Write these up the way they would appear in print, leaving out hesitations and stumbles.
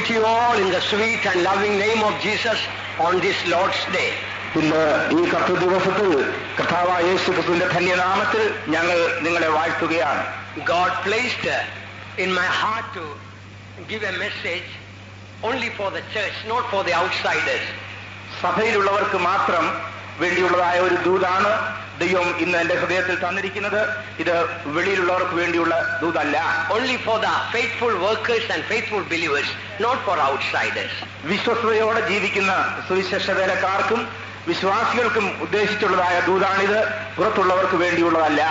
you all in the sweet and loving name of Jesus on this Lord's Day. ഇന്ന് ഈ കർത്തൃ ദിവസത്തിൽ കർത്താവായ യേശുക്രിസ്തുവിന്റെ ധന്യനാമത്തിൽ ഞങ്ങൾ നിങ്ങളെ വാഴ്ത്തുകയാണ്. God placed in my heart to give a message only for the church, not for the outsiders. സഭയിലുള്ളവർക്ക് മാത്രം വേണ്ടിയുള്ളതായ ഒരു ദൂതാണ് ദൈവം ഇന്ന് എന്റെ ഹൃദയത്തിൽ തന്നിരിക്കുന്നത്. ഇത് വെളിയിലുള്ളവർക്ക് വേണ്ടിയുള്ള ദൂതല്ല. Only for the faithful workers and faithful believers, not for outsiders. വിശ്വസ്തയോടെ ജീവിക്കുന്ന സുവിശേഷ വേലക്കാർക്കും വിശ്വാസികൾക്കും ഉദ്ദേശിച്ചുള്ളതായ ദൂതാണിത്, പുറത്തുള്ളവർക്ക് വേണ്ടിയുള്ളതല്ല.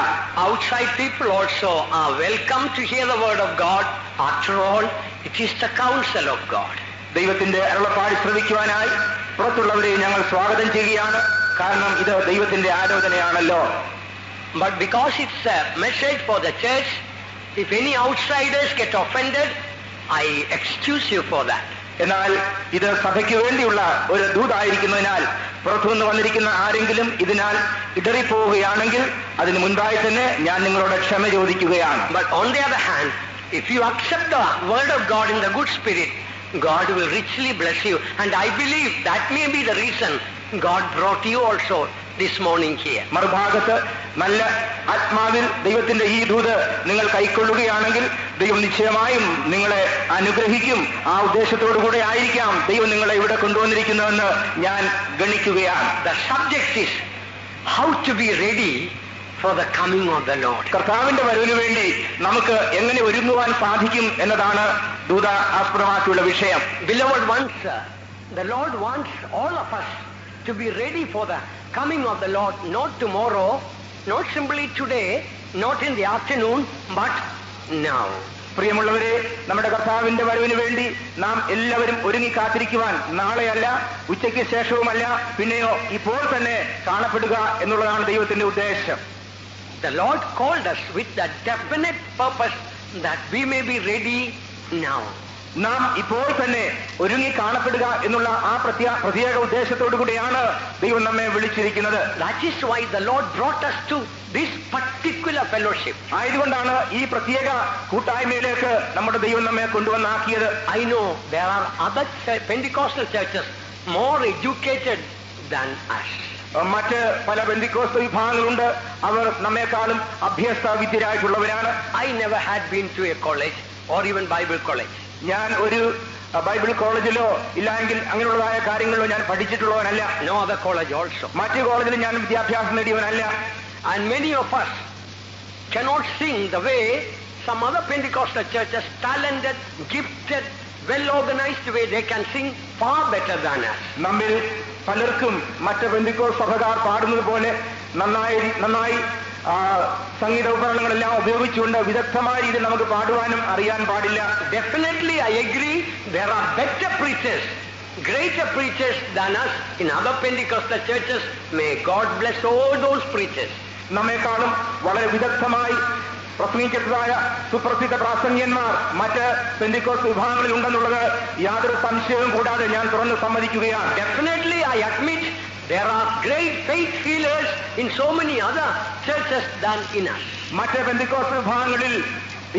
Outside people also are welcome to hear the word of God. After all, it is the counsel of God. ദൈവത്തിന്റെ അരുളപ്പാട് ശ്രവിക്കുവാനായി പുറത്തുള്ളവരെ ഞങ്ങൾ സ്വാഗതം ചെയ്യുകയാണ്. കാരണം ഇത് ദൈവത്തിന്റെ ആലോചനയാണല്ലോ. But because it's a message for the church, if any outsiders get offended, I excuse you for that. എന്നാൽ ഇത് സഭയ്ക്ക് വേണ്ടിയുള്ള ഒരു ദൂതായിരിക്കുന്നതിനാൽ പുറത്തുനിന്ന് വന്നിരിക്കുന്ന ആരെങ്കിലും ഇതിനാൽ ഇടറിപ്പോവുകയാണെങ്കിൽ അതിന് മുൻപായി തന്നെ ഞാൻ നിങ്ങളോട് ക്ഷമ ചോദിക്കുകയാണ്. But on the other hand, if you accept the word of God in the good spirit, God will richly bless you. And I believe that may be the reason God brought you also this morning here. മറുഭാഗത്ത് നല്ല ആത്മാവിൽ ദൈവത്തിന്റെ ഈ ദൂത് നിങ്ങൾ കൈക്കൊള്ളുകയാണെങ്കിൽ ദൈവം നിശ്ചയമായും നിങ്ങളെ അനുഗ്രഹിക്കും. ആ ഉദ്ദേശത്തോടു കൂടെ ആയിരിക്കാം ദൈവം നിങ്ങളെ ഇവിടെ കൊണ്ടുവന്നിരിക്കുന്നതെന്ന് ഞാൻ ഗണിക്കുകയാണ്. The subject is how to be ready for the coming of the Lord. കർത്താവിന്റെ വരവിനു വേണ്ടി നമുക്ക് എങ്ങനെ ഒരുങ്ങുവാൻ സാധിക്കും എന്നതാണ് ദൂത ആസ്പദമാക്കിയുള്ള വിഷയം. Beloved ones, the Lord wants all of us to be ready for the coming of the Lord, not tomorrow, not simply today, not in the afternoon, but now. പ്രിയമുള്ളവരെ, നമ്മുടെ കർത്താവിന്റെ വരവിന് വേണ്ടി നാം എല്ലാവരും ഒരുങ്ങി കാത്തിരിക്കുവാൻ നാളെയല്ല, ഉച്ചയ്ക്ക് ശേഷവുമല്ല, പിന്നെയോ ഇപ്പോൾ തന്നെ കാണപ്പെടുക എന്നുള്ളതാണ് ദൈവത്തിന്റെ ഉദ്ദേശം. The Lord called us with the definite purpose that we may be ready now. നാം ഇപ്പോൾ തന്നെ ഒരുങ്ങി കാണപ്പെടുക എന്നുള്ള ആ പ്രത്യേക ഉദ്ദേശത്തോടു കൂടിയാണ് ദൈവം നമ്മെ വിളിച്ചിരിക്കുന്നത്. That is why the Lord brought us to this particular fellowship. ആയതുകൊണ്ടാണ് ഈ പ്രത്യേക കൂട്ടായ്മയിലേക്ക് നമ്മുടെ ദൈവം നമ്മെ കൊണ്ടുവന്നാക്കിയത്. I know there are other Pentecostal churches more educated than us. മറ്റ് പല പെന്തിക്കോസ്ത് വിഭാഗങ്ങളുണ്ട്, അവർ നമ്മെക്കാളും അഭ്യസ്ത വിദ്യരായിട്ടുള്ളവരാണ്. I never had been to a college or even Bible college. ഞാൻ ഒരു ബൈബിൾ കോളേജിലോ ഇല്ലെങ്കിൽ അങ്ങനെയുള്ളതായ കാര്യങ്ങളിലോ ഞാൻ പഠിച്ചിട്ടുള്ളവനല്ല. No other college also. മറ്റു കോളേജിലും ഞാൻ വിദ്യാഭ്യാസം നേടിയവനല്ല. And many of us cannot sing the way some other Pentecostal churches, talented, gifted, well organized way, they can sing far better than us. നമ്മിൽ പലർക്കും മറ്റ് പെന്തിക്കോസ്ത് സഭക്കാർ പാടുന്നത് പോലെ നന്നായി സംഗീത ഉപകരണങ്ങളെല്ലാം ഉപയോഗിച്ചുകൊണ്ട് വിദഗ്ധമായ രീതിയിൽ നമുക്ക് പാടുവാനും അറിയാൻ പാടില്ല. Definitely I agree, there are better preachers, greater preachers than us in other Pentecostal churches. May God bless all those preachers. നമ്മെക്കാളും വളരെ വിദഗ്ധമായി പ്രസംഗിച്ചതായ സുപ്രസിദ്ധ പ്രാസംഗികന്മാർ മറ്റ് പെന്തിക്കോസ്ത് വിഭാഗങ്ങളിൽ ഉണ്ടെന്നുള്ളത് യാതൊരു സംശയവും കൂടാതെ ഞാൻ തുറന്ന് സമ്മതിക്കുകയാണ്. Definitely I admit there are great faith healers in so many other churches than in us. മറ്റ് പെന്തിക്കോസ്ത് വിഭാഗങ്ങളിൽ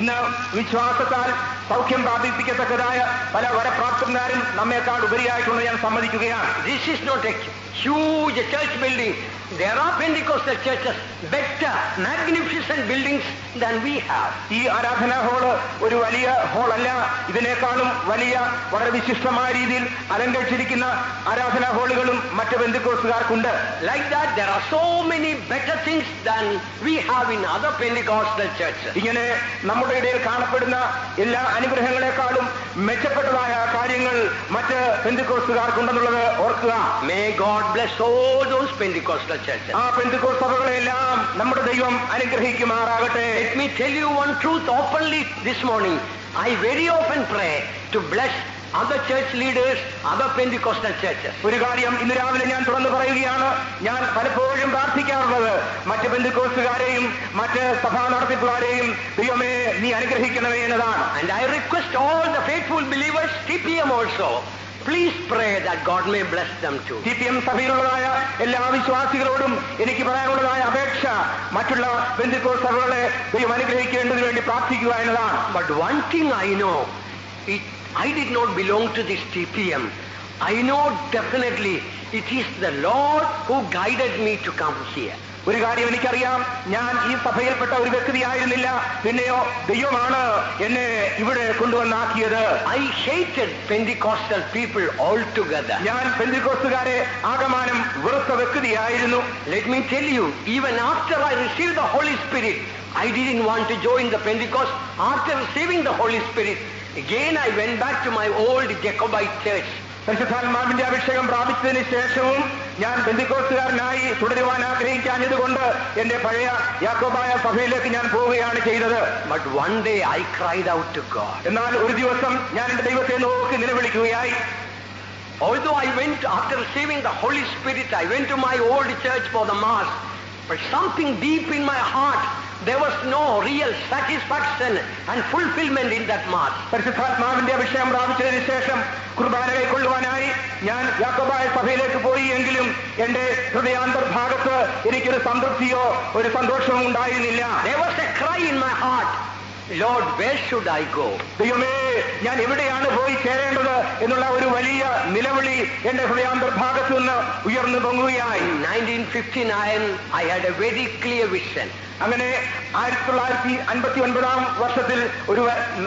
ഇന്ന് വിശ്വാസത്താൽ സൗഖ്യം പ്രാപിപ്പിക്കത്തക്കതായ പല വരപ്രാപ്തന്മാരും നമ്മേക്കാൾ ഉപരിയായിട്ടുള്ള ഞാൻ സമ്മതിക്കുകയാണ്. This is not a huge church building. There are Pentecostal churches, better, magnificent buildings than we have. ഈ ആരാധനാ hall ഒരു വലിയ ഹാളല്ല, ഇതിനേക്കാളും വലിയ വളരെ വിശിഷ്ടമായ രീതിയിൽ അലങ്കരിച്ചിരിക്കുന്ന ആരാധനാ ഹാളുകളും മറ്റ് പെന്തിക്കോസ്തുകാർക്കുണ്ട്. Like that, there are so many better things than we have in other Pentecostal churches. ഇങ്ങനെ നമ്മുടെ ഇടയിൽ കാണപ്പെടുന്ന എല്ലാ അനുഗ്രഹങ്ങളെക്കാളും മെച്ചപ്പെട്ടതായ കാര്യങ്ങൾ മറ്റ് പെന്തിക്കോസ്തുകാർക്കുണ്ടെന്നുള്ളത് ഓർക്കുക. May God bless all those Pentecostal churches. ആ പെന്തിക്കോസ്ത് സഭകളെല്ലാം നമ്മുടെ ദൈവം അനുഗ്രഹിക്കുമാറാകട്ടെ. Let me tell you one truth openly this morning. I very often pray to bless other church leaders, other Pentecostal churches. ഒരു കാര്യം ഇന്ന് രാവിലെ ഞാൻ തുറന്നു പറയുകയാണ്, ഞാൻ പലപ്പോഴും പ്രാർത്ഥിക്കാറുള്ളത് മറ്റ് പെന്തിക്കോസ്തുകാരെയും മറ്റ് സഭാ നടത്തിപ്പുകാരെയും ദൈവമേ നീ അനുഗ്രഹിക്കണമേ എന്നതാണ്. And I request all the faithful believers, TPM also, please pray that God may bless them too. TPM സഭയിലുള്ളതായ എല്ലാ വിശ്വാസികളോടും എനിക്ക് പറയാനുള്ളതായ അപേക്ഷ മറ്റുള്ള പെന്തിക്കോസ്ത് സഭകളെ ദൈവം അനുഗ്രഹിക്കേണ്ടതിന് വേണ്ടി പ്രാർത്ഥിക്കുക എന്നതാണ്. But one thing I know, I did not belong to this TPM. I know definitely it is the Lord who guided me to come here. ഒരു കാര്യം എനിക്കറിയാം, ഞാൻ ഈ സഭയിൽപ്പെട്ട ഒരു വ്യക്തിയായിരുന്നില്ല, പിന്നെയോ ദൈവമാണ് എന്നെ ഇവിടെ കൊണ്ടുവന്നാക്കിയത്. I hated Pentecostal people altogether. ഞാൻ പെന്തിക്കോസ്തുകാരെ ആകമാനം വെറുത്ത വ്യക്തിയായിരുന്നു. Let me tell you, even after I received the Holy Spirit, I didn't want to join the Pentecost. After receiving the Holy Spirit, again I went back to my old Jacobite church. പരിശുദ്ധാത്മാവിന്റെ അഭിഷേകം പ്രാപിച്ചതിന് ശേഷവും ഞാൻ പെന്തിക്കോസ്തുകാരനായി തുടരുവാൻ ആഗ്രഹിക്കാഞ്ഞതുകൊണ്ട് എന്റെ പഴയ യാക്കോബായ സഭയിലേക്ക് ഞാൻ പോവുകയാണ് ചെയ്തത്. But one day I cried out to God. എന്നാൽ ഒരു ദിവസം ഞാൻ എന്റെ ദൈവത്തെ നോക്കി നിലവിളിക്കുകയായി. Although I went, after receiving the Holy Spirit, I went to my old church for the Mass, but something deep in my heart, there was no real satisfaction and fulfillment in that Mass. പരിശുദ്ധാത്മാവിന്റെ അഭിഷേകം പ്രാപിച്ചതിന് ശേഷം കുർബാന കൈക്കൊള്ളുവാനായി ഞാൻ യാക്കോബായ സഭയിലേക്ക് പോയി എങ്കിലും എന്റെ ഹൃദയാന്തർഭാഗത്ത് എനിക്കൊരു സംതൃപ്തിയോ ഒരു സന്തോഷവും ഉണ്ടായിരുന്നില്ല. There was a cry in my heart, Lord, where should I go? ദൈവമേ, ഞാൻ എവിടെയാണ് പോയി ചേരേണ്ടത് എന്നുള്ള ഒരു വലിയ നിലവിളി എന്റെ ഹൃദയാന്തർഭാഗത്തു നിന്ന് ഉയർന്നു പൊങ്ങുകയായി. In 1959, I had a very clear vision. അങ്ങനെ 1959 വർഷത്തിൽ ഒരു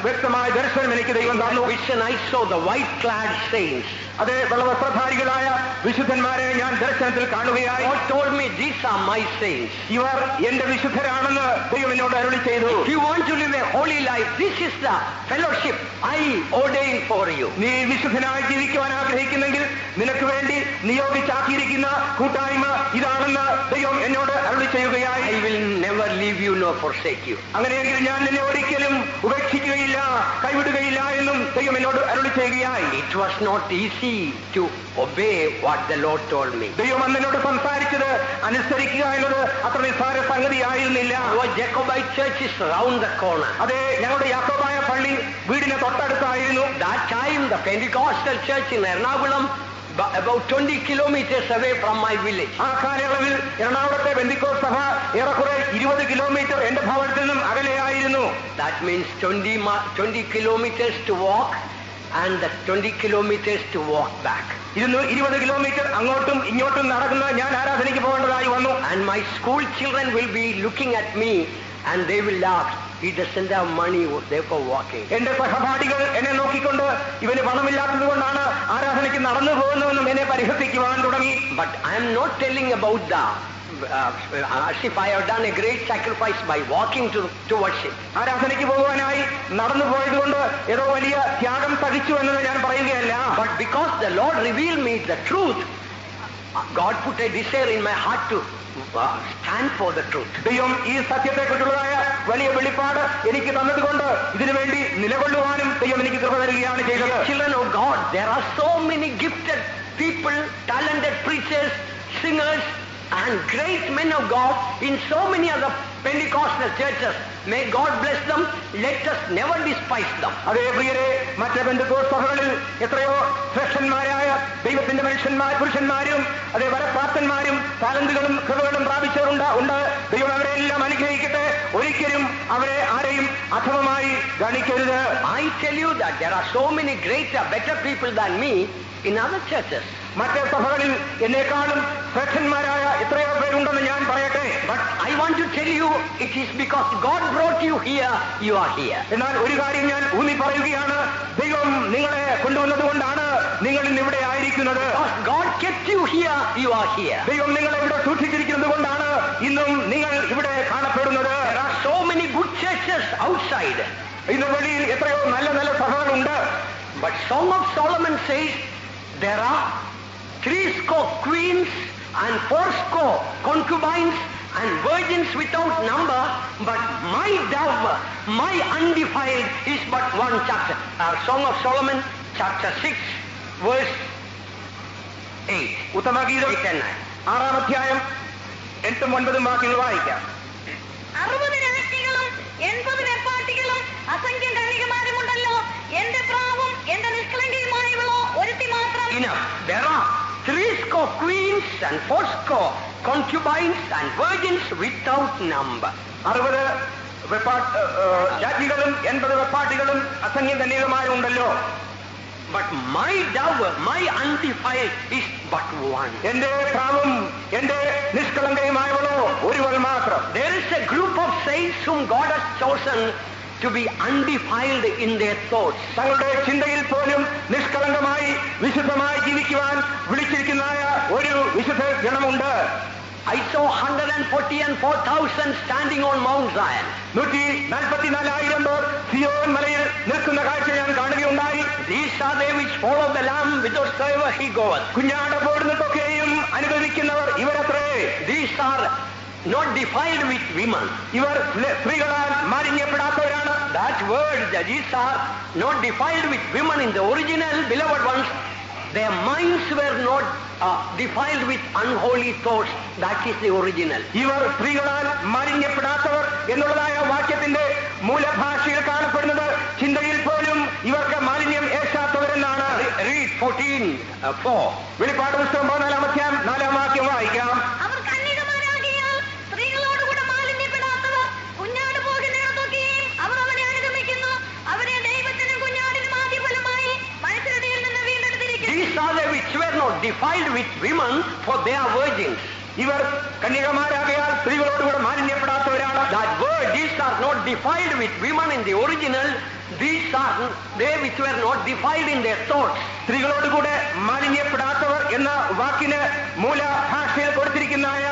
വ്യക്തമായ ദർശനം എനിക്ക് ദൈവം തന്നു. Vision, I saw the white-clad saints. അതേ വെള്ളവസ്ത്രധാരികളായ വിശുദ്ധന്മാരെ ഞാൻ ദർശനത്തിൽ കാണുകയായി. God told me, these are my saints. ഇവർ എന്റെ വിശുദ്ധരാണെന്ന് ദൈവം എന്നോട് അരുളി ചെയ്തു. If you want to live a holy life, this is the fellowship I ordained for you. നീ വിശുദ്ധനായി ജീവിക്കുവാൻ ആഗ്രഹിക്കുന്നെങ്കിൽ നിനക്ക് വേണ്ടി നിയോഗിച്ചാക്കിയിരിക്കുന്ന കൂട്ടായ്മ ഇതാണെന്ന് ദൈവം എന്നോട് അരുളി ചെയ്യുകയായി. I will never leave you nor forsake you. അങ്ങനെയെങ്കിൽ ഞാൻ നിന്നെ ഒരിക്കലും ഉപേക്ഷിക്കുകയില്ല, കൈവിടുകയില്ല എന്നും ദൈവം എന്നോട് അരുളി ചെയ്യുകയായി. It was not easy to obey what the Lord told me. ദൈവം എന്നോട് സംസാരിച്ചത് അനുസരിക്കുക എന്നത് അത്ര നിസ്സാര സംഗതിയായിരുന്നില്ല. Our Jacobite church is round the corner. അതെ, ഞങ്ങളുടെ യാക്കോബായ പള്ളി വീടിന് തൊട്ടടുത്തായിരുന്നു. That time the Pentecostal church in Ernakulam, about 20 kilometers away from my village. ആ കാലയളവിൽ എറണാകുളത്തെ പെന്തിക്കോസ്ത് സഭ ഏറെക്കുറെ 20 കിലോമീറ്റർ എന്റെ ഭവനത്തിൽ നിന്നും അകലെയായിരുന്നു. That means 20 kilometers to walk and the 20 kilometers to walk back. 20 kilometre അങ്ങോട്ടും ഇങ്ങോട്ടും നടക്കുന്ന ഞാൻ ആരാധനയ്ക്ക് പോകേണ്ടതായി വന്നു. And my school children will be looking at me and they will laugh. He doesn't have money, therefore walking. എന്റെ സഹപാഠികൾ എന്നെ നോക്കിക്കൊണ്ട് ഇവന് പണമില്ലാത്തത് കൊണ്ടാണ് ആരാധനയ്ക്ക് നടന്നു പോകുന്നതെന്നും എന്നെ പരിഹസിക്കുവാൻ തുടങ്ങി. But I am not telling about the as if I have done a great sacrifice by walking to worship. ആരാധനയ്ക്ക് പോകുവാനായി നടന്നു പോയതുകൊണ്ട് ഏതോ വലിയ ത്യാഗം സഹിച്ചു എന്നത് ഞാൻ പറയുകയല്ല. But because the Lord revealed me the truth, God put a desire in my heart to stand for the truth. ദൈവം ഈ സത്യത്തെക്കുറിച്ചുള്ളതായ വലിയ വെളിപ്പാട് എനിക്ക് തന്നതുകൊണ്ട് ഇതിനു വേണ്ടി നിലകൊള്ളുവാനും ദൈവം എനിക്ക് കൃപ തരികയാണ് ചെയ്തത്. Children of God, there are so many gifted people, talented preachers, singers, and great men of God in so many other Pentecostal churches. May God bless them. Let us never despise them. അതേ പ്രിയരെ, മറ്റ് പെന്തക്കോസ്ത് സഭകളിൽ എത്രയോ ശ്രേഷ്ഠന്മാരായ ദൈവത്തിന്റെ പുരുഷന്മാരും അതേ വരപ്രാപ്തന്മാരും താലന്തുകളും കൃപകളും പ്രാപിച്ചവരുണ്ട്. ദൈവം അവരെല്ലാം അനുഗ്രഹിക്കട്ടെ. ഒരിക്കലും അവരെ ആരെയും അധമമായി ഗണിക്കരുത്. I tell you that there are so many greater, better people than me in other churches. മറ്റേ സഭകളിൽ എന്നെക്കാളും ശ്രേഷ്ഠന്മാരായ എത്രയോ പേരുണ്ടെന്ന് ഞാൻ പറയട്ടെ. But I want to tell you, it is because God brought you here, you are here. എന്നാൽ ഒരു കാര്യം ഞാൻ ഊന്നി പറയുകയാണ്, ദൈവം നിങ്ങളെ കൊണ്ടുവന്നത് കൊണ്ടാണ് നിങ്ങൾ ഇന്ന് ഇവിടെ ആയിരിക്കുന്നത്. Because God kept you here, you are here. ദൈവം നിങ്ങളെ ഇവിടെ സൂക്ഷിച്ചിരിക്കുന്നത് കൊണ്ടാണ് ഇന്നും നിങ്ങൾ ഇവിടെ കാണപ്പെടുന്നത്. There are so many good churches outside. ഇന്ന് വെളിയിൽ എത്രയോ നല്ല നല്ല സഭകളുണ്ട്. But Song of Solomon says there are 70 queens and 80 concubines and virgins without number, but my dove, my undefiled, is but one chapter. Song of Solomon, chapter 6, verse 8. ഉത്തമഗീതം 6-ാം അധ്യായം 8-9 വാക്യങ്ങൾ വായിക്കാം. 60 രാജ്ഞികളും 80 വെപ്പാട്ടികളും അസംഖ്യം കന്യകമാരുമുണ്ടല്ലോ. എന്റെ പ്രാവും എന്റെ നിഷ്കളങ്കയുമായവളോ ഒരുത്തി മാത്രം. Enough. There are 70 queens and 80 concubines and virgins without number. 60 രാജ്ഞികളും 80 വെപ്പാട്ടികളും അസംഖ്യം കന്യകമാരും ഉണ്ടല്ലോ. But my dove, my undefiled is but one. എന്റെ പ്രാവും എന്റെ നിഷ്കളങ്കയുമായവളോ ഒരുവൾ മാത്രം. There is a group of saints whom God has chosen to be undefiled in their thoughts. തങ്ങളുടെ ചിന്തയിൽ പോലും നിഷ്കളങ്കമായി വിശുദ്ധമായി ജീവിക്കുവാൻ വിളിച്ചിരിക്കുന്നതായ ഒരു വിശുദ്ധ ഗണമുണ്ട്. I saw 144,000 standing on Mount Zion. 144,000 പേർ സിയോൻ മലയിൽ നിൽക്കുന്ന കാഴ്ച ഞാൻ കാണുകയുണ്ടായി. These are they which follow the Lamb whithersoever he goeth. കുഞ്ഞാട് പോടുന്നതൊക്കെയും അനുഭവിക്കുന്നവർ ഇവരത്രേ. These are not defiled with women. ഇവർ സ്ത്രീകളാൽ മാലിന്യപ്പെടാത്തവരാണ്. That word, these are not defiled with women in the original, beloved ones. Their minds were not defiled with unholy thoughts. That is the original. ഇവർ സ്ത്രീകളാൽ മാലിന്യപ്പെടാത്തവർ എന്നുള്ളതായ വാക്യത്തിന്റെ മൂലഭാഷയിൽ കാണപ്പെടുന്നത് ചിന്തയിൽ പോലും ഇവർക്ക് മാലിന്യം ഏശാത്തവരെന്നാണ്. Read 14:4. വെളിപ്പാട് പുസ്തകം 14-ാം അധ്യായം 4-ാം വാക്യം വായിക്കാം. അവർ കന്യകമാരാകിയാൽ സ്ത്രീകളോടുകൂടെ മാലിന്യപ്പെടാത്തവർ കുഞ്ഞാട് പോകുന്നിടത്തൊക്കെയും അവർ അവനെ അനുഗമിക്കുന്നു. അവരെ ദൈവത്തിനും കുഞ്ഞാടിനും ആദ്യഫലമായി മനുഷ്യരുടെ നിന്ന് വീണ്ടെടുത്തിരിക്കുന്നു. These are they which were not defiled with women, for they are virgins. ഇവർ കന്യകമാരാകയാൽ സ്ത്രീകളോടുകൂടെ മാലിന്യപ്പെടാത്തവരാണ്. That word, these are not defiled with women in the original. These are they which were not defiled in their thoughts. സ്ത്രീകളോടുകൂടെ മാലിന്യപ്പെടാത്തവർ എന്ന വാക്കിന് മൂലഭാഷയിൽ കൊടുത്തിരിക്കുന്നതായ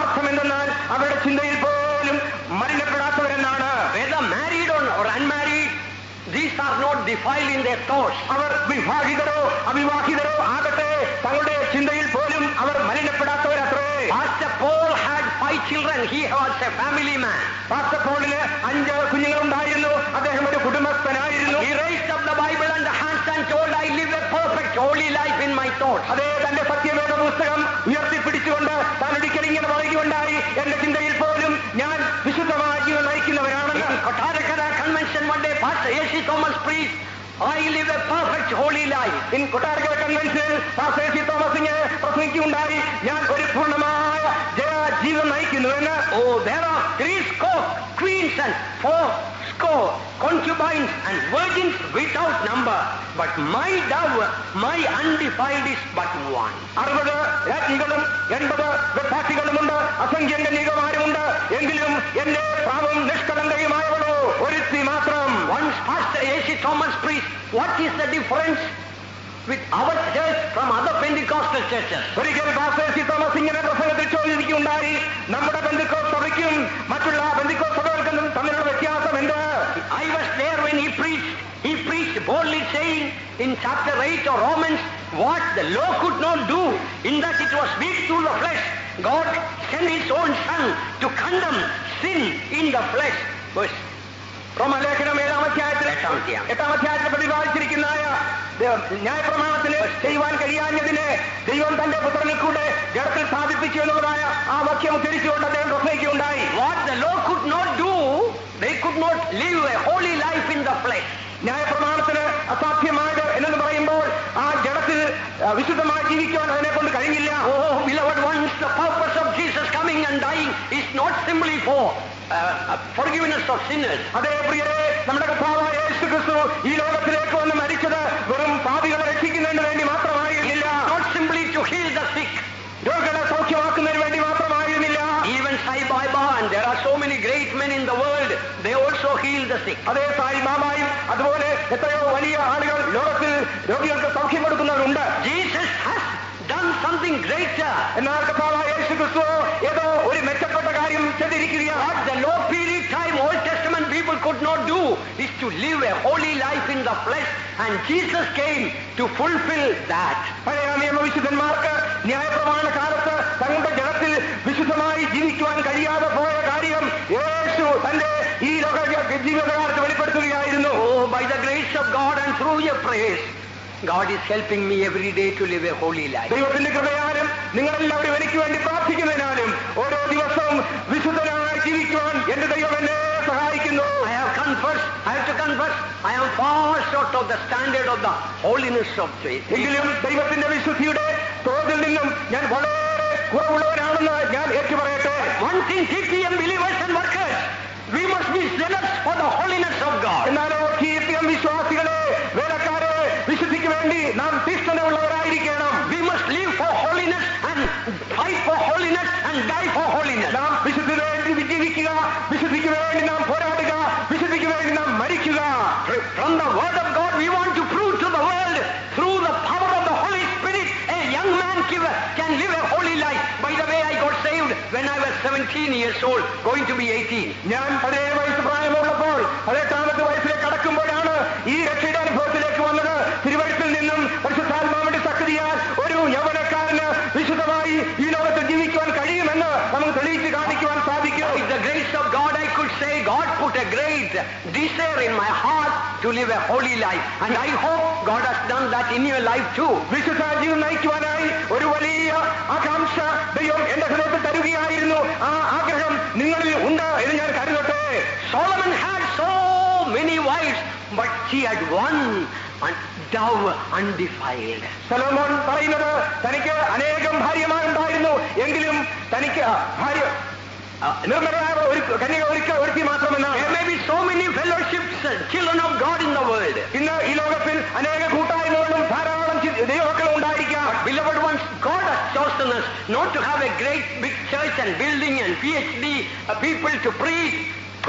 അർത്ഥം എന്തെന്നാൽ അവരുടെ ചിന്തയിൽ പോലും മലിനപ്പെടാത്തവരെന്നാണ്. Whether married or unmarried, these are not defiled in their thoughts. അവർ വിവാഹിതരോ അവിവാഹിതരോ ആകട്ടെ തങ്ങളുടെ ചിന്തയിൽ പോലും അവർ മലിനപ്പെടാത്തവരത്രേ. Pastor Paul had 5 children. He was a family man. Pastor പോളിന് 5 കുഞ്ഞുങ്ങളുണ്ടായിരുന്നു. അദ്ദേഹം ഒരു കുടുംബസ്ഥനായിരുന്നു. He raised up the Bible and the hands and told, I live a perfect holy life in my thoughts. അതേ തന്റെ സത്യവേദ പുസ്തകം ഉയർത്തിപ്പിടിച്ചുകൊണ്ട് താൻ ഒരിക്കൽ ഇങ്ങനെ പറയുകയുണ്ടായി, എന്റെ ചിന്തയിൽ പോലും ഞാൻ വിശുദ്ധമായി ജീവൻ നയിക്കുന്നവരാണെന്ന്. In Kottarakara Convention one day, Pastor A.C. Thomas preached, I live a perfect holy life. In Kottarakkara കൺവെൻഷനിൽ പാസ്റ്റർ A.C. തോമസിന് പ്രസംഗിക്കുകയുണ്ടായി, ഞാൻ ഒരു പൂർണ്ണമായ ജീവൻ നയിക്കുന്നുവെന്ന്. Oh, there are 3 queens and 4 concubines and virgins without number. But my dove, my undefiled is but one. 60 രാജ്ഞികളും 80 വെപ്പാട്ടികളുമുണ്ട്, അസംഖ്യം കന്യകമാരുമുണ്ട്. എങ്കിലും എന്റെ പ്രാവും നിഷ്കളങ്കയുമായവളോ ഒരുത്തി മാത്രം. Once Pastor A.C. Thomas preached, what is the difference with our church from other Pentecostal churches? ഒരിക്കൽ pastor A.C. Thomas ഇങ്ങനെ പ്രസംഗത്തിൽ ചോദിക്കുകയുണ്ടായി, നമ്മുടെ പെന്തക്കോസ്ത് സഭയ്ക്കും മറ്റുള്ള പെന്തക്കോസ്ത് സഭകൾക്കും തമ്മിലുള്ള വ്യത്യാസം എന്ത്? I was there when he preached. He preached boldly saying in chapter 8 of Romans, what the law could not do, in that it was weak through the flesh, God sent his own son to condemn sin in the flesh. Verse റോമാലേഖനം 7-ാം അധ്യായത്തിൽ പ്രതിപാദിച്ചിരിക്കുന്നതായ ന്യായപ്രമാണത്തിന് ചെയ്യുവാൻ കഴിയാഞ്ഞതിന് ദൈവം തന്റെ പുത്രനിൽ കൂടെ ജഡത്തിൽ സ്ഥാപിപ്പിച്ചു എന്നുള്ളതായ ആ വാക്യം ഉദ്ധരിച്ചുകൊണ്ട് അദ്ദേഹം പ്രസംഗിക്കുകയുണ്ടായി. What the law could not do, they could not live a holy life in the flesh. ന്യായപ്രമാണത്തിന് അസാധ്യമായത് എന്നു പറയുമ്പോൾ ആ ജഡത്തിൽ വിശുദ്ധമായി ജീവിക്കുവാൻ അതിനെ കൊണ്ട് കഴിഞ്ഞില്ല. Oh, beloved ones, the purpose of Jesus coming and dying is not simply for forgiveness of sinners. അതേ പ്രിയരെ, നമ്മുടെ കർത്താവായ യേശു ക്രിസ്തു ഈ ലോകത്തിലേക്ക് വന്ന് മരിച്ചത് വെറും പാപികളെ രക്ഷിക്കുന്നതിന് വേണ്ടി മാത്രമായിരുന്നില്ല. Not simply to heal the sick. രോഗികളെ സൗഖ്യമാക്കുന്നതിന് വേണ്ടി മാത്രമായിരുന്നില്ല. Even Sai Baba, and there are so many great men in the world, they also heal the sick. അതേ സായി ബാബായും അതുപോലെ എത്രയോ വലിയ ആളുകൾ ലോകത്തിൽ രോഗികൾക്ക് സൗഖ്യം കൊടുക്കുന്നവരുണ്ട്. Jesus has done something greater. എന്നാൽ കർത്താവായ യേശു ക്രിസ്തു ഏതോ ഒരു മെച്ചപ്പെട്ട കാര്യം ചെയ്തിരിക്കുകയാണ്. What the low period time Old Testament people could not do is to live a holy life in the flesh, and Jesus came to fulfill that. പഴയ നിയമവിശുദ്ധന്മാർക്ക് ന്യായപ്രമാണ കാലത്ത് തങ്ങളുടെ ജനത്തിൽ വിശുദ്ധമായി ജീവിക്കുവാൻ കഴിയാതെ പോയ കാര്യം യേശു തന്റെ ഈ ലോക ജീവിതകാലത്ത് വെളിപ്പെടുത്തുകയായിരുന്നു. Oh, by the grace of God and through your prayers, God is helping me every day to live a holy life. ദൈവത്തിന്റെ കൃപയാലും നിങ്ങളെല്ലാവരും എനിക്ക് വേണ്ടി പ്രാർത്ഥിക്കുന്നതിനാലും ഓരോ ദിവസവും വിശുദ്ധനായി ജീവിക്കുവാൻ എന്റെ ദൈവം എന്നെ സഹായിക്കുന്നു. I have to confess, I am far short of the standard of the holiness of faith. എങ്കിലും ദൈവത്തിന്റെ വിശുദ്ധിയുടെ തോതിൽ നിന്നും ഞാൻ വളരെ കുറവുള്ളവനാണെന്ന് ഞാൻ ഏറ്റുപറയട്ടെ. One thing, TPM believers and workers, we must be zealous for the holiness of God. എന്നാലോ TPM വിശ്വാസികളെ, വേലക്കാരെ, വിശുദ്ധിക്ക് വേണ്ടി fight for holiness and die for holiness. നാം വിശുദ്ധിക്ക് വേണ്ടി ജീവിക്കുക, വിശുദ്ധിക്ക് വേണ്ടി നാം പോരാടുക, വിശുദ്ധിക്ക് വേണ്ടി നാം മരിക്കുക. From the word of God we want to prove to the world through the power of the Holy Spirit a young man can live a holy life. By the way, I got saved when I was 17 years old, going to be 18. ഞാൻ 17 വയസ്സ് പ്രായമുള്ളപ്പോൾ 18ാമത്തെ വയസ്സിലേക്ക് കടക്കുമ്പോഴാണ് ഈ രക്ഷയുടെ അനുഭവത്തിലേക്ക് വന്നത്. തിരുവഴുത്തിൽ നിന്നും പരിശുദ്ധാത്മാവിന്റെ ശക്തിയാൽ ഒരു യൗവനക്കാരന് വിശുദ്ധമായി ഈ ലോകത്ത് ജീവിക്കുവാൻ കഴിയുമെന്ന് നമുക്ക് തെളിയിച്ച് കാണിക്കുവാൻ സാധിക്കും. By the grace of God, I could say God put a great desire in my heart to live a holy life, and I hope God has done that in your life too. വിശുദ്ധ ജീവിതം നയിക്കുവാനായി ഒരു വലിയ ആകാംക്ഷ ദൈവം എന്റെ ഹൃദയത്തിൽ തരുകയായിരുന്നു. ആ ആഗ്രഹം നിങ്ങളിൽ ഉണ്ട് എന്ന് ഞാൻ കരുതട്ടെ. Solomon had so many wives, but he had one dove undefiled. സലോമോൻ പറയുന്നത് തനിക്ക് അനേകം ഭാര്യമാരുണ്ടായിരുന്നു, എങ്കിലും തനിക്ക് ഭാര്യ നിർമ്മലയായ ഒരു കന്യക ഒരുത്തി മാത്രമെന്നാണ്. There may be so many fellowships, children of God in the world. ഇന്ന് ഈ ലോകത്തിൽ അനേക കൂട്ടായ്മകളും ധാരാളം ദൈവമക്കളും ഉണ്ടായിരിക്കാം. Beloved ones, God has chosen us not to have a great big church and building and PhD people to preach.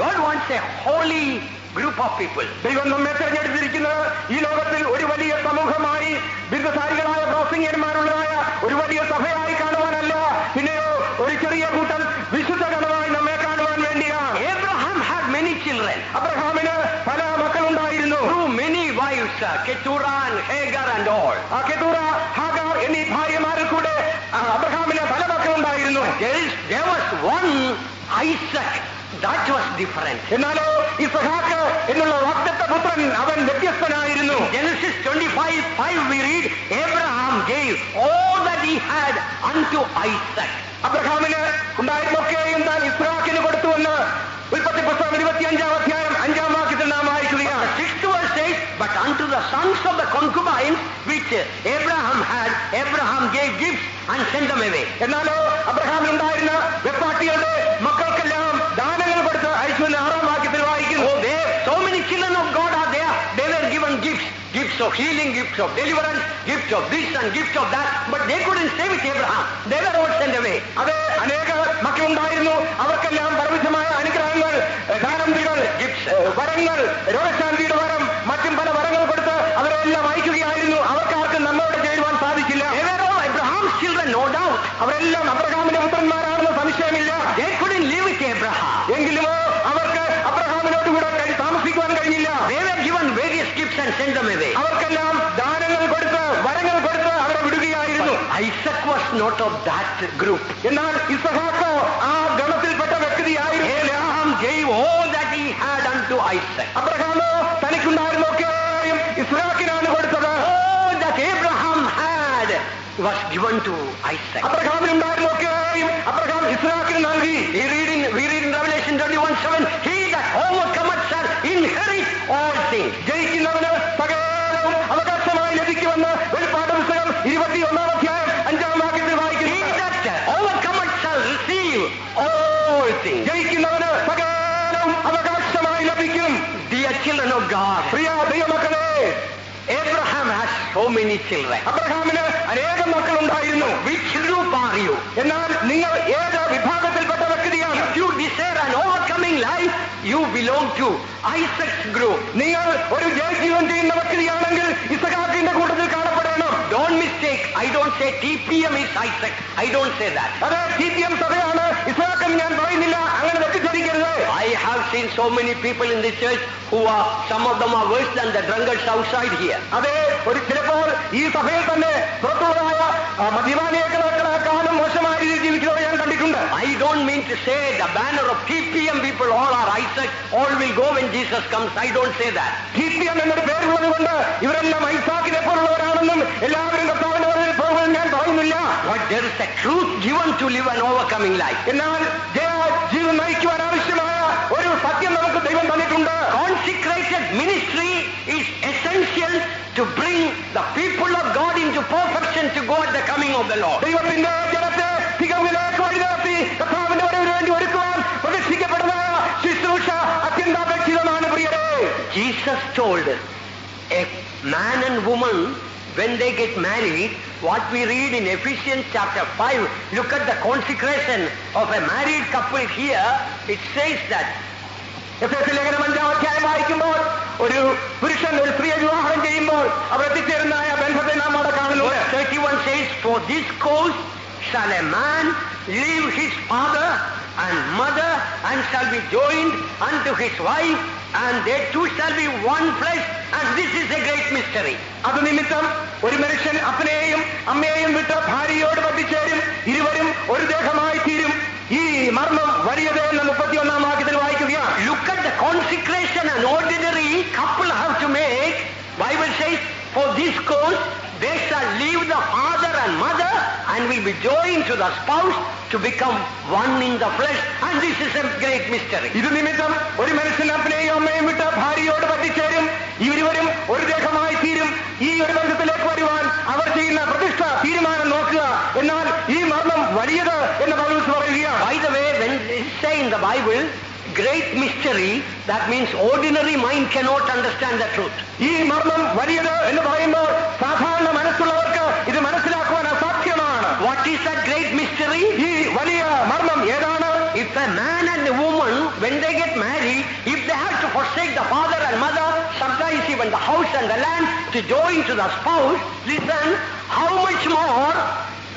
God wants a holy group of people. ദൈവം നമ്മെ തെരഞ്ഞെടുത്തിരിക്കുന്നത് ഈ ലോകത്തിൽ ഒരു വലിയ സമൂഹമായി ബിരുദധാരികളായ പ്രൊഫസർമാരുള്ളതായ ഒരു വലിയ സഭയായി കാണുവാനല്ല, പിന്നെയോ ഒരു ചെറിയ കൂട്ടം വിശുദ്ധ ഗണമായി നമ്മെ കാണുവാൻ വേണ്ടിയാണ്. Abraham had many children. അബ്രഹാമിന് പല മക്കളുണ്ടായിരുന്നു. Through many wives, Keturah and Hagar and all. ആ കെതൂറ, ഹാഗാർ എന്നീ ഭാര്യമാരിൽ കൂടെ അബ്രഹാമിന് പല മക്കളുണ്ടായിരുന്നു. There was one Isaac. That was different. എന്നാലോ ഇസ്ഹാക്ക് എന്നുള്ള വാഗ്ദത്ത പുത്രൻ അവൻ വ്യത്യസ്തനായിരുന്നു. Genesis 25:5 we read, Abraham gave all that he had unto Isaac. അബ്രഹാമിന് ഉണ്ടായിരുന്നൊക്കെയും താൻ ഇസ്ഹാക്കിന് കൊടുത്തുവെന്ന് ഉൽപ്പത്തി പുസ്തകം 25-ാം അധ്യായം 5-ാം വാക്യത്തിൽ നാം വായിക്കുകയാണ്. 6th verse says, but unto the sons of the concubines which Abraham had, Abraham gave gifts and sent them away. എന്നാലോ അബ്രഹാമിനുണ്ടായിരുന്ന വെപ്പാട്ടികളുടെ മക്കൾക്കെല്ലാം ദാനങ്ങൾ കൊടുത്ത് അയച്ചു എന്ന് 6-ാം വാക്യത്തിൽ വായിക്കുന്നു. Oh, there so many children of God are there. They were given gifts of healing, gifts of deliverance, gifts of this and gifts of that, but they couldn't stay with Abraham. They were all sent away. അത് അനേക മക്കളുണ്ടായിരുന്നു. അവർക്കെല്ലാം പലവിധമായ അനുഗ്രഹങ്ങൾ, ദാനന്തികൾ, വരങ്ങൾ, രോഗശാന്തിയുടെ വരം, മറ്റും പല വരങ്ങൾ കൊടുത്ത് അവരെല്ലാം അയക്കുകയായിരുന്നു. അവർക്കാർക്കും നമ്മോട് ചേരുവാൻ സാധിച്ചില്ല. They were all Abraham's children, no doubt. അവരെല്ലാം അബ്രഹാമിന്റെ പുത്രന്മാരാണെന്ന് സംശയമില്ല. They couldn't live with Abraham. എങ്കിലുമോ അവർക്ക് അബ്രഹാമിനോട് കൂടെ താമസിക്കുവാൻ കഴിഞ്ഞില്ല. They were given various gifts and sent them away. അവർക്കെല്ലാം ദാനങ്ങൾ കൊടുത്ത് വരങ്ങൾ കൊടുത്ത് അവരെ വിടുകയായിരുന്നു. Isaac was not of that group. എന്നാൽ ഇസ്ഹാക്ക് ആ ഗണത്തിൽപ്പെട്ട വ്യക്തിയായിരുന്നു. Abraham gave all that he had unto Isaac. അബ്രഹാമോ തനിക്കുണ്ടായിരുന്നൊക്കെയും ഇസ്ഹാക്കിനാണ് കൊടുത്തത്. All that Abraham had was given to Isaac. അബ്രഹാമിനുണ്ടായിരുന്നൊക്കെയും അബ്രഹാം ഇസ്ഹാക്കിന് നൽകി. We read in Revelation 21:7, he that overcometh shall inherit all things. ജയിക്കുന്നവന് സകലവും അവകാശമായി ലഭിക്കുമെന്ന് വെളിപ്പാട് പുസ്തകം 21-ാം അധ്യായം 5-ാം വാക്യത്തിൽ വായിക്കുന്നു. He that overcometh shall receive all things. ജയിക്കുന്നവന് സകലവും അവകാശമായി ലഭിക്കും. Dear children of God, പ്രിയ ദൈവമക്കളെ, Abraham has so many children. അബ്രഹാമിന് അനേകം മക്കളുണ്ടായിരുന്നു. Which group are you? എന്നാൽ നിങ്ങൾ ഏത് വിഭാഗത്തിൽപ്പെട്ട വ്യക്തിയാണ്? If you desire an overcoming life, you belong to Isaac's group. നിങ്ങൾ ഒരു ജയജീവൻ ചെയ്യുന്ന വ്യക്തിയാണെങ്കിൽ ഇസ്ഹാക്കിന്റെ കൂട്ടത്തിൽ കാണപ്പെടണം. Don't mistake. I don't say TPM is Isaac. I don't say that. അത് TPM സഭയാണ്, ഇസ്ഹാക്ക് ഞാൻ പറയുന്നില്ല. അങ്ങനെ തെറ്റിദ്ധരിക്കരുത്. I have seen so many people in this church who are, some of them are worse than the drunkards outside here. അതെ, ഒരു ചിലപ്പോൾ ഈ സഭയിൽ തന്നെ പുറത്തുള്ളതായ മദ്യപാനിയേക്കാളും മോശമായ രീതിയിൽ ജീവിക്കുന്നവരെ ഞാൻ കണ്ടിട്ടുണ്ട്. I don't mean to say the banner of TPM people all are Isaac, all will go when Jesus comes. I don't say that. TPM എന്നൊരു പേരുള്ളത് കൊണ്ട് ഇവരെല്ലാം ഐസാക്കിനെ പോലുള്ളവരാണെന്നും എല്ലാവരും കർത്താവിന്റെ വഴിയിൽ പോകുമെന്ന് ഞാൻ പറയുന്നില്ല. But there is a truth given to live an overcoming life. എന്നാൽ ജീവൻ നയിക്കുവാൻ ആവശ്യമായ ഒരു സത്യം നമുക്ക് ദൈവം തന്നിട്ടുണ്ട്. Consecrated ministry is essential to bring the people of God into perfection to go at the coming of the Lord. ദൈവത്തിന്റെ ജനത്തെ തികവിലേക്ക് വഴി നടത്തി കർത്താവിന്റെ വരവിന് വേണ്ടി ഒരുക്കുവാൻ പ്രതീക്ഷിക്കപ്പെടുന്ന ശുശ്രൂഷ അത്യന്താപേക്ഷിതമാണ് പ്രിയരെ. Jesus told a man and woman when they get married, what we read in Ephesians chapter 5, look at the consecration of a married couple here. It says that എഫേസ്യ ലേഖനം 5-ാം അധ്യായം വായിക്കുമ്പോൾ ഒരു പുരുഷൻ ഒരു സ്ത്രീയെ വിവാഹം ചെയ്യുമ്പോൾ അവർ എത്തിച്ചേരുന്ന ആ ബന്ധത്തെ നാം അവിടെ കാണുന്നു. verse 31 says, for this cause shall a man leave his father and mother and shall be joined unto his wife, and they two shall be one flesh, and this is a great mystery. അത് നിമിത്തം ഒരു മനുഷ്യൻ അപ്പനെയും അമ്മയെയും വിട്ട് ഭാര്യയോട് പറ്റിച്ചേരും, ഇരുവരും ഒരു ദേഹമായി തീരും. ഈ മർമ്മം വലിയത് എന്ന 31-ാം വാക്യത്തിൽ വായിക്കുകയാണ്. Look at the consecration an ordinary couple have to make. Bible says, for this cause they shall leave the father and mother and will be joined to the spouse to become one in the flesh, and this is a great mystery. ഇത് നിമിത്തം ഒരു മനുഷ്യൻ അപ്പനെയും അമ്മയും വിട്ട് ഭാര്യയോട് പറ്റിച്ചേരും, ഇരുവരും ഒരു ദേഹമായി തീരും. ഈ ഒരു ബന്ധത്തിലേക്ക് വരുവാൻ അവർ ചെയ്യുന്ന പ്രതിഷ്ഠ തീരുമാനം നോക്കുക. എന്നാൽ ഈ മർമ്മം വലിയത് എന്ന് പൗലോസ് പറയുകയാണ്. By the way, when it say in the Bible great mystery, that means ordinary mind cannot understand the truth. ഈ മർമ്മം വലിയത് എന്ന് പറയുമ്പോൾ സാധാരണ മനസ്സുള്ളവർക്ക് ഇത് മനസ്സിലാക്കുവാൻ അസാധ്യമാണ്. What is that great mystery? ഈ വലിയ മർമ്മം ഏതാണ്? If a man and a woman, when they get married, if they have to forsake the father and mother, sometimes even the house and the land, to join to the spouse, listen, how much more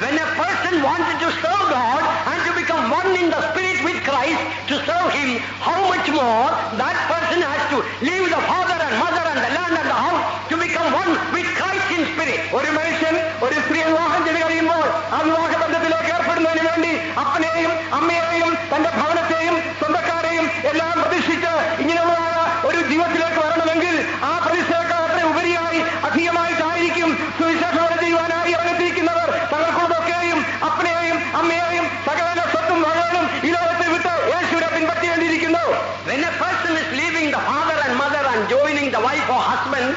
when a person wanted to serve God and to become one in the spirit with Christ, to serve Him, how much more that person has to leave the father and mother and the land and the house to become one with Christ in spirit. ഒരു മനുഷ്യൻ ഒരു സ്ത്രീ വിവാഹം ചെയ്ത് കഴിയുമ്പോൾ ആ വിവാഹ ബന്ധത്തിലേക്ക് ഏർപ്പെടുന്നതിന് വേണ്ടി അപ്പനെയും അമ്മയെയും തന്റെ ഭവനത്തെയും സ്വന്തക്കാരെയും എല്ലാം പ്രതിഷ്ഠിച്ച് ഇങ്ങനെയുള്ള ഒരു ജീവിതത്തിലേക്ക് വരണമെങ്കിൽ ആ പ്രതിഷ്ഠയൊക്കെ അത്ര ഉപരിയായി അധികമായിട്ടായിരിക്കും സുവിശേഷം ചെയ്യുവാനായി ഇറങ്ങിത്തിരിക്കുന്നവർ തങ്ങൾക്കുള്ളതൊക്കെയും അപ്പനെയും അമ്മയെയും സകല സ്വത്തും വകകളും ഈ ലോകത്തെ വിട്ട് യേശുവിനെ പിൻപറ്റേണ്ടിയിരിക്കുന്നു. When a person is leaving the father and mother and joining the wife or husband,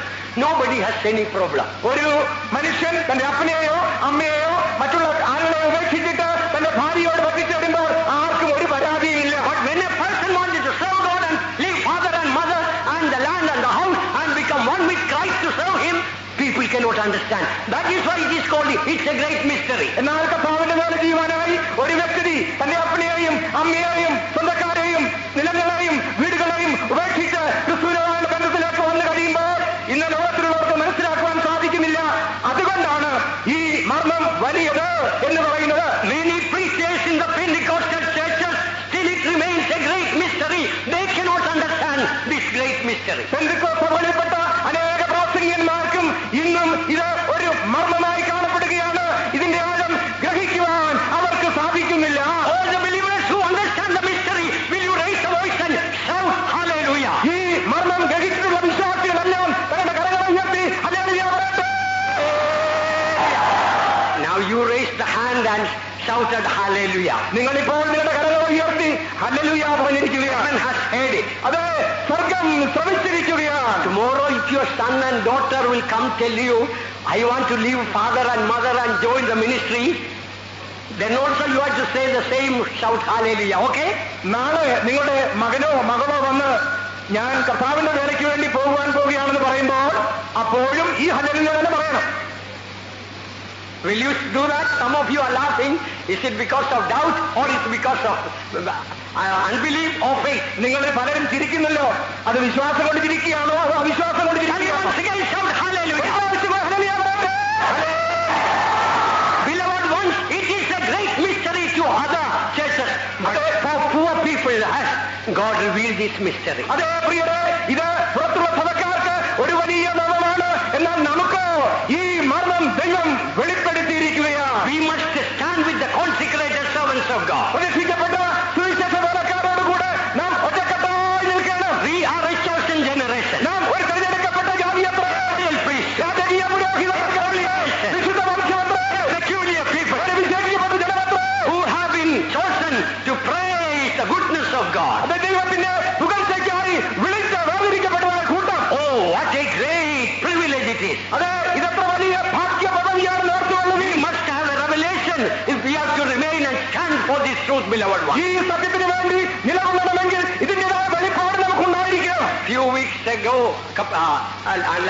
nobody has any problem. ഒരു മനുഷ്യൻ തന്റെ അപ്പനെയോ അമ്മയെയോ മറ്റുള്ള ആളുകളെ ഉപേക്ഷിച്ചിട്ട് തന്റെ ഭാര്യയോട് പറ്റിച്ചേരുമ്പോൾ ആർക്കും ഒരു പരാതിയുമില്ല. But when a person wanted to serve God and leave father and mother and the land and the house and become one with Christ to serve Him, people cannot understand. That is why it is called, it's a great mystery. എന്നാൽ കർത്താവിന്റെ വേല ചെയ്യുവാനായി ഒരു വ്യക്തി തന്റെ അപ്പനെയും അമ്മയെയും സ്വന്തക്കാരെയും നിലങ്ങളെയും വീടുകളെയും ഉപേക്ഷിച്ച് ക്രിസ്തുവിനുമായ ബന്ധത്തിലേക്ക് വന്നു കഴിയുമ്പോൾ ഇന്ന് ലോകത്തിലുള്ളവർക്ക് മനസ്സിലാക്കുവാൻ സാധിക്കുന്നില്ല. അതുകൊണ്ടാണ് ഈ മർമ്മം വലിയത് എന്ന് പറയുന്നത്. Many preachers in the Pentecostal churches, still it remains a great mystery. They cannot understand this great mystery. Pentecost സഭയിൽപ്പെട്ട അനേക പ്രാസംഗികന്മാർക്കും ഇന്നും ഇത് ഒരു മർമ്മമായി കാണപ്പെടുകയാണ്. ഇതിന്റെ ആഴം ഗ്രഹിക്കുവാൻ അവർക്ക് സാധിക്കുന്നില്ല. All the believers who understand the mystery, will you raise the voice and shout hallelujah? ഈ മർമ്മം ഗ്രഹിച്ചിട്ടുള്ള വിശ്വാസികളെല്ലാം തങ്ങളുടെ കരങ്ങൾ ഉയർത്തി ഹല്ലേലൂയ പറയട്ടെ. Now you raised the hand and shouted hallelujah. നിങ്ങളിപ്പോൾ നിങ്ങളുടെ കരങ്ങൾ ഉയർത്തി ഹല്ലേലൂയ പറഞ്ഞിരിക്കുകയാണ്. Heaven has heard it. അത് സ്വർഗം ശ്രവിച്ചിരിക്കുകയാണ്. Tomorrow if your son and daughter will come tell you, I want to leave father and mother and join the ministry, then also you have to say the same, shout hallelujah, okay? നാളെ നിങ്ങളുടെ മകനോ മകളോ വന്ന് ഞാൻ കർത്താവിന്റെ വേലയ്ക്ക് വേണ്ടി പോകുവാൻ പോവുകയാണെന്ന് പറയുമ്പോൾ അപ്പോഴും ഈ ഹല്ലേലൂയ തന്നെ പറയണം. Will you do that? Some of you are laughing. Is it because of doubt or is it because of unbelief or faith? നിങ്ങൾ പലരും ചിരിക്കുന്നല്ലോ. അത് വിശ്വാസം കൊണ്ട് ചിരിക്കുകയാണോ അതോ അവിശ്വാസം കൊണ്ട് ചിരിക്കുകയാണോ? Once again shout hallelujah. Beloved ones, it is a great mystery to other churches. But for poor people, has God revealed this mystery. അതേ പ്രിയരെ, ഇത് പുറത്തുള്ള സഭക്കാർക്ക് ഒരു വലിയ മർമ്മമാണ്. എന്നാൽ നമുക്ക് ഈ മർമ്മം ദൈവം വെളിപ്പെടുത്തിയിരിക്കുകയാണ്. We must stand with the consecrated servants of God. പ്രതീക്ഷിക്കപ്പെട്ട സുവിശേഷ വേലക്കാരോടുകൂടെ നാം ഒറ്റക്കെട്ടായി നിൽക്കണം. We are a chosen generation. നാം ഒരു തിരഞ്ഞെടുക്കപ്പെട്ട ജാതിയത്ര, രാജകീയ പുരോഹിതമത്ര, വിശുദ്ധ വംശമത്ര, Peculiar people ഒരു വിശേഷിക്കപ്പെട്ട ജനമത്ര, who have been chosen to praise the goodness of God. അത് ദൈവത്തിന്റെ പുകഴ്ചയ്ക്കായി വിളിച്ച് വേർതിരിക്കപ്പെട്ടവരുടെ കൂട്ടം. Oh, what a great privilege it is. അത് ഇതെത്ര വലിയ ഭാഗ്യ പദവിയാണ് നേർത്തുള്ളത്. We must have a revelation if we have to remain and stand for this truth, beloved one. ഈ സത്യത്തിന് വേണ്ടി നിലകൊള്ളണമെങ്കിൽ ഇതിൻ്റെതായ വെളിപ്പാട് നമുക്കുണ്ടായിരിക്കണം. Few weeks ago,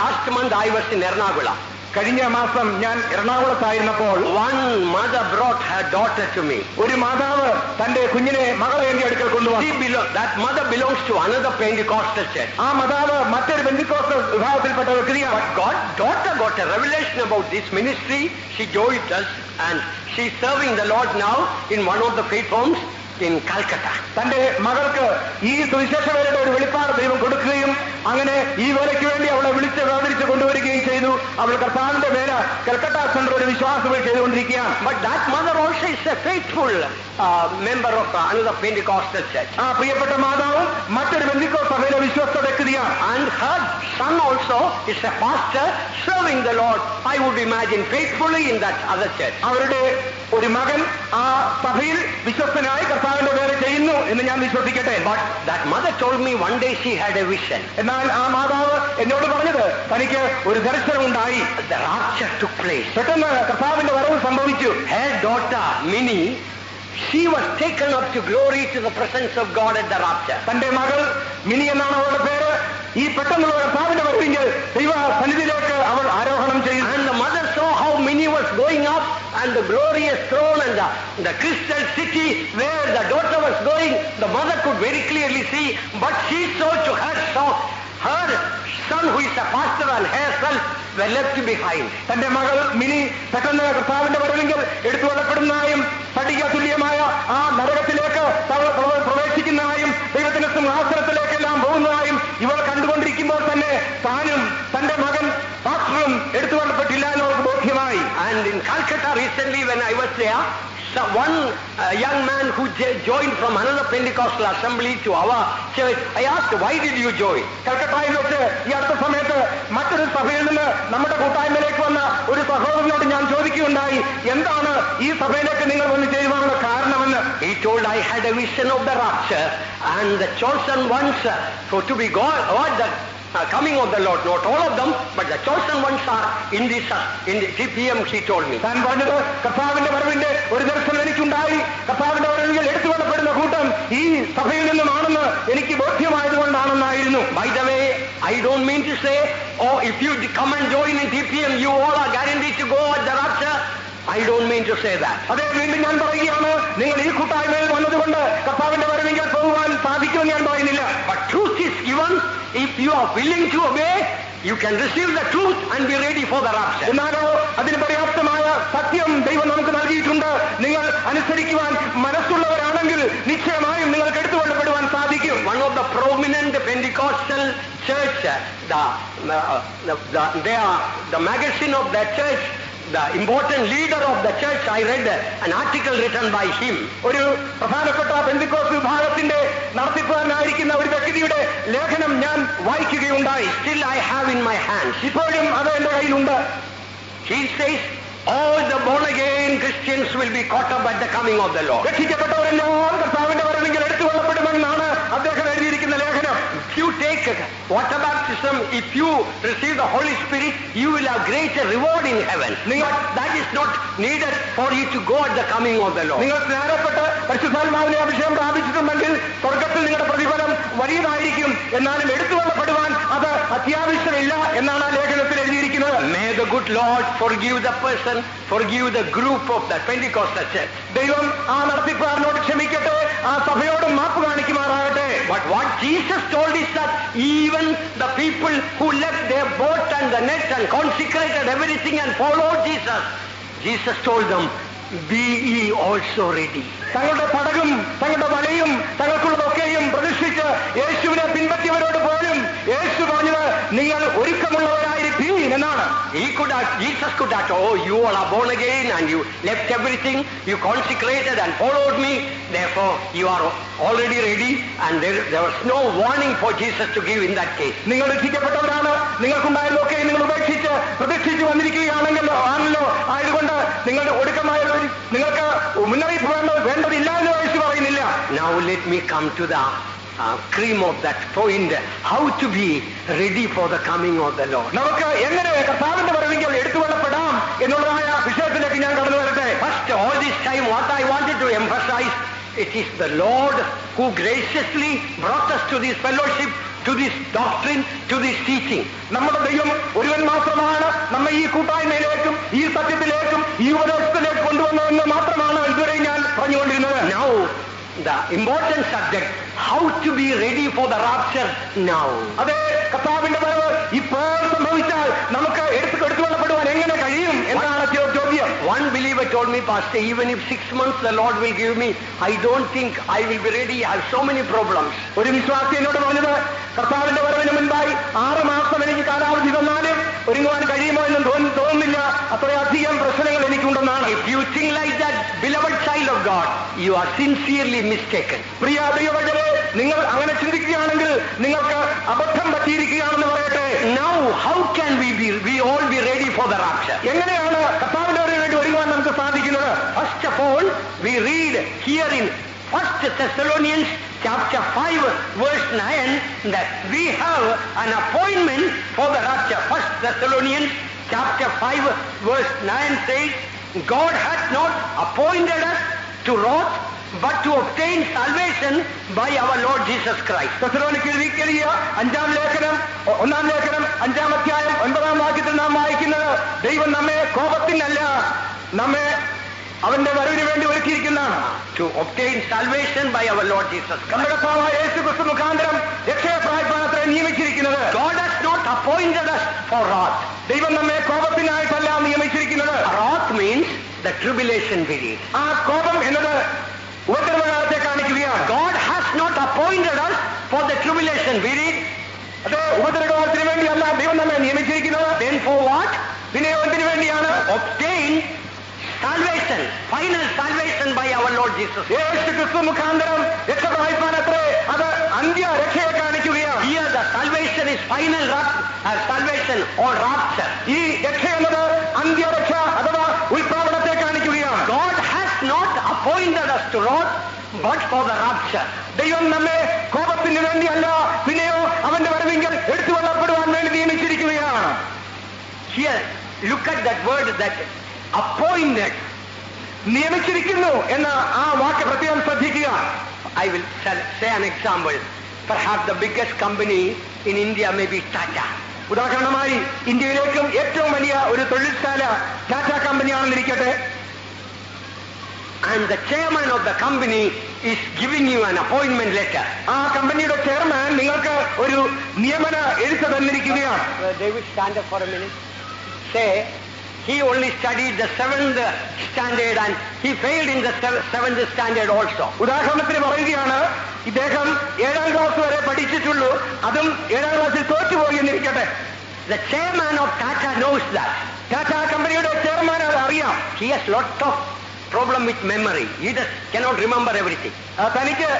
last month I was in Ernakulam. കഴിഞ്ഞ മാസം ഞാൻ എറണാകുളത്തായിരുന്നപ്പോൾ one mother brought her daughter to me. ഒരു മാതാവ് തന്റെ കുഞ്ഞിനെ മകളെ എന്റെ അടുക്കൽ കൊണ്ടുവന്നു. That mother belongs to another Pentecostal church. ആ മാതാവ് മറ്റൊരു പെന്തിക്കോസ്തൽ വിഭാഗത്തിൽപ്പെട്ട വ്യക്തിയാണ്. But daughter got a revelation about this ministry. She joined us and she's serving the Lord now in one of the faith homes in Calcutta. തന്റെ മകൾക്ക് ഈ സുവിശേഷ വേലയുടെ ഒരു വെളിപ്പാട് ദൈവം കൊടുക്കുകയും അങ്ങനെ ഈ വേലയ്ക്ക് വേണ്ടി അവളെ വിളിച്ച് വേദനിച്ച് കൊണ്ടുവരികയും ചെയ്തു. അവൾ കർത്താവിന്റെ വേല കൽക്കട്ട സെന്റർ ഒരു വിശ്വാസത്തിൽ ചെയ്തുകൊണ്ടിരിക്കുകയാണ്. But that mother also is a faithful member of another Pentecostal church. ആ പ്രിയപ്പെട്ട മാതാവും മറ്റൊരു പെന്തിക്കോസ്തൽ സഭയിലെ വിശ്വസ്ത വ്യക്തിയാണ്. And her son also is a pastor serving the Lord, I would imagine, faithfully in that other church. അവരുടെ ഒരു മകൻ ആ സഭയിൽ വിശ്വസ്തനായി കർത്താവിന്റെ വേല ചെയ്യുന്നു എന്ന് ഞാൻ വിശ്വസിക്കട്ടെ. But that mother told me one day she had a vision. എന്നാൽ ആ മാതാവ് എന്നോട് പറഞ്ഞത് തനിക്ക് ഒരു ദർശനം ഉണ്ടായി. The rapture took place. പെട്ടെന്ന് കർത്താവിന്റെ വരവ് സംഭവിച്ചു. Her daughter Minnie, she was taken up to glory to the presence of God at the rapture. തന്റെ മകൾ മിനി എന്നാണ് അവളുടെ പേര്. ഈ പെട്ടെന്നുള്ള കർത്താവിന്റെ വരവിൽ ദൈവ സന്നിധിയിലേക്ക് അവൾ ആരോഹണം ചെയ്തു. And the mother saw how Minnie was going up and the glorious throne and the crystal city where the daughter was going. The mother could very clearly see, but she saw to her son who is a pastor and herself were left behind. തന്റെ മകൾ mini പെട്ടെന്ന് കർത്താവിന്റെ വരവെങ്കിൽ എടുത്തു കൊള്ളപ്പെടുന്നതായും സ്ഫടിക തുല്യമായ ആ നരകത്തിലേക്ക് പ്രവേശിക്കുന്നതായും ദൈവത്തിന്റെ സിംഹാസനത്തിലേക്കെല്ലാം പോകുന്നതായും ഇവൾ കണ്ടുകൊണ്ടിരിക്കുമ്പോൾ തന്നെ താനും തന്റെ മകൻ പാസ്റ്ററും എടുത്തു കൊള്ളപ്പെട്ടില്ല എന്ന് അവർക്ക് ബോധ്യമായി. And in Calcutta recently when I was there, one young man who joined from another Pentecostal assembly to our church, I asked, why did you join? കൽക്കട്ടയിൽ വെച്ച് ഈ അടുത്ത സമയത്ത് മറ്റൊരു സഭയിൽ നിന്ന് നമ്മുടെ കൂട്ടായ്മയിലേക്ക് വന്ന ഒരു സഹോദരനോട് ഞാൻ ചോദിക്കുകയുണ്ടായി, എന്താണ് ഈ സഭയിലേക്ക് നിങ്ങൾ വന്ന് ചെയ്യുവാനുള്ള കാരണമെന്ന്. He told, I had a vision of the rapture and the chosen ones for to be God, the coming of the Lord, not all of them, but the chosen ones are in the TPM, he told me. താൻ പറഞ്ഞത് കർത്താവിന്റെ വരവിന്റെ ഒരു ദർശനം എനിക്കുണ്ടായി. കർത്താവിന്റെ വരവിൽ എടുത്തു കൊള്ളപ്പെടുന്ന കൂട്ടം ഈ സഭയിൽ നിന്നുമാണെന്ന് എനിക്ക് ബോധ്യമായതുകൊണ്ടാണെന്നായിരുന്നു. By the way, I don't mean to say, oh, if you come and join in TPM, you all are guaranteed to go at the rapture. I don't mean to say that. അതേ, വീണ്ടും ഞാൻ പറയുകയാണ്, നിങ്ങൾ ഈ കൂട്ടായ്മയിൽ വന്നതുകൊണ്ട് കർത്താവിന്റെ വരവിൽ പോകുവാൻ സാധിക്കുമെന്ന് ഞാൻ പറയുന്നില്ല. But truth is given. If you are willing to obey, you can receive the truth and be ready for the rapture. എന്നാലോ അതിന് പര്യാപ്തമായ സത്യം ദൈവം നമുക്ക് നൽകിയിട്ടുണ്ട്. നിങ്ങൾ അനുസരിക്കുവാൻ മനസ്സുള്ളവരാണെങ്കിൽ നിശ്ചയമായും നിങ്ങൾക്ക് എടുത്തുകൊള്ളപ്പെടുവാൻ സാധിക്കും. One of the prominent Pentecostal church, the magazine of that church, the important leader of the church, I read an article written by him. ഒരു പ്രധാനപ്പെട്ട പെന്തിക്കോസ്ത് വിഭാഗത്തിന്റെ നടത്തിപ്പുകാരനായിരിക്കുന്ന ഒരു വ്യക്തിയുടെ ലേഖനം ഞാൻ വായിക്കുകയുണ്ടായി. Still I have in my hands. ഇപ്പോഴും അത് എന്റെ കയ്യിലുണ്ട്. He says, all the born again Christians will be caught up at the coming of the Lord. രക്ഷിക്കപ്പെട്ടവരെല്ലാം കർത്താവിന്റെ വരവിൽ എടുത്തുകൊള്ളപ്പെടുമെന്നാണ് അദ്ദേഹം എഴുതിയിരിക്കുന്ന ലേഖനം. If you take water baptism, if you receive the Holy Spirit, you will have greater reward in heaven. But that is not needed for you to go at the coming of the Lord. നിങ്ങൾ സ്നാനപ്പെട്ട് പരിശുദ്ധാത്മാവിനെ അഭിഷേകം പ്രാപിച്ചിട്ടുണ്ടെങ്കിൽ സ്വർഗത്തിൽ നിങ്ങളുടെ പ്രതിഫലം വലിയതായിരിക്കും. എന്നാലും എടുത്തുകൊള്ളപ്പെടുവാൻ അത് അത്യാവശ്യമില്ല എന്നാണ് ആ ലേഖനത്തിൽ എഴുതിയിരിക്കുന്നത്. May the good Lord forgive the person, forgive the group of the Pentecostal church. ദൈവം ആ നടത്തിപ്പുകാരനോട് ക്ഷമിക്കട്ടെ, ആ സഭയോട് മാപ്പ് കാണിക്കുമാറാകട്ടെ. But what Jesus told is that even the people who left their boat and the net and consecrated everything and followed Jesus told them, be ye also ready. തങ്ങളുടെ പടകും തങ്ങളുടെ വലയും തങ്ങൾക്കുള്ളതൊക്കെയും പ്രതിഷ്ഠിച്ച് യേശുവിനെ പിൻപറ്റിയവരോട് പോലും യേശു പറഞ്ഞത് നിങ്ങൾ ഒരുക്കമുള്ളവരായിരിക്കും എന്നാണ്. Jesus could have told, oh, you all are born again and you left everything, you consecrated and followed me, therefore you are already ready, and there was no warning for Jesus to give in that case. നിങ്ങൾ രക്ഷിക്കപ്പെട്ടവരാണ്, നിങ്ങൾക്കുണ്ടായതൊക്കെ നിങ്ങൾ ഉപേക്ഷിച്ച് പ്രതിഷ്ഠിച്ച് വന്നിരിക്കുകയാണെങ്കിലോ ആണല്ലോ, ആയതുകൊണ്ട് നിങ്ങളുടെ ഒടുക്കമായ നിങ്ങൾക്ക് മുന്നറിയിപ്പ് വേണ്ടതില്ല എന്ന് യേശു പറയുന്നില്ല. Now let me come to the cream of that point, how to be ready for the coming of the Lord. നമുക്ക് എങ്ങനെ കർത്താവിന്റെ വരവിൽ എടുത്തുകൊള്ളപ്പെടാം എന്നുള്ളതായ വിഷയത്തിലേക്ക് ഞാൻ കടന്നു വരട്ടെ. First, all this time what I wanted to emphasize, it is the Lord who graciously brought us to this fellowship to this doctrine, to this teaching. നമ്മുടെ ദൈവം ഒരുവൻ മാത്രമാണ് നമ്മെ ഈ കൂട്ടായ്മയിലേക്കും ഈ സത്യത്തിലേക്കും ഈ ഉപദേശത്തിലേക്ക് കൊണ്ടുവന്നതെന്ന് മാത്രമാണ് ഇതുവരെ ഞാൻ പറഞ്ഞുകൊണ്ടിരുന്നത്. Now, the important subject, how to be ready for the rapture now. അതെ, കർത്താവിന്റെ വരവ് ഇപ്പോൾ സംഭവിച്ചാൽ നമുക്ക് എടുത്തുകൊള്ളപ്പെടുവാൻ എങ്ങനെ കഴിയും എന്നാണ് ചോദ്യം. One believer told me, Pastor, even if 6 months the Lord will give me, I don't think I will be ready. I have so many problems. ഒരു വിശ്വാസി എന്നോട് പറഞ്ഞത്, കർത്താവിന്റെ വരവിന് മുൻപായി 6 മാസം എനിക്ക് കാലാവധി തന്നാലും ഒരുങ്ങുവാൻ കഴിയുമോ എന്നും തോന്നുന്നില്ല, അത്രയധികം പ്രശ്നങ്ങൾ എനിക്കുണ്ടെന്നാണ്. If you think like that, beloved child of God, you are sincerely mistaken. പ്രിയ ദൈവവചനേ, നിങ്ങൾ അങ്ങനെ ചിന്തിക്കുകയാണെങ്കിൽ നിങ്ങൾക്ക് അബദ്ധം പറ്റിയിരിക്കുകയാണെന്ന് പറയട്ടെ. Now, how can we all be ready for the rapture? എങ്ങനെയാണ് കർത്താവിന്റെ വരവിന് വേണ്ടി ഒരുങ്ങുവാൻ നമുക്ക് സാധിക്കുന്നത്? First of all, we read here in 1 Thessalonians chapter 5 verse 9 that we have an appointment for the rapture. 1 Thessalonians chapter 5 verse 9 says, God hath not appointed us to wrath, but to obtain salvation by our Lord Jesus Christ. തെസ്സലോനിക്കർക്ക് എഴുതിയ 5-ാം ലേഖനം 1-ാം ലേഖനം 5-ാം അധ്യായം 9-ാം വാക്യത്തിൽ നാം വായിക്കുന്നത്, ദൈവം നമ്മെ കോപത്തിനല്ല, നമ്മെ അവന്റെ വരവിന് വേണ്ടി ഒരുക്കിയിരിക്കുന്നതാണ്. To obtain salvation by our Lord Jesus Christ. നമ്മുടെ കർത്താവായ യേശുക്രിസ്തു മുഖാന്തരം രക്ഷയെ പ്രാപിപ്പാനത്രേ നിയമിച്ചിരിക്കുന്നത്. God has not appointed us for wrath. ദൈവം നമ്മെ കോപത്തിനായിട്ടല്ല നിയമിച്ചിരിക്കുന്നത്. Wrath means the tribulation period. ആ കോപം എന്നത് ഉപദ്രവകാലത്തെ കാണിക്കുകയാണ്. God has not appointed us for the tribulation period. അത് ഉപദ്രവകാലത്തിന് വേണ്ടിയല്ല ദൈവം നമ്മെ നിയമിച്ചിരിക്കുന്നത്. Then for what? വിനയത്തിന് വേണ്ടിയാണ്. Obtain salvation, final salvation by our Lord Jesus. യേശുക്രിസ്തു മുഖാന്തരം രക്ഷ പ്രാപിപ്പാനത്രേ അത് അന്ത്യ രക്ഷയെ കാണിക്കുകയാണ്. Here the salvation is final salvation or rapture. ഈ രക്ഷ എന്നത് അന്ത്യരക്ഷ അഥവാ ഉത്പ്രാവണത്തെ കാണിക്കുകയാണ്. God has not appointed us to wrath, but for the rapture. ദൈവം നമ്മെ കോപത്തിന് വേണ്ടിയല്ല, പിന്നെയോ അവന്റെ വരവിങ്കൽ എടുത്തുകൊള്ളപ്പെടുവാൻ വേണ്ടി നിയമിച്ചിരിക്കുകയാണ്. Here, look at that word, that appointed. നിയമിച്ചിരിക്കുന്നു എന്ന ആ വാക്ക് പ്രത്യേകം ശ്രദ്ധിക്കുക. I will say an example. Perhaps the biggest company in India may be Tata. ഉദാഹരണമായി ഇന്ത്യയിലേക്കും ഏറ്റവും വലിയ ഒരു തൊഴിൽശാല Tata കമ്പനിയാണെന്നിരിക്കട്ടെ. And the chairman of the company is giving you an appointment letter. ആ കമ്പനിയുടെ ചെയർമാൻ നിങ്ങൾക്ക് ഒരു നിയമന എഴുത്ത് തന്നിരിക്കുകയാണ്. David, stand up for a minute. Say, he only studied the 7th standard and he failed in the 7th standard also. ഉദാഹരണത്തിന് പറയുകയാണ്, ഇദ്ദേഹം 7ാം ക്ലാസ് വരെ പഠിച്ചിട്ടുള്ളൂ, അതും 7ാം ക്ലാസ്സിൽ തോറ്റുപോയി എന്നിരിക്കട്ടെ. The chairman of Tata knows that. Tata കമ്പനിയുടെ ചെയർമാൻ അത് അറിയാം. He has lot of problem with memory. He just cannot remember everything. തനിക്ക്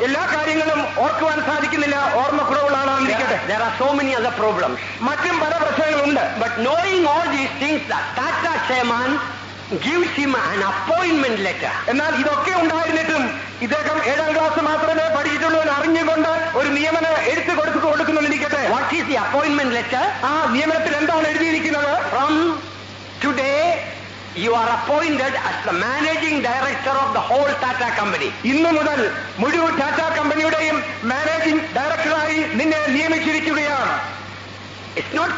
എല്ലാ കാര്യങ്ങളും ഓർക്കുവാൻ സാധിക്കുന്നില്ല, ഓർമ്മക്കുറവുള്ള ആളാണെന്നിരിക്കട്ടെ. There are so many other problems. മറ്റും പല പ്രശ്നങ്ങളുണ്ട്. But knowing all these things, the Tata chairman gives him an appointment letter. എന്നാൽ ഇതൊക്കെ ഉണ്ടായിരുന്നിട്ടും ഇദ്ദേഹം 7ാം ക്ലാസ് മാത്രമേ പഠിച്ചിട്ടുള്ളൂ എന്ന് അറിഞ്ഞുകൊണ്ട് ഒരു നിയമന എഴുത്ത് കൊടുക്കുന്നിരിക്കട്ടെ. What is the appointment letter? ആ നിയമനത്തിൽ എന്താണ് എഴുതിയിരിക്കുന്നത്? From today you are appointed as the managing director of the whole Tata company. ഇന്നു മുതൽ മുഴുവൻ ടാറ്റ കമ്പനിയുടെയും മാനേജിംഗ് ഡയറക്ടറായി നിന്നെ നിയമിച്ചിരിക്കുകയാണ്. It's not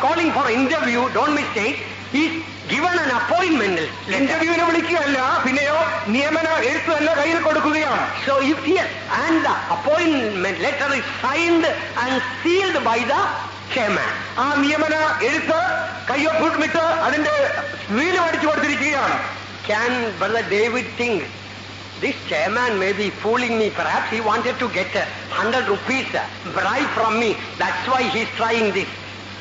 calling for interview, don't mistake. He's given an appointment letter. ഇന്റർവ്യൂവിന് വിളിക്കുകയല്ല, പിന്നെയോ നിയമന എഴുത്ത് തന്നെ കയ്യിൽ കൊടുക്കുകയാണ്. So if yes, and the appointment letter is signed and sealed by the chairman. ആ നിയമന എഴുത്ത് കയ്യൊപ്പിട്ട് അതിന്റെ വീല് അടിച്ചു കൊടുത്തിരിക്കുകയാണ്. Can Brother David think this chairman may be fooling me? Perhaps he wanted to get 100 rupees bribe from me. That's why he's trying this.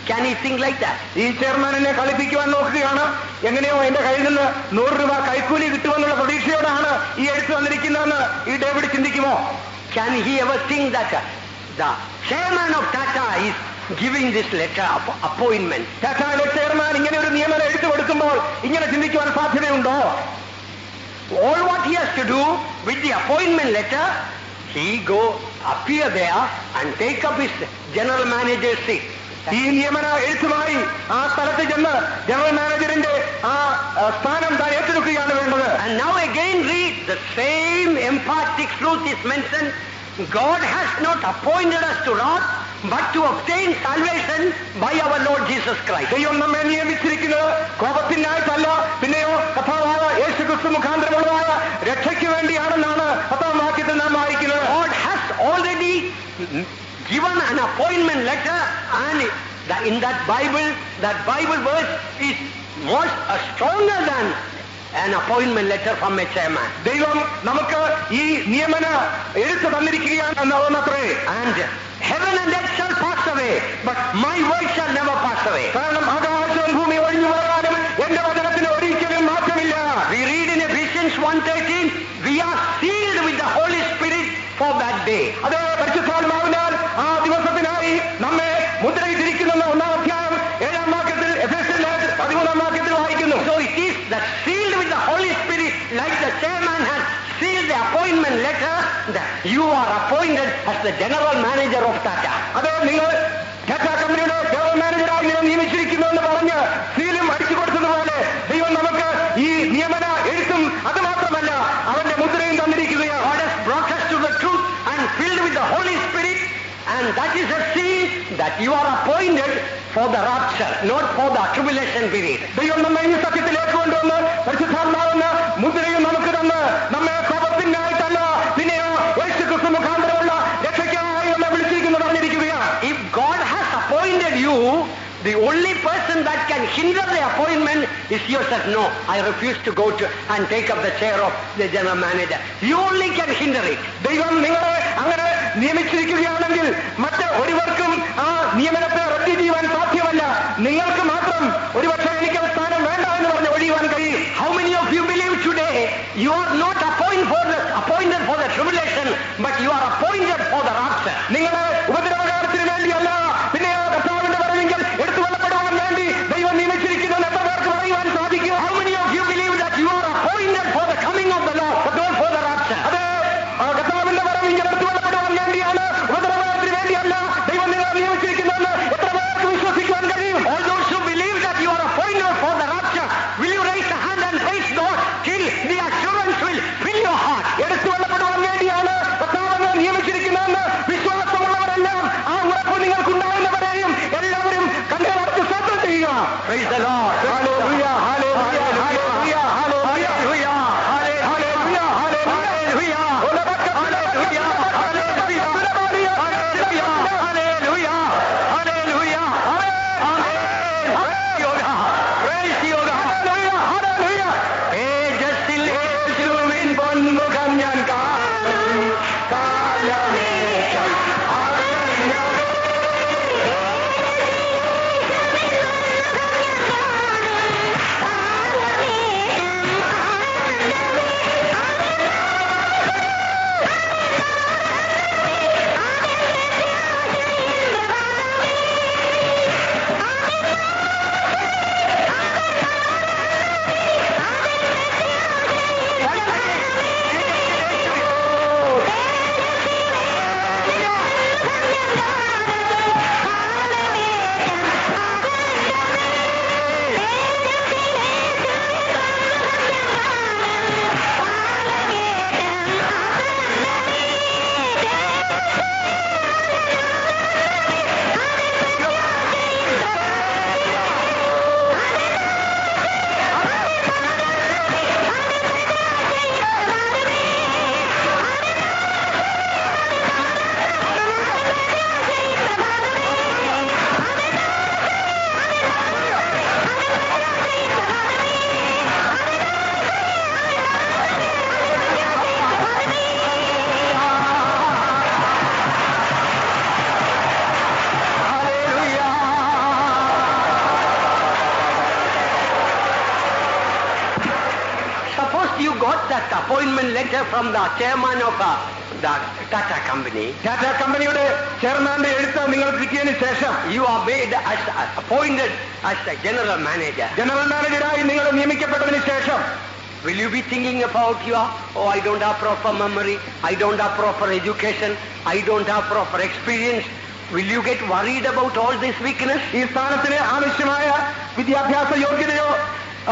Can he think like that? ഈ chairman എന്നെ കളിപ്പിക്കുവാൻ നോക്കുകയാണ്, എങ്ങനെയോ എന്റെ കയ്യിൽ നിന്ന് 100 രൂപ കൈക്കൂലി കിട്ടുമെന്നുള്ള പ്രതീക്ഷയോടാണ് ഈ എഴുത്ത് വന്നിരിക്കുന്നതെന്ന് ഈ David ചിന്തിക്കുമോ? Can he ever think that the chairman of Tata is giving this letter of appointment? ടാറ്റയിലെ ചെയർമാൻ ഇങ്ങനെ ഒരു നിയമനം എഴുത്ത് കൊടുക്കുമ്പോൾ ഇങ്ങനെ ചിന്തിക്കുവാൻ സാധ്യതയുണ്ടോ? All what he has to do with the appointment letter, he go appear there and take up his general manager's seat. ഈ നിയമന എഴുത്തുമായി ആ സ്ഥലത്ത് ചെന്ന് ജനറൽ മാനേജറിന്റെ ആ സ്ഥാനം താൻ ഏറ്റെടുക്കുകയാണ് വേണ്ടത്. And now again read the same emphatic truth is mentioned God has not appointed us to wrath, but to obtain salvation by our Lord Jesus Christ. ദൈവം നമ്മെ നിയമിച്ചിരിക്കുന്നത് കോപത്തിനായിട്ടല്ല, പിന്നെയോ കർത്താവായ യേശുക്രിസ്തു മുഖാന്തരമുള്ളതായ രക്ഷയ്ക്ക് വേണ്ടിയാണെന്നാണ് 10-ാം വാക്യത്തിൽ നാം വായിക്കുന്നത്. God has already given an appointment letter, and in that Bible verse is stronger than an appointment letter from a chairman. ദൈവം നമുക്ക് ഈ നിയമന എഴുത്ത് തന്നിരിക്കുകയാണ് എന്നത്രേ. And heaven and earth shall pass away, but my word shall never pass away. കാരണം ആകാശവും ഭൂമി ഒഴിഞ്ഞു പോകാനും എന്റെ വചനത്തിന് ഒരിക്കലും മാറ്റമില്ല. We read in Ephesians 1:13, we are sealed with the Holy Spirit for that day. അത് പരിശുദ്ധാത്മാവിനാൽ ആ ദിവസത്തിനായി നമ്മെ മുദ്രയിട്ടിരിക്കുന്നെന്ന് 1-ാം അധ്യായം 7-ാം വാക്യത്തിൽ എഫേസ്യർ 13-ാം വാക്യത്തിൽ വായിക്കുന്നു. So it is that sealed with the Holy Spirit, like the chairman has sealed the appointment letter, that you are appointed as the general manager of Tata. അത് നിങ്ങൾ ടാറ്റ കമ്പനിയുടെ ജനറൽ മാനേജറായി നിയമിച്ചിരിക്കുന്നു എന്ന് പറഞ്ഞ് സീലും അടിച്ചു കൊടുത്തതുപോലെ ദൈവം നമുക്ക് ഈ നിയമന എഴുത്തും അത് മാത്രമല്ല അവന്റെ മുദ്രയും തന്നിരിക്കുകയാണ്. God has brought us to the truth and filled with the Holy Spirit, and that is a seal that you are appointed for the rapture, not for the tribulation period. ദൈവം നമ്മെ ഈ സത്യത്തിലേക്ക് കൊണ്ടുവന്ന് പരിശുദ്ധാത്മാവെന്ന മുദ്രയും നമുക്ക് തന്ന് നമ്മെ കോപത്തിനായിട്ടല്ല, പിന്നെയോ യേശുക്രിസ്തു മുഖാന്തരമുള്ള രക്ഷയ്ക്കായി നമ്മെ വിളിച്ചിരിക്കുന്നു പറഞ്ഞിരിക്കുകയാണ്. If God has appointed you, the only person that can hinder the appointment is yourself. No, I refuse to go to and take up the chair of the general manager. You only can hinder it. ദൈവം നിങ്ങളെ അങ്ങനെ നിയമിച്ചിരിക്കുകയാണെങ്കിൽ മറ്റ് ഒരുവർക്കും ആ നിയമനത്തെ റദ്ദ് ചെയ്യുവാൻ സാധ്യമല്ല. നിങ്ങൾക്ക് മാത്രം ഒരുപക്ഷെ എനിക്ക് സ്ഥാനം വേണ്ട എന്ന് പറഞ്ഞ് ഒഴിയുവാൻ കഴിയും. How many of you believe today you are not appointed for the tribulation, but you are appointed for the rapture? നിങ്ങളെ ഉപദ്രവകാലത്തിന് വേണ്ടിയല്ല, പിന്നെയോ കർത്താവിന്റെ വരവെങ്കിൽ എടുത്തുകൊള്ളപ്പെടുവാൻ വേണ്ടി ദൈവം നിയമിച്ചിരിക്കുന്നു എത്ര പേർക്ക് പറയുവാൻ സാധിക്കും? How many of you believe that you are appointed for the coming of the Lord, but not for the rapture? അത് കർത്താവിന്റെ വരവെങ്കിൽ എടുത്തുകൊള്ളപ്പെടുവാൻ വേണ്ടിയാണ്, ഉപദ്രവകാലത്തിന് വേണ്ടിയല്ല ദൈവം നിങ്ങളെ നിയമിച്ചിരിക്കുന്നതെന്ന് എത്ര പേർക്ക് വിശ്വസിക്കുവാൻ കഴിയും? All those who believe that you are appointed for the rapture, will you raise a hand and praise God till the assurance will fill your heart? എടുത്തുകൊള്ളപ്പെടുവാൻ വേണ്ടിയാണ് കർത്താവിനെ നിയമിച്ചിരിക്കുന്നതെന്ന് വിശ്വാസമുള്ളവരെല്ലാം ആ ഉറപ്പ് നിങ്ങൾക്കുണ്ടാകുന്നവരെയും എല്ലാവരും കണ്ണുകളടച്ച് സ്തോത്രം ചെയ്യുക. Praise the Lord. Hallelujah, hallelujah, hallelujah, hallelujah, Hallelujah. Hallelujah, hallelujah. പൊന്മുഖം ഞാൻ കാണും കാലമേശം that appointment letter from the chairman of the Tata company. Tata കമ്പനിയുടെ ചെയർമാന്റെ എഴുത്ത് നിങ്ങൾക്ക് കിട്ടിയതിനു ശേഷം You are made as appointed as the general manager. General മാനേജറായി നിങ്ങൾ നിയമിക്കപ്പെട്ടതിന് ശേഷം Will you be thinking about I don't have proper memory, I don't have proper education, I don't have proper experience? Will you get worried about all this weakness? ഈ സ്ഥാനത്തിന് ആവശ്യമായ വിദ്യാഭ്യാസ യോഗ്യതയോ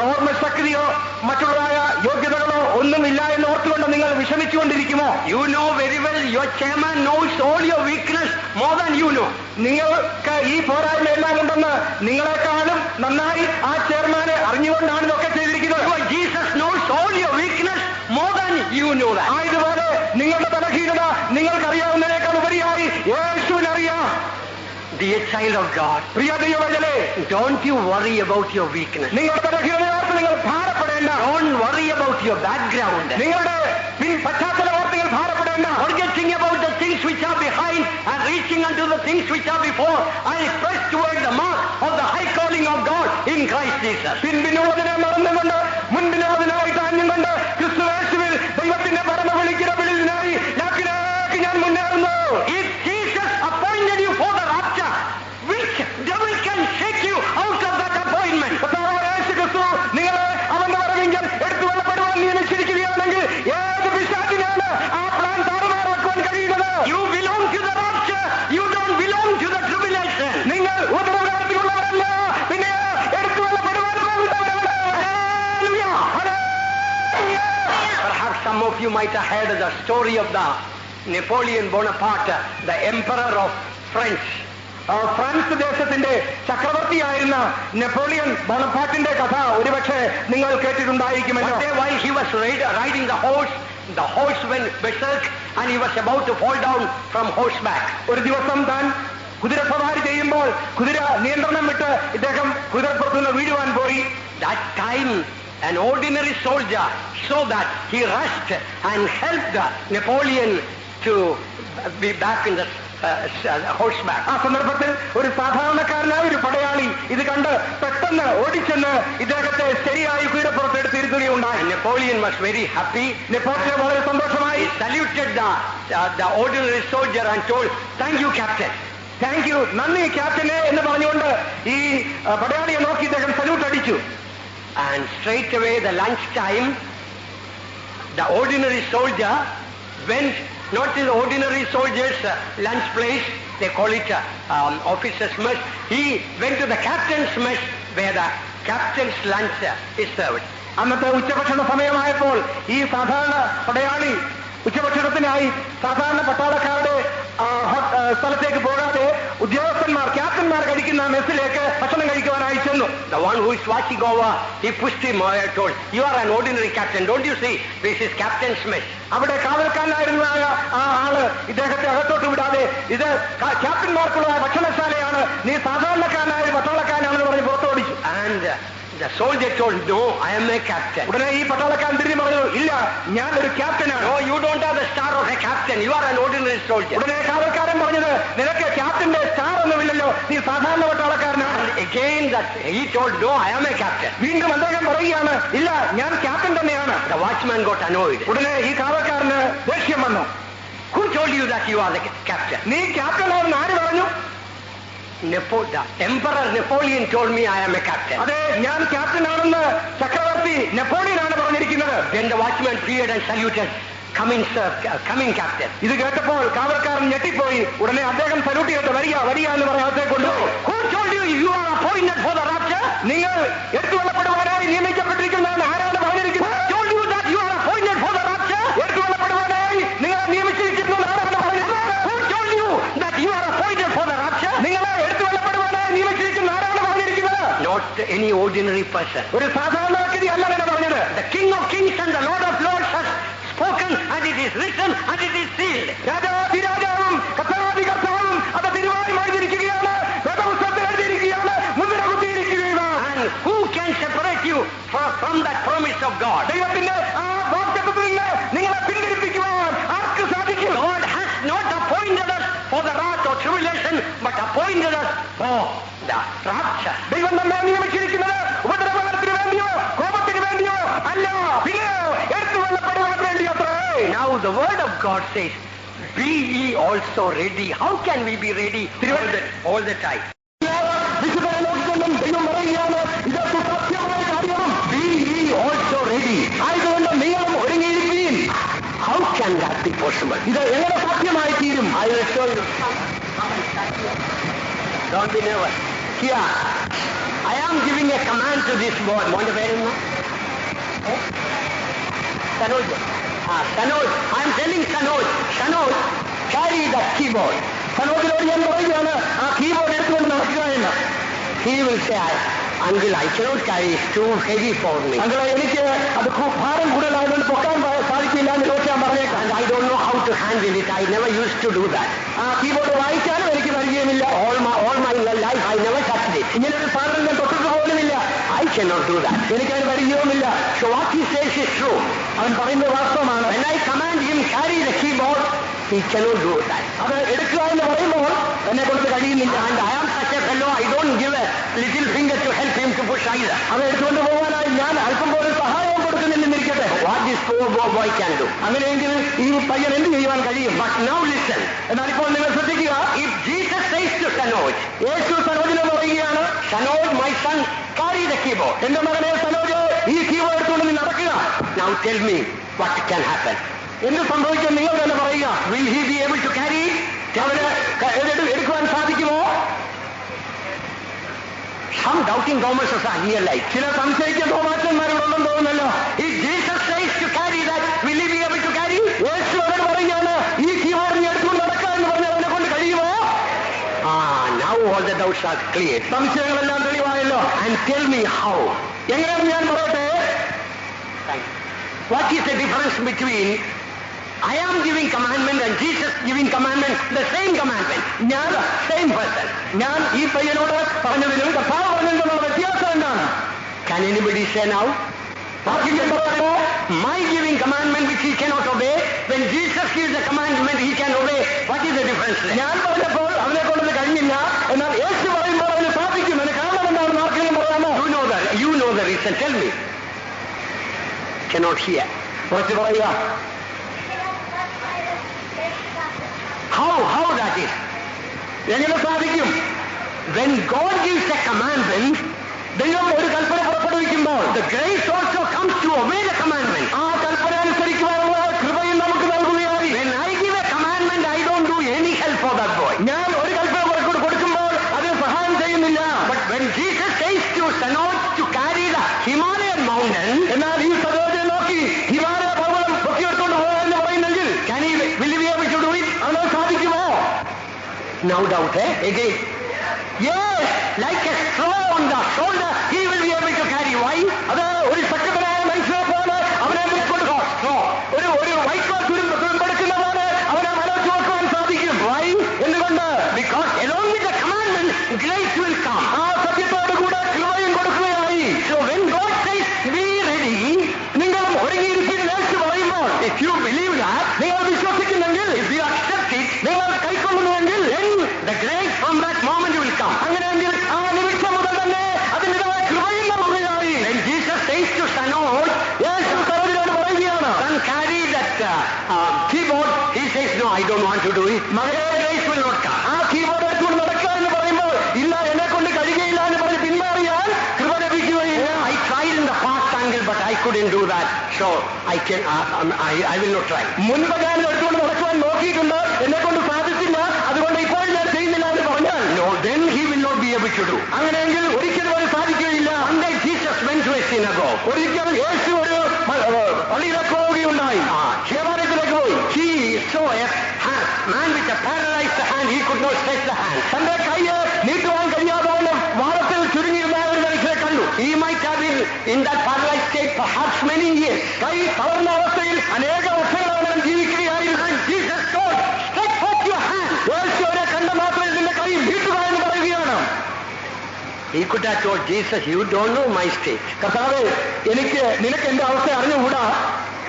ഓർമ്മശക്തിയോ മറ്റുള്ളതായ യോഗ്യതകളോ ഒന്നുമില്ല എന്ന് ഓർത്തുകൊണ്ട് നിങ്ങൾ വിഷമിച്ചുകൊണ്ടിരിക്കുമോ? You know very well your chairman knows all your weakness more than you know. നിങ്ങൾക്ക് ഈ പോരായ്മയെല്ലാം ഉണ്ടെന്ന് നിങ്ങളെക്കാളും നന്നായി ആ ചെയർമാനെ അറിഞ്ഞുകൊണ്ടാണ് ഇതൊക്കെ ചെയ്തിരിക്കുന്നത്. Your Jesus knows all your weakness more than you know that. ആയതുപോലെ നിങ്ങളുടെ ബലഹീനത നിങ്ങൾക്കറിയാവുന്നതിനേക്കാൾ ഉപരിയായി യേശുവിനറിയാം. Dear child of God, പ്രിയ ദൈവമേ, don't you worry about your weakness. നിങ്ങളുടെ ബലഹീനതയോർത്ത് നിങ്ങൾ ഭാരപ്പെടേണ്ട. Don't worry about your background. നിങ്ങളുടെ പശ്ചാത്തലമോർത്ത് നിങ്ങൾ ഭാരപ്പെടേണ്ട. Forgetting about the things which are behind and reaching unto the things which are before, I press toward the mark of the high calling of God in Christ Jesus. പിൻപിനുള്ളതിനെ മറന്നുകൊണ്ട് മുൻപിനുള്ളതിനായി താഞ്ഞുകൊണ്ട് ക്രിസ്തുയേശുവിൽ ദൈവത്തിന്റെ പരമവിളിക്കിടവിളിനായി ലാക്കിലേക്ക് ഞാൻ മുന്നേറുന്നു. If Jesus appointed you for the rapture, which devil can shake you out of that appointment? യേശു ക്രിസ്തു നിങ്ങളെ അവന്റെ വരവിങ്കൽ എടുത്തു കൊള്ളപ്പെടുവാൻ നിയമിച്ചിരിക്കുകയാണെങ്കിൽ ഏത് പിശാചിനാണ് ആ പ്ലാൻ താറുമാറാക്കുവാൻ കഴിയുന്നത്? You belong to the rapture. You don't belong to the tribulation. നിങ്ങൾ ഉത്തരവാദിത്തമുള്ളവരല്ല, പിന്നെ എടുത്തു കൊള്ളപ്പെടുവാൻ പോകുന്നവരാണ്. Hallelujah. Perhaps some of you might have heard the story of the Napoleon Bonaparte, the emperor of France. France ദേശത്തിന്റെ ചക്രവർത്തിയായിരുന്ന Napoleon ബോണപ്പാർട്ടിന്റെ കഥ ഒരുപക്ഷെ നിങ്ങൾ കേട്ടിട്ടുണ്ടായിരിക്കുമല്ലോ. One day while he was riding the horse went berserk and he was about to fall down from horseback. ഒരു ദിവസം താൻ കുതിരസവാരി ചെയ്യുമ്പോൾ കുതിര നിയന്ത്രണം വിട്ട് ഇദ്ദേഹം കുതിരപ്പുറത്തുനിന്ന് വീഴുവാൻ പോയി. That time an ordinary soldier saw that. He rushed and helped Napoleon to be back in the horseback. ആ സന്ദർഭത്തിൽ ഒരു സാധാരണക്കാരനായ ഒരു പടയാളി ഇത് കണ്ട് പെട്ടെന്ന് ഓടിച്ചെന്ന് ഇദ്ദേഹത്തെ ശരിയായി കുതിരപ്പുറത്തെടുത്ത് ഇരുത്തുകയുണ്ടായി. Napoleon was very happy. Napoleon വളരെ സന്തോഷമായി. He saluted the ordinary soldier and told, "Thank you, Captain." Thank you, നന്ദി ക്യാപ്റ്റനെ എന്ന് പറഞ്ഞുകൊണ്ട് ഈ പടയാളിയെ നോക്കി ഇദ്ദേഹം സല്യൂട്ട് അടിച്ചു. And straight away the lunch time, the ordinary soldier went not to the ordinary soldiers' lunch place, they call it officers' mess. He went to the captain's mess where the captain's lunch is served. അന്നത്തെ ഉച്ചഭക്ഷണ സമയമായപ്പോൾ ഈ സാധാരണ പടയാളി ഉച്ചഭക്ഷണത്തിനായി സാധാരണ പട്ടാളക്കാരുടെ സ്ഥലത്തേക്ക് പോകാതെ ഉദ്യോഗസ്ഥന്മാർ ക്യാപ്റ്റന്മാർ കഴിക്കുന്ന മെസ്സിലേക്ക് ഭക്ഷണം കഴിക്കുവാനായി ചെന്നു. The one who is watching over, he pushed him and told, "You are an ordinary captain, don't you see? This is captain's mess." അവിടെ കാവൽക്കാരനായിരുന്നതായ ആ ആള് ഇദ്ദേഹത്തെ അകത്തോട്ട് വിടാതെ ഇത് ക്യാപ്റ്റന്മാർക്കുള്ള ഭക്ഷണശാലയാണ്, നീ സാധാരണക്കാരനായ പട്ടാളക്കാരനാണെന്ന് പറഞ്ഞ് പുറത്തോടിച്ചു. And the soldier told, "No, I am a captain." ഉടനെ ഈ പട്ടാളക്കാരൻ തിരിഞ്ഞു പറഞ്ഞു, ഇല്ല, ഞാൻ ഒരു ക്യാപ്റ്റനാണ്. "No, you don't have the star of a captain, you are an ordinary soldier." ഉടനെ കാവൽക്കാരൻ പറഞ്ഞത്, നിനക്ക് ക്യാപ്റ്റന്റെ സ്റ്റാർ ഒന്നുമില്ലല്ലോ, നീ സാധാരണ പട്ടാളക്കാരനാണ്. And again that he told, "No, I am a captain." വീണ്ടും അദ്ദേഹം പറയുകയാണ്, ഇല്ല, ഞാൻ ക്യാപ്റ്റൻ തന്നെയാണ്. The watchman got annoyed. ഉടനെ ഈ കാവൽക്കാരന് ദേഷ്യം വന്നു. "Who told you that you are the captain?" നീ ക്യാപ്റ്റനാണെന്ന് ആര് പറഞ്ഞു? The Emperor Napoleon told me I am a captain. അതെ, ഞാൻ ക്യാപ്റ്റനാണെന്ന് ചക്രവർത്തി നെപ്പോളിയനാണ് പറഞ്ഞിരിക്കുന്നത്. Then the watchman peered and saluted, "Coming, sir, coming, captain." ഇത് കേട്ടപ്പോൾ കാവൽക്കാരൻ ഞെട്ടിപ്പോയി. ഉടനെ അദ്ദേഹം സല്യൂട്ട് ചെയ്തിട്ട് വരിക വരിക എന്ന് പറഞ്ഞ് അകത്തേക്ക് കൊണ്ടുപോയി. "Who told you you are appointed for the rapture?" നിങ്ങൾ എടുത്തുകൊള്ളപ്പെടുവാനായി നിയമിക്കപ്പെട്ടിരിക്കുന്നതാണ് ആരാണ് പറഞ്ഞിരിക്കുന്നത്? "Who told you that you are appointed for the rapture?" എടുത്തുകൊള്ളപ്പെടുവാനായി നിങ്ങൾ നിയമിച്ചിരിക്കുന്നത് ആരാണ് പറഞ്ഞിരിക്കുന്നത്? "Who told you that you are appointed for the rapture?" നിങ്ങളെ എടുത്തുകൊള്ളപ്പെടുവാനായി നിയമിച്ചിരിക്കുന്ന ആരാണ് പറഞ്ഞിരിക്കുന്നത്? Not any ordinary person. ഒരു സാധാരണ വ്യക്തി അല്ല എന്ന് പറഞ്ഞത്. The King of Kings and the Lord of Lords has spoken, and it is written and it is sealed. രാജാവും കർത്താവി കർത്താവും അത് തിരുവായി മാറിയിരിക്കുകയാണ്, വേദപുസ്തകത്തിൽ എഴുതിയിരിക്കുകയാണ്, മുദ്ര കുത്തിയിരിക്കുകയാണ്. And who can separate you from that promise of God? ദൈവത്തിന്റെ ആ വാഗ്ദത്തത്തിൽ നിന്ന് നിങ്ങളെ പിന്തിരിപ്പിക്കുവാൻ ആർക്ക് സാധിക്കും? God has not appointed us for the wrath or tribulation, but appointed us for the rapture. ദൈവം നമ്മെ നിയമിച്ചിരിക്കുന്നത് ഉപദ്രവത്തിന് വേണ്ടിയോ കോപത്തിന് വേണ്ടിയോ അല്ല, പിന്നെയോ എടുത്തുകൊള്ളപ്പെടുവാൻ വേണ്ടി അത്രേ. Now the word of God says, "Be ye also ready." How can we be ready all the time? വിശുദ്ധ ലോകത്തൊന്നും ദൈവം പറയുകയാണ്, ഇതൊക്കെ സത്യമായ കാര്യം. Be ye also ready. ആയതുകൊണ്ട് നിങ്ങളും ഒരുങ്ങിയിരിക്കുകയും. How can that be possible? ഇത് എങ്ങനെ സാധ്യമായി തീരും? I will show you. Don't be nervous. Here, I am giving a command to this boy. മോന്റെ പേരെന്ന് Sanoj. Sanoj, I am telling Sanoj, carry the keyboard. സനോജിനോട് ഞാൻ പറയുകയാണ് ആ കീബോർഡ് എടുത്തുകൊണ്ട് നടക്കുക എന്ന്. He will say, Uncle, I cannot carry, it's too heavy for me. അങ്കിളെ, എനിക്ക് അത് ഭാരം കൂടുതലായതുകൊണ്ട് പൊക്കാൻ സാധിക്കില്ല എന്ന് ചോദിച്ചാൽ പറഞ്ഞേക്കാം. And I don't know how to handle it. I never used to do that. ആ കീബോർഡ് വായിക്കാനും എനിക്ക് പരിചയമില്ല. All my life, I never touched it. ഇങ്ങനൊരു സാധനം ഞാൻ തൊട്ടിട്ട് പോലുമില്ല. I cannot do that. എനിക്കതിന് പരിചയവുമില്ല. So what he says is true. അവൻ പറയുന്നത് വാസ്തവമാണ്. When I command him carry the keyboard, he cannot do that. അത് എടുക്കുക എന്ന് പറയുമ്പോൾ എന്നെ കൊണ്ട് കഴിയുന്നില്ല. And I am such a fellow, I don't give a little finger to help him to push either. അത് എടുത്തുകൊണ്ട് പോകാനായി ഞാൻ അല്പം പോലും സഹായം കൊടുക്കുന്നില്ലെന്നിരിക്കട്ടെ. What this poor boy can do. അങ്ങനെയെങ്കിൽ ഈ പയ്യൻ എന്ത് ചെയ്യുവാൻ കഴിയും? But now listen. എന്നാൽ ഇപ്പോൾ നിങ്ങൾ ശ്രദ്ധിക്കുക. If Jesus says to Sanoj, യേശു സനോജിനെ പറയുകയാണ്, Sanoj, my son, carry the keyboard. എന്റെ മകനെ സനോജ്, ഈ കീബോർഡ് എടുത്തുകൊണ്ട് നീ നടക്കുക. Now tell me what can happen. എന്ത് സംഭവിക്കും? നിങ്ങൾ തന്നെ പറയുക. Will he be able to carry it? അവന് എടുക്കുവാൻ സാധിക്കുമോ? Some doubting Thomas are here like. ചില സംശയിക്കുന്ന തോമാച്ചന്മാരുണ്ടെന്ന് തോന്നുന്നല്ലോ. If Jesus says to carry that, will he be able to carry? യേശു അവരോട് പറയുകയാണ്, ഈ കീബോർഡ് നീ എടുത്തുകൊണ്ട് നടക്കുക എന്ന് പറഞ്ഞാൽ അവനെ കൊണ്ട് കഴിയുമോ? Now all the doubts are clear. സംശയങ്ങളെല്ലാം തെളിവായല്ലോ. And tell me how. എങ്ങനെയാണ് ഞാൻ പറയട്ടെ? What is the difference between I am giving commandment and Jesus giving commandment, the same commandment? ഞാൻ Same person. ഞാൻ ഈ പയ്യനോട് പറഞ്ഞതിലും കർത്താവ് പറഞ്ഞതിലുള്ള വ്യത്യാസം എന്താണ്? Can anybody say now? ആർക്കെങ്കിലും പറയാമോ? My giving commandment which he cannot obey, when Jesus gives a commandment he can obey. What is the difference there? ഞാൻ പറഞ്ഞപ്പോൾ അവനെ കൊണ്ടത് കഴിഞ്ഞില്ല, എന്നാൽ യേശു പറയുമ്പോൾ അവന് സാധിക്കും. അതിന് കാരണം എന്താണെന്ന് ആർക്കെങ്കിലും പറയാമോ? You know the reason. Tell me. Cannot hear. കുറച്ച് പറയുക. How that is? എങ്ങനെ സാധിക്കും? When God gives a commandment, ദൈവം ഒരു കൽപ്പന പുറപ്പെടുവിക്കുമ്പോൾ the grace also comes to obey the commandment. ആ കൽപ്പന അനുസരിക്കുവാനുള്ള കൃപയും നമുക്ക് നൽകുകയായി. When I give a commandment, I don't do any help for that boy. ഞാൻ ഒരു കൽപ്പന കൊടുക്കുമ്പോൾ അതിന് സഹായം ചെയ്യുന്നില്ല. But when Jesus says to Sanoj to carry the Himalayan mountain, എന്നാൽ ഈ സരോജനെ നോക്കി ഹിമാലയ പർവ്വതം പൊക്കിയെടുത്തുകൊണ്ട് പോകാമെന്ന് പറയുന്നെങ്കിൽ will he be able to do it? അവന് സാധിക്കുമോ? No doubt, again. Yes, like a straw on the shoulder, he will be able to carry. Why? അത് ഒരു ശക്തനായ മനുഷ്യനെ പോലെ അവനെ കൊണ്ട് ഒരു വൈക്കോൽ തുരുമ്പെടുക്കുന്നതാണ് അവനെ മലച്ചു വെക്കുവാൻ സാധിക്കും. Why? എന്തുകൊണ്ട്? Because along with the commandment, grace will come. ആ സത്യത്തോടു കൂടെ കൃപയും കൊടുക്കുകയായി. So when God says, be ready, നിങ്ങളും ഒരുങ്ങിയിരിക്കുന്ന യേശു പറയുമ്പോൾ if you believe that, നിങ്ങൾ വിശ്വസിക്കുന്നെങ്കിൽ, if you accept it, നിങ്ങൾ കൈക്കൊള്ളുന്നുവെങ്കിൽ, then the grace from that moment will come. അങ്ങനെയെങ്കിൽ ആ നിമിഷം മുതൽ തന്നെ അതിൻ്റെതായ കൃപയും നൽകുകയായി. When Jesus says to Sanoj, യേശു സരോജിനോട് പറയുകയാണ്, son, carry that keyboard, he says, no, I don't want to do it. മകനെ, Grace will not come. ആ കീബോർഡ് എടുത്തുകൊണ്ട് നടക്കുക എന്ന് പറയുമ്പോൾ ഇല്ല, എന്നെ കൊണ്ട് കഴിയുകയില്ല എന്ന് പറഞ്ഞ് പിന്മാറിയാൽ കൃപ ലഭിക്കുകയില്ല. I tried in the past angle, but I couldn't do that. So I will not try. മുൻപ് ഞാൻ എടുത്തുകൊണ്ട് നടക്കുവാൻ നോക്കിയിട്ടുണ്ട്, എന്നെ കൊണ്ട് സാധിച്ചില്ല, അതുകൊണ്ട് ഇപ്പോൾ ഞാൻ ചെയ്യുന്നില്ല എന്ന് പറഞ്ഞാൽ No, then he will not be able to do. അങ്ങനെയെങ്കിൽ ഒരിക്കലും അത് സാധിക്കുകയില്ല. One day Jesus went to a synagogue. ഒരിക്കൽ യേശു ഒരു പള്ളിയിലേക്ക് പോവുകയുണ്ടായി. ദേവാലയത്തിലേക്ക് പോയി. He saw a man with a paralyzed hand. He could not stretch the hand. തന്റെ കൈയ്യ് നീട്ടുവാൻ കഴിയാതെ വാദത്തിൽ ചുരുങ്ങിയിരുന്ന ഒരു മനുഷ്യനെ കണ്ടു. He might have been in that paralyzed state perhaps many years. കൈ തളർന്ന അവസ്ഥയിൽ അനേക വർഷങ്ങളാണ് അവൻ ജീവിക്കുകയായിരുന്നു. And Jesus told, stretch forth your hand. യേശു അവരെ കണ്ട മാത്രമേ നിന്റെ കൈ നീട്ടുക എന്ന് പറയുകയാണ്. He could have told Jesus, you don't know my state. കർത്താവേ, നിനക്ക് എന്റെ അവസ്ഥ അറിഞ്ഞുകൂടാ.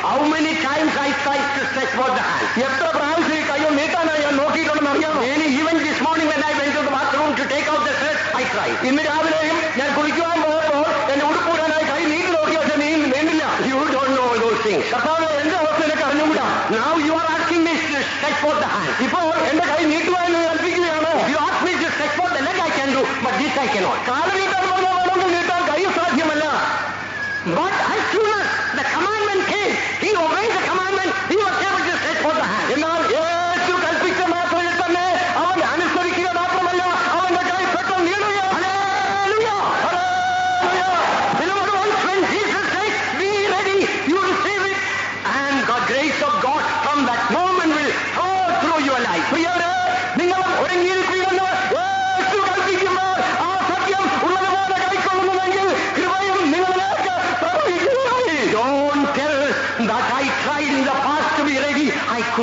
How many times I tried to stretch forth the hand. എത്ര പ്രാവശ്യം ഈ കൈ നീട്ടാനായി ഞാൻ നോക്കിയിട്ടുണ്ടെന്ന് അറിയാമോ? Even this morning when I went to the bathroom to take out the dress, I tried. ഇന്ന് രാവിലെയും ഞാൻ കുളിക്കുവാൻ പോയപ്പോൾ എന്റെ ഉടുപ്പൂരാനായി കൈ നീട്ടി നോക്കി, പക്ഷെ നീണ്ടില്ല. You don't know all those things. കർത്താവേ, എന്റെ അവസ്ഥ എനിക്ക് അറിഞ്ഞുകൂടാ. Now you are asking me to stretch forth the hand. ഇപ്പോൾ എന്റെ കൈ നീട്ടുവാൻ കൽപ്പിക്കുകയാണ്. If you ask me to stretch forth the leg, I can do, but this I cannot. കാല് നീട്ടാൻ പറഞ്ഞാൽ വേണമെങ്കിൽ നീട്ടാൻ കൈ സാധ്യമല്ല. But as soon as the commandment came, he obeyed the commandment, he was able to stretch forth the hand. എന്നാൽ യേശു കൽപ്പിച്ച മാത്രയിൽ തന്നെ അവൻ അനുസരിക്കുക മാത്രമല്ല, അവന്റെ കൈ പെട്ടെന്ന് നീളുകയാണ്.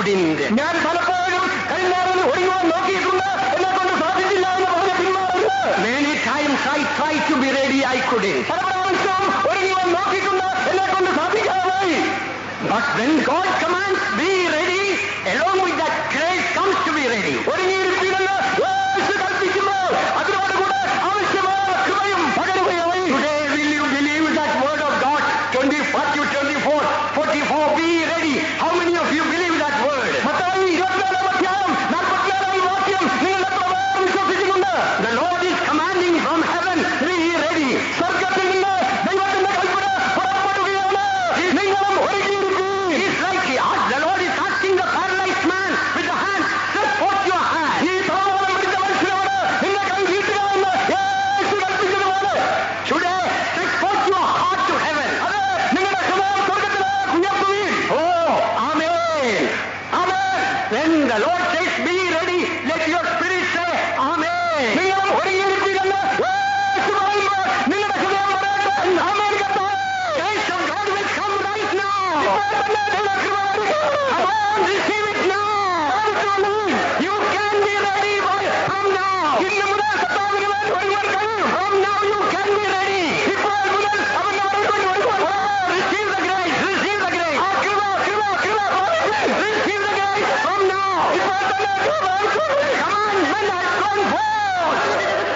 couldn't. ഞാൻ പലപ്പോഴും കൈമാറിൽ ഒരുങ്ങുവാൻ നോക്കിയിട്ടുണ്ട്, എന്നെ കൊണ്ട് സാധിച്ചില്ല എന്ന് പറഞ്ഞ പിന്മാറരുത്. Many times I tried to be ready, I couldn't. പല പ്രാവശ്യം ഒരുങ്ങുവാൻ നോക്കിയിട്ടുണ്ട്, എന്നെ കൊണ്ട് സാധിക്കാതായി. But when God commands, be ready, along with that grace comes to be ready. ഒരുങ്ങിയിരിപ്പിനെന്ന് യേശു കൽപ്പിക്കുമ്പോൾ അതിനോടുകൂടെ ആവശ്യമായ കൃപയും പകരുകയായി. Today will you believe that word of God? 24, 44, be ready. How many of you believe that word? Mathai 24-ാം അധ്യായം 44-ാം വാക്യം നിങ്ങൾ എത്ര പേർ വിശ്വസിക്കുന്നുണ്ട്? The Lord is commanding from heaven, be ready. സ്വർഗ്ഗത്തിൽ നിന്ന് ദൈവത്തിന്റെ കൽപ്പന പുറപ്പെടുകയാണ്. നിങ്ങളും ഒരുങ്ങിയിരിക്കും. It's like the Lord is asking the paralyzed man with the hand, stretch forth your hand. ഈ താളം പിടിച്ച മനുഷ്യനോട് നിന്റെ കൈ നീട്ടുക എന്ന് യേശു കൽപ്പിച്ചതുപോലെ Today, stretch forth your heart to heaven. അത് നിങ്ങളുടെ ഹൃദയം സ്വർഗ്ഗത്തിലേക്ക് ഉയർത്തുകയും. Oh, Amen. Amen. When the Lord says, be ready, let your spirit say, Amen. നിങ്ങളും ഒരുങ്ങിയിരിക്കുമെന്ന് യേശു പറയുമ്പോൾ നിങ്ങളുടെ ഹൃദയം പറയട്ടെ, ആമേൻ കർത്താവേ. Grace of God will come right now. ഇപ്പോൾ തന്നെ നിങ്ങളുടെ കൃപ വരികയാണ്. Come on, receive it now. You can be ready from now. ഇന്ന് മുതൽ കർത്താവിന് വേണ്ടി ഒരുങ്ങാൻ കഴിയും. From now you can be ready. ഇപ്പോൾ മുതൽ അവന്റെ വേണ്ടി ഒരുങ്ങാൻ കഴിയും. Receive the grace. Receive the grace. ആ കൃപ പ്രാപിച്ച് Receive the grace from now. ഇപ്പോൾ തന്നെ കൃപ പ്രാപിച്ച് Commandment has gone forth.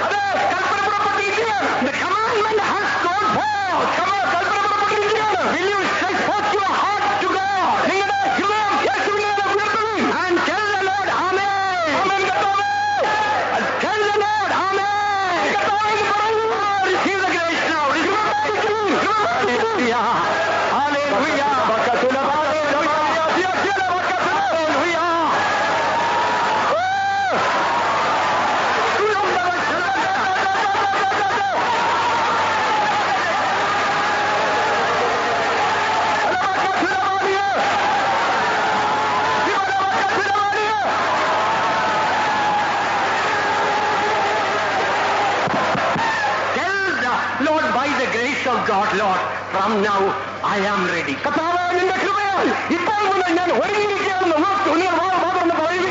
അത് കൽപ്പന പുറപ്പെട്ടിരിക്കുകയാണ്. The commandment has gone forth. Kalpana പുറപ്പെട്ടിരിക്കുകയാണ്. Will you stretch forth your heart to God നിങ്ങളുടെ ഹൃദയം യേശുവിനെ ഉയർത്തുകയും and tell the Lord, Amen. ആമേൻ കർത്താവേ. Tell the Lord, Amen. കർത്താവേ എന്ന് പറയൂ. Receive the grace now. Receive the grace. Hallelujah. Hallelujah. Tell the Lord, by the grace of God, Lord, from now I am ready. കർത്താവേ നിന്റെ കൃപയാൽ ഇപ്പോൾ മുതൽ ഞാൻ ഒരുങ്ങിയിരിക്കുകയാണെന്ന്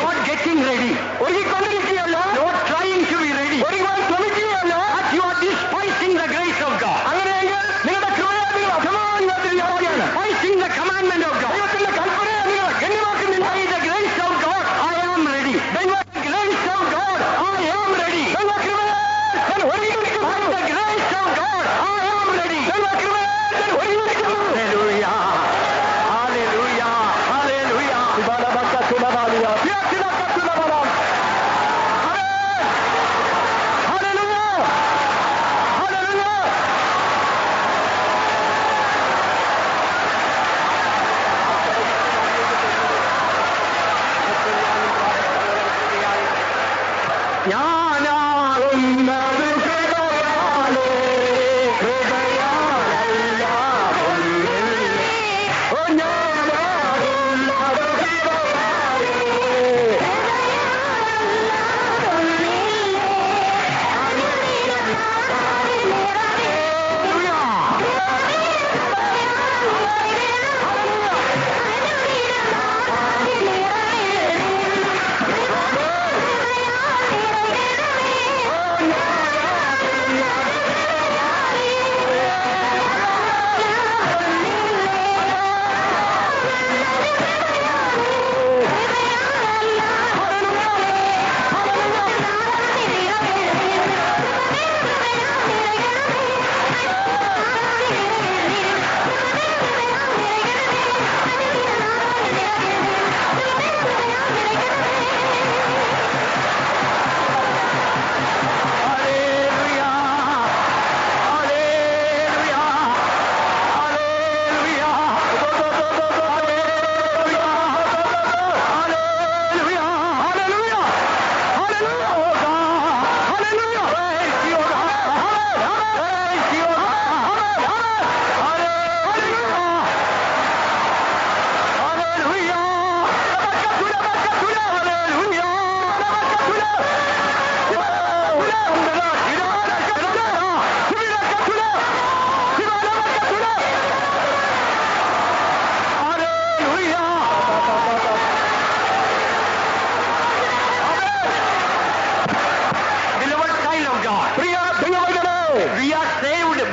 Not getting ready. ഒരുങ്ങിക്കൊണ്ടിരിക്കുകയല്ല, Not trying to be ready. ഒരുങ്ങാൻ ശ്രമിക്കുകയല്ല. But you are despising the grace of God. അങ്ങനെയെങ്കിൽ നിങ്ങളുടെ കൃപയെ നിങ്ങൾ അഭിമാനിക്കാതിരിക്കുകയാണ്. Despising the commandment of God. ദൈവത്തിന്റെ കൽപ്പനയെ നിങ്ങൾ ഗണ്യമാക്കുന്നില്ല. By the grace of God, I am ready. By the grace of God, I am ready. ദൈവകൃപയെ ഞാൻ ഒരുങ്ങിയിരിക്കുന്നു. By the grace of God, I am ready. ദൈവകൃപയെ ഞാൻ ഒരുങ്ങിയിരിക്കുന്നു. Hallelujah. Hallelujah. Hallelujah. ബലബക്കത്തുലബാലിയ, യാത്തിലക്കത്തുലബലാം.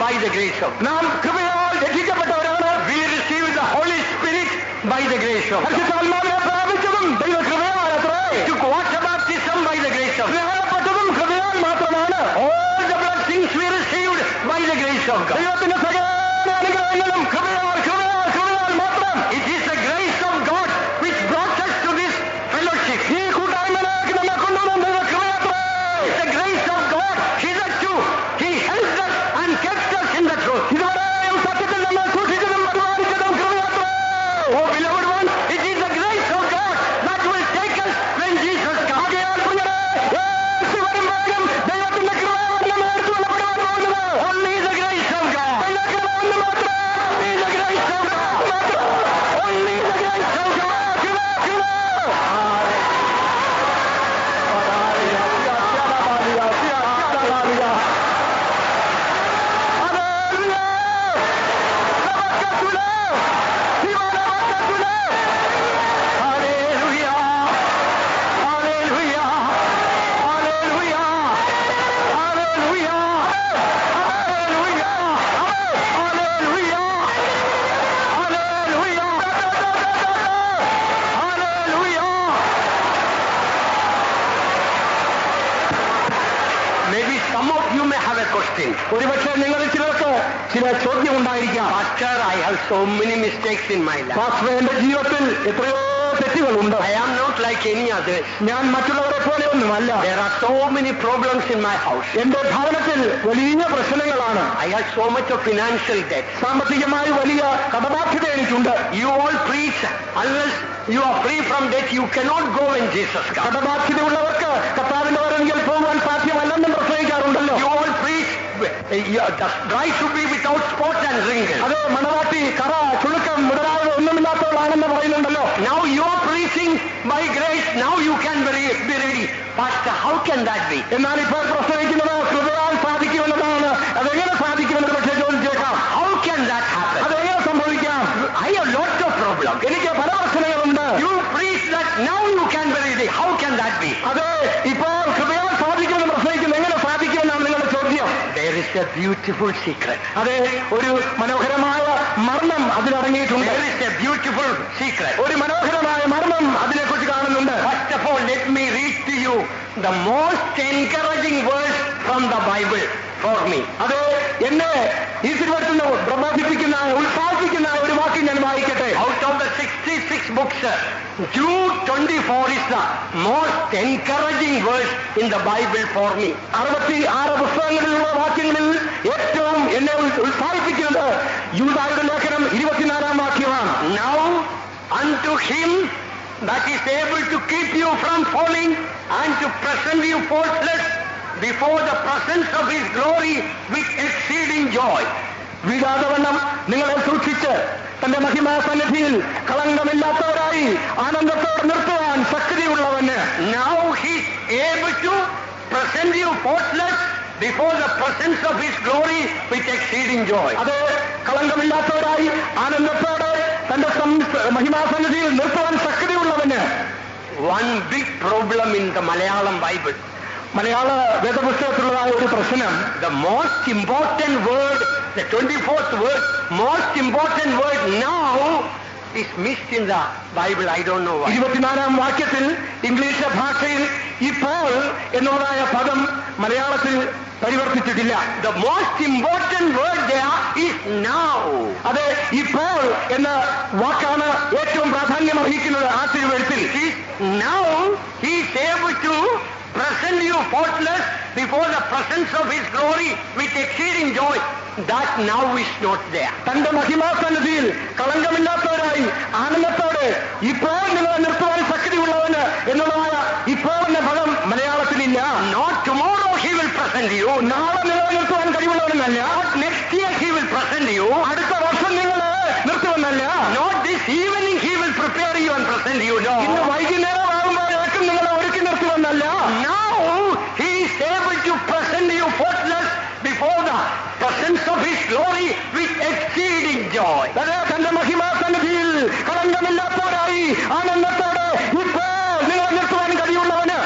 by the grace of God. നാം കൃപയാൽ രക്ഷിക്കപ്പെട്ടവരാണ്. We receive the Holy Spirit by the grace of God. പരിശുദ്ധാത്മാവിനെ പ്രാപിച്ചതും ദൈവ കൃപയാൽ അത്രേ. Took water baptism by the grace of God. സ്നാനപ്പെട്ടതും കൃപയാൽ മാത്രമാണ്. All the blessings we received by the grace of God. ദൈവത്തിന്റെ സകല അനുഗ്രഹങ്ങളും കൃപയാൽ കൃപയാൽ കൃപയാൽ മാത്രം. It is the grace of God which brought us to this fellowship. ഈ കൂട്ടായ്മയിലേക്ക് നമ്മെ കൊണ്ടുവന്ന ദൈവ കൃപയാത്രേ. It's the grace of God hitherto. He helped us and kept us in the truth. ഇതുവരെയും സത്യത്തിൽ നമ്മെ സൂക്ഷിച്ചതും പരിപാലിച്ചതും കൃപയാത്രേ. Oh, beloved one, it is the grace of God that will take us when Jesus comes. ആകയാൽ പ്രിയരേ, യേശു വരുമ്പോഴും ദൈവത്തിന്റെ കൃപയാൽ നമ്മെ എടുത്തു കൊള്ളപ്പെടുവാൻ പോകുന്നത് Only the grace of God. ദൈവ കൃപ ഒന്ന് മാത്രം. Only the grace of God. Only the grace of God. കൃപ, കൃപ. Hallelujah. Hallelujah. Hallelujah. Hallelujah. Hallelujah. Hallelujah. Hallelujah. Hallelujah. Maybe some of you may have a question. ഒരുപക്ഷെ നിങ്ങളിൽ ചിലർക്ക് ചില ചോദ്യം ഉണ്ടായിരിക്കാം. Pastor, I have so many mistakes in my life. പാസ്റ്ററെ, എന്റെ ജീവിതത്തിൽ എത്രയോ തെറ്റുകളുണ്ട്. I am not like any others. ഞാൻ മറ്റുള്ളവരെ പോലെയൊന്നുമല്ല. There are so many problems in my house. എന്റെ ഭവനത്തിൽ വലിയ പ്രശ്നങ്ങളാണ്. I have so much of financial debt. സാമ്പത്തികമായി വലിയ കടബാധ്യത എനിക്കുണ്ട്. You all preach, unless you are free from debt, you cannot go when Jesus comes. കടബാധ്യതയുള്ളവർക്ക് കർത്താവിന്റെ വരവിൽ പോകുവാൻ സാധ്യമല്ലെന്നും പ്രസംഗിക്കാറുണ്ടല്ലോ. You all preach, the bride should be without spot and wrinkle. അത് മണവാട്ടി കറ ചുളുക്കം മുതലായവ ഒന്നുമില്ലാത്തവളാണെന്ന് പറയുന്നുണ്ടല്ലോ. Now you are preaching by grace, now you can be ready. Pastor, how can that be? എന്നാൽ ഇപ്പോൾ പ്രസംഗിക്കുന്നത് കൃപയാൽ സാധിക്കുമെന്നതാണ്. അതെങ്ങനെ സാധിക്കുമെന്ന് പക്ഷേ ചോദിച്ചേക്കാം. How can that happen? അതെങ്ങനെ സംഭവിക്കാം? I have lots of problems. എനിക്ക് പല പ്രശ്നങ്ങളുണ്ട്. You preach that now you can be ready. How can that be? അത് ഇപ്പോൾ കൃപയാൽ സാധിക്കുമെന്ന് പ്രസംഗിക്കുന്നത് എങ്ങനെ സാധിക്കുമെന്നാണ് നിങ്ങളുടെ ചോദ്യം. There is a beautiful secret. അതെ, ഒരു മനോഹരമായ മർമ്മം അതിലടങ്ങിയിട്ടുണ്ട്. There is a beautiful secret. ഒരു മനോഹരമായ മർമ്മം അതിനെക്കുറിച്ച് കാണുന്നുണ്ട്. First of all, let me read to you the most encouraging verse from the Bible for me. അത് എന്നെ ഈ തിരുവഴുത്തുന്ന പ്രബോധിപ്പിക്കുന്ന ഉത്സാഹിപ്പിക്കുന്ന ഒരു വാക്ക് ഞാൻ വായിക്കട്ടെ. Out of the 66 books, Jude 24 is the most encouraging verse in the Bible for me. 66 പുസ്തകങ്ങളിലുള്ള വാക്യങ്ങളിൽ ഏറ്റവും എന്നെ ഉത്സാഹിപ്പിക്കുന്നത് യൂദായുടെ ലേഖനം 24-ാം വാക്യമാണ്. Now unto him that is able to keep you from falling and to present you faultless before the presence of his glory with exceeding joy. വീഴാതവണ്ണം നിങ്ങളെ സൂക്ഷിച്ച് തന്റെ മഹിമാസന്നിധിയിൽ കളങ്കമില്ലാത്തവരായി ആനന്ദത്തോടെ നിർത്തുവാൻ ശക്തിയുള്ളവന്. Now he is able to present you faultless before the presence of his glory with exceeding joy. അത് കളങ്കമില്ലാത്തവരായി ആനന്ദത്തോടെ തന്റെ മഹിമാസന്നിധിയിൽ നിർത്തുവാൻ ശക്തിയുള്ളവന്. One big problem in the Malayalam Bible. മലയാള വേദപുസ്തകത്തിലുള്ളതായ ഒരു പ്രശ്നം, The most important word, the 24th word, most important word now is missed in the Bible. I don't know why. 24-ാം വാക്യത്തിൽ English ഭാഷയിൽ ഇപ്പോൾ എന്നുള്ളതായ പദം മലയാളത്തിൽ പരിവർത്തിച്ചിട്ടില്ല. The most important word there is now. അത് ഇപ്പോൾ എന്ന വാക്കാണ് ഏറ്റവും പ്രാധാന്യം അർഹിക്കുന്നത് ആ തിരുവഴുത്തിൽ. It is now he is able to present you faultless before the presence of his glory with exceeding joy. That now is not there. തന്റെ മഹിമാസന്നിധിയിൽ കളങ്കമില്ലാത്തവരായി ആനന്ദത്തോടെ ഇപ്പോൾ നിങ്ങളെ നിർത്തുവാൻ ശക്തിയുള്ളവന് എന്നുള്ളതായ ഇപ്പോൾ എന്ന പദം മലയാളത്തിലില്ല. Not tomorrow he will present you. നാളെ നിങ്ങളെ നിർത്തുവാൻ കഴിവുള്ളവനല്ല. Not next year he will present you. അടുത്ത വർഷം നിങ്ങളെ നിർത്തുവെന്നല്ല. Not this evening he will prepare you and present you. No. ഇന്ന് വൈകുന്നേരം ആകുമ്പോഴേക്കും നിങ്ങളെ ഒരുക്കി നിർത്തുവെന്നല്ല. Now he is able to present you faultless before the presence of his glory with exceeding joy. അതെ, തന്റെ മഹിമാസന്നിധിയിൽ കളങ്കമില്ലാത്തവരായി ആനന്ദത്തോടെ ഇപ്പോൾ നിങ്ങളെ നിർത്തുവാൻ കഴിയുള്ളവന്.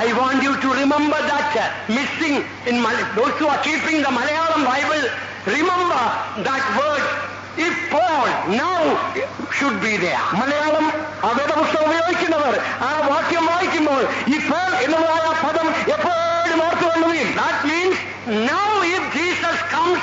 I want you to remember that missing in those who are keeping the Malayalam Bible, Remember that word, if Paul now should be there. Malayalam വേദപുസ്തകം ഉപയോഗിക്കുന്നവർ ആ വാക്യം വായിക്കുമ്പോൾ ഇപ്പോൾ എന്നുള്ളതായ പദം എപ്പോഴും ഓർത്തു കൊള്ളുകയും. That means now if Jesus comes,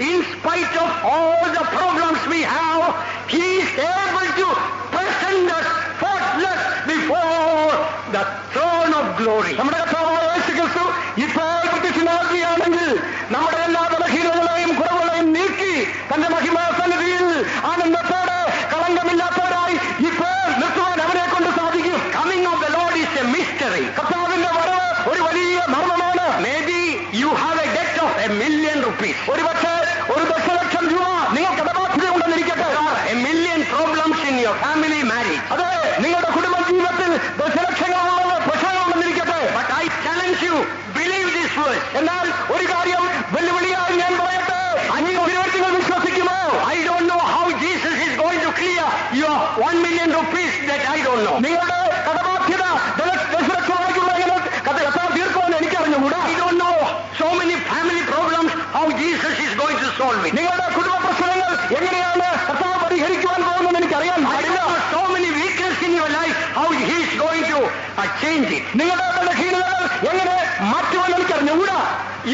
in spite of all the problems we have, he is able to present us faultless before the throne of glory. നമ്മുടെ കർത്താവായ യേശു ക്രിസ്തു ഇപ്പോൾ പ്രത്യക്ഷനാകുകയാണെങ്കിൽ നമ്മുടെ എല്ലാ ബലഹീനതകളെയും കുറവുകളെയും നീക്കി തന്റെ മഹിമാസന്നിധിയിൽ ആനന്ദത്തോടെ കളങ്കമില്ലാത്തവരായി ഇപ്പോൾ നിർത്തുവാൻ അവനെ കൊണ്ട് സാധിക്കും. Coming of the Lord is a mystery. കർത്താവിന്റെ വരവ് ഒരു വലിയ മർമ്മമാണ്. Maybe you have a debt of $1,000,000 rupees. ഒരുപക്ഷെ 1,00,000 രൂപ നിങ്ങൾ കടബാധ്യത ഉണ്ടെന്നിരിക്കട്ടെ. $1 million problems in your family marriage. അതെ, നിങ്ങളുടെ കുടുംബ ജീവിതത്തിൽ ദശലക്ഷങ്ങളുള്ള പ്രശ്നങ്ങളുണ്ടെന്നിരിക്കട്ടെ. But I challenge you, believe this verse. എന്നാൽ ഒരു കാര്യം വെല്ലുവിളിയായി ഞാൻ പറയട്ടെ, നിങ്ങൾ വിശ്വസിക്കുമോ? I don't know how Jesus is going to clear your $1 million rupees, that I don't know. നിങ്ങളുടെ കടബാധ്യത ദശലക്ഷമായിട്ടുള്ള കഥ തീർക്കുമെന്ന് എനിക്കറിഞ്ഞുകൂടാ. I don't know so many family problems, how Jesus is going to solve it. നിങ്ങളുടെ കുടുംബ പ്രശ്നങ്ങൾ എങ്ങനെയാണ് കർത്താവ് പരിഹരിക്കുവാൻ പോകുന്നത് എനിക്കറിയാൻ I പാടില്ല. don't know so many weaknesses in your life, how he is going to change it. നിങ്ങളുടെ ബലഹീനതകൾ എങ്ങനെ മാറ്റുമെന്ന് എനിക്കറിഞ്ഞുകൂടാ.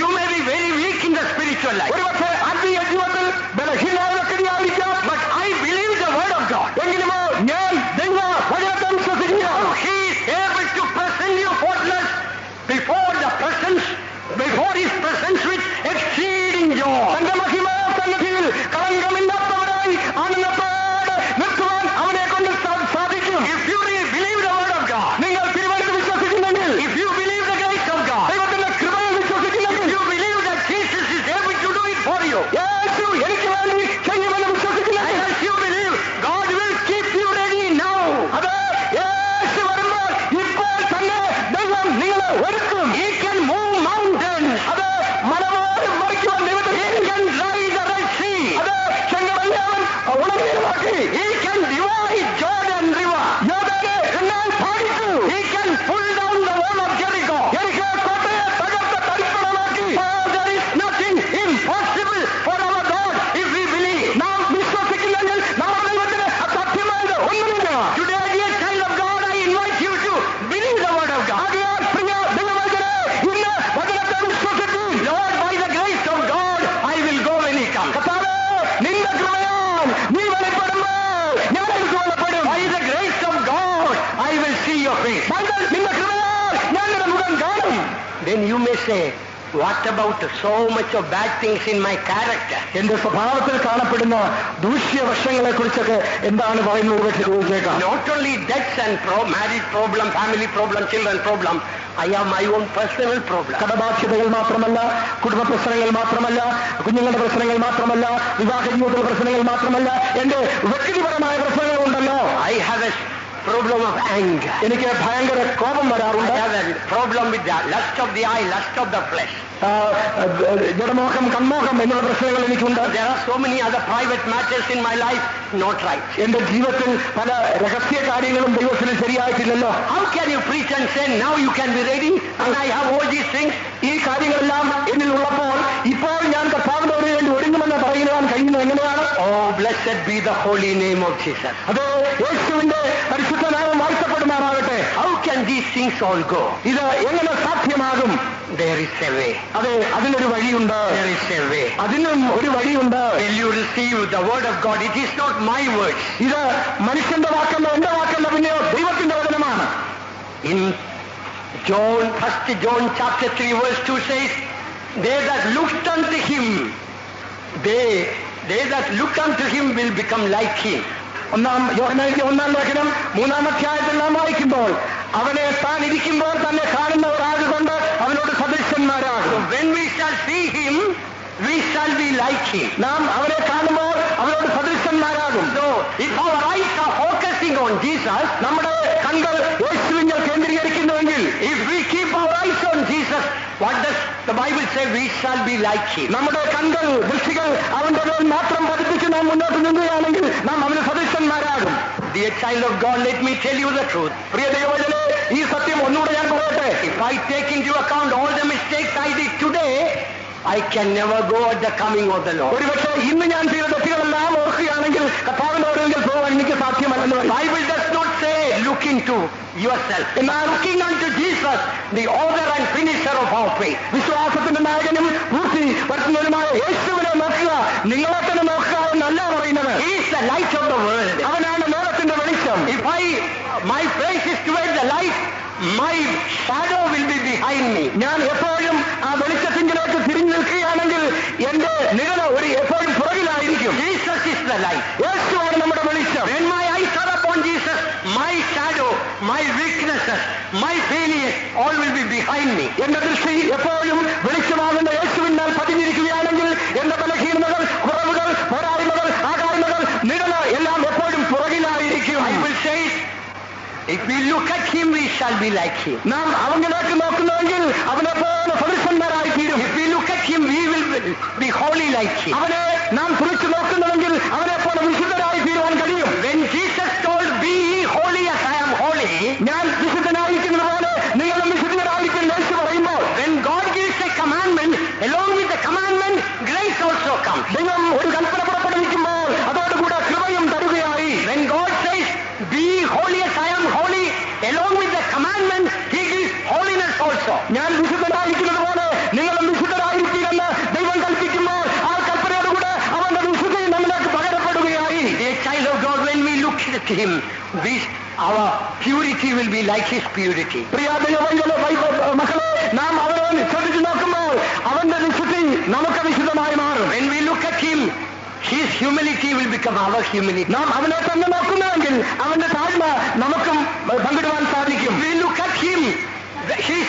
You may be very weak in the spiritual life. ഒരുപക്ഷെ ആത്മീയ ജീവിതത്തിൽ ബലഹീനതയായിരിക്കാം. But I believe the word of God. എങ്കിലുമോ ഞാൻ ദൈവ വചനത്തെ വിശ്വസിക്കുകയാണ്. He is able to present you faultless before the presence, before his presence with exceeding joy. തന്റെ മഹിമാ സന്നിധിയിൽ കളങ്കമില്ലാത്തവരായി ആനന്ദത്തോടെ നിർത്തുവാൻ അവനെ കൊണ്ട് സാധിക്കും. If you really believe the word of God, നിങ്ങൾ തിരുവനന്തപുരത്ത് വിശ്വസിക്കുന്നെങ്കിൽ, if you believe the grace of God, ദൈവത്തിന്റെ കൃപയെ വിശ്വസിക്കുന്നെങ്കിൽ, if you believe that Jesus is able to do it for you, യേശു എനിക്ക് വേണ്ടി ചെയ്യുമെന്ന് വിശ്വസിക്കുന്നെങ്കിൽ, and as you believe, God will keep you ready now. അത് യേശു വരുമ്പോൾ ഇപ്പോൾ തന്നെ ദൈവം നിങ്ങളെ ഒരുക്കും. He can move mountains. അത് മലവാരം മറിക്കുവാൻ ദൈവത്തിന് He can dry the Red Sea. അത് ചെങ്കടലിനെ ഉണങ്ങിയതാക്കി. He can divide Jordan River. യോർദാനെ എന്നാൽ പാടിച്ചു. He can pull down the wall of Jericho. യെരിഹോ കോട്ടയെ തകർത്ത് തരിപ്പണമാക്കി. Oh, there is nothing impossible for our God if we believe. നാം വിശ്വസിക്കുന്നെങ്കിൽ നമ്മുടെ ദൈവത്തിന് അസാധ്യമായത് ഒന്നുമില്ല. Today, dear child of God, I invite you to believe the word of God. ആകയാൽ പ്രിയ ദൈവമക്കളേ, ഇന്ന് വചനത്തെ വിശ്വസിക്കും. Lord, by the grace of God, I will go when he comes. കർത്താവേ, നിന്റെ കൃപയാൽ നീ വെളിപ്പെടുമ്പോൾ ഞാൻ എടുത്തുകൊള്ളപ്പെടും. By the grace of God, I will see your face. നിന്റെ കൃപയാൽ ഞാൻ നിന്റെ മുഖം കാണും. Then you may say, what about so much of bad things in my character? എന്റെ സ്വഭാവത്തിൽ കാണപ്പെടുന്ന ദൂഷ്യവശങ്ങളെ കുറിച്ചൊക്കെ എന്താണ് പറയുന്നത് പക്ഷെ ചോദിച്ചേക്കാം. Not only debts and marriage problem, family problem, children problem, I have my own personal problem. കടബാധ്യതകൾ മാത്രമല്ല, കുടുംബ പ്രശ്നങ്ങൾ മാത്രമല്ല, കുഞ്ഞുങ്ങളുടെ പ്രശ്നങ്ങൾ മാത്രമല്ല, വിവാഹ ജീവിതത്തിലെ പ്രശ്നങ്ങൾ മാത്രമല്ല, എന്റെ വ്യക്തിപരമായ പ്രശ്നങ്ങളുണ്ടല്ലോ. I have a problem of anger. എനിക്ക് ഭയങ്കര കോപം I വരാറുണ്ട്. have a problem with the lust of the eye, lust of the flesh. ജഡമോഹം, കൺമോഹം എന്നുള്ള പ്രശ്നങ്ങൾ എനിക്കുണ്ട്. There are so many other private matters in my life, not right. എന്റെ ജീവിതത്തിൽ പല രഹസ്യ കാര്യങ്ങളും ദൈവത്തിന് ശരിയായിട്ടില്ലല്ലോ. How can you preach and say, now you can be ready and I have all these things? ഈ കാര്യങ്ങളെല്ലാം എന്നിൽ ഉള്ളപ്പോൾ ഇപ്പോൾ ഞാൻ കർത്താവിനോട് വേണ്ടി ഒരുങ്ങുമെന്ന് പറയുവാൻ കഴിയുന്നത് എങ്ങനെയാണ്? Oh, blessed be the holy name of Jesus. അത് യേശുവിന്റെ പരിശുദ്ധ നാമം വാഴ്ത്തപ്പെടുമാറാകട്ടെ. How can these things all go? ഇത് എങ്ങനെ സാധ്യമാകും? There is a way. അതെ, അതിനൊരു വഴിയുണ്ട്. There is a way. അതിനും ഒരു വഴിയുണ്ട്. Till you receive the word of God, it is not my words. ഇത് മനുഷ്യന്റെ വാക്കല്ല, എന്റെ വാക്കല്ല, പിന്നെയോ ദൈവത്തിന്റെ വചനമാണ്. In John, 1 John chapter 3 verse 2 says, they that looked unto him, they that look unto him will become like him. യോഹന്നാന്റെ 1-ാം ലേഖനം 3-ാം അധ്യായത്തിൽ നാം വായിക്കുമ്പോൾ അവനെ താൻ ഇരിക്കുമ്പോൾ തന്നെ കാണുന്നവരാകൊണ്ട് അവനോട് സദൃശന്മാരാകും. So when we shall see him, we shall be like him. നാം അവനെ കാണുമ്പോൾ അവനോട് സദൃശന്മാരാകും. So if our eyes are focusing on Jesus, നമ്മുടെ കണ്കൾ യേശുവിൽ കേന്ദ്രീകരിക്കുന്നുവെങ്കിൽ, if we keep our eyes on Jesus, what does the Bible say? We shall be like him. നമ്മുടെ കണ്കൾ, ദൃഷ്ടികൾ അവന്റെ മേൽ മാത്രം പതിപ്പിച്ച് നാം മുന്നോട്ട് നീങ്ങുകയാണെങ്കിൽ നാം അവന് സദൃശന്മാരാകും. Dear child of God, let me tell you the truth. പ്രിയ ദൈവജനേ, ഈ സത്യം ഒന്നുകൂടെ ഞാൻ പറയട്ടെ. If I take into account all the mistakes I did today, I can never go at the coming of the Lord. ഒരുപക്ഷെ ഇന്ന് ഞാൻ ചെയ്ത തെറ്റുകളെല്ലാം ഓർക്കുകയാണെങ്കിൽ കർത്താവിന്റെ ഓരോങ്കിൽ പോകാൻ എനിക്ക് സാധ്യമല്ലെന്ന് പറയും. Bible does not say look into yourself. എന്നാൽ Looking unto Jesus, the author and finisher of our faith. വിശ്വാസത്തിന്റെ നായകനും പൂർത്തി വരുത്തുന്നതിനുമായ യേശുവിനെ നോക്കുക, നിങ്ങളെ തന്നെ നോക്കുക എന്നല്ല പറയുന്നത്. He is the light of the world. അവനാണ് ലോകത്തിന്റെ വെളിച്ചം. If my face is towards the light, my shadow will be behind me. ഞാൻ എപ്പോഴും ആ വെളിച്ചത്തിങ്കിലേക്ക് തിരിഞ്ഞു നിൽക്കുകയാണെങ്കിൽ എന്റെ നിഴല് എപ്പോഴും പുറകിലായിരിക്കും. Jesus is the light. യേശുവാണ് നമ്മുടെ വെളിച്ചം. When my eyes are upon Jesus, my shadow, my weaknesses, my failures, all will be behind me. എന്റെ ദൃഷ്ടി എപ്പോഴും വെളിച്ചമാകുന്ന യേശുവിനാൽ പതിഞ്ഞിരിക്കുകയാണെങ്കിൽ എന്റെ ബലഹീനതകൾ, കുറവുകൾ, പോരായ്മകൾ, ആകായ്മകൾ, നിഴല് എല്ലാം എപ്പോഴും പുറകിലായിരിക്കും. I will say, if we look at him, we shall be like him. നാം അവനിലേക്ക് നോക്കുന്നുവെങ്കിൽ അവനെ പോലെ സദൃശന്മാരായി തീരും. If we look at him, we will be holy like him. അവനെ നാം കുറിച്ച് നോക്കുന്നുവെങ്കിൽ അവനെ പോലെ വിശുദ്ധരായി തീരുവാൻ കഴിയും. When Jesus told, be ye holy as I am holy, ഞാൻ വിശുദ്ധനായിരിക്കുന്നത് പോലെ നിങ്ങളും വിശുദ്ധരായിരിക്കും യേശു പറയുമ്പോൾ, when God gives a commandment, along with the commandment, grace also comes. ദൈവം ഒരു കൽപ്പന പുറപ്പെടുവിക്കുമ്പോൾ അതോടുകൂടെ കൃപയും തരുകയായി. When God says, be ye holy as I am holy, along with the commandment, he gives holiness also. ഞാൻ വിശുദ്ധനായിരിക്കുന്നത് പോലെ നിങ്ങളും വിശുദ്ധരായിരിക്കുമെന്ന് ദൈവം കൽപ്പിക്കുമ്പോൾ ആ കൽപ്പനയോടുകൂടെ അവന്റെ വിശുദ്ധി നമ്മിലേക്ക് പകരപ്പെടുകയായി. Dear child of God, when we look at him, our purity will be like his purity. പ്രിയ ദൈവമക്കളെ, മക്കളെ, നാം അവനെ ശ്രദ്ധിച്ചു നോക്കുമ്പോൾ അവന്റെ വിശുദ്ധി നമുക്ക് വിശുദ്ധമായി മാറും. When we look at him, his humility will become our humility. നാം അവനെ തന്നെ നോക്കുന്നുവെങ്കിൽ അവന്റെ താഴ്മ നമുക്കും പങ്കിടുവാൻ സാധിക്കും. If we look at him, his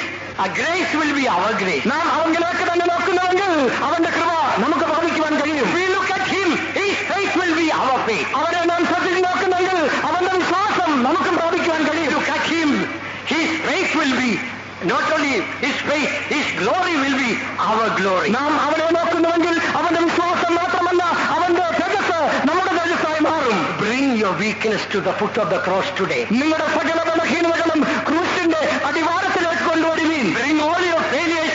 grace will be our grace. നാം അവനിലേക്ക് തന്നെ നോക്കുന്നുവെങ്കിൽ അവന്റെ കൃപ നമുക്ക് പ്രാപിക്കുവാൻ കഴിയും. If we look at him, his faith will be our faith. അവനെ നാം ശ്രദ്ധിച്ചു നോക്കുന്നെങ്കിൽ അവന്റെ വിശ്വാസം നമുക്കും പ്രാപിക്കുവാൻ കഴിയും. Look at him, his faith will be, not only his faith, his glory will be our glory. നാം അവനെ നോക്കുന്നുവെങ്കിൽ അവന്റെ വിശ്വാസം മാത്രമല്ല അവന്റെ തേജസ് നമ്മുടെ തേജസ്സായി മാറും. Bring your weakness to the foot of the cross today. നിങ്ങളുടെ സകല ബലഹീനതകളും ക്രൂശിന്റെ അടിവാരത്തിലേക്ക് കൊണ്ടുവരുവീൻ. Bring all your failures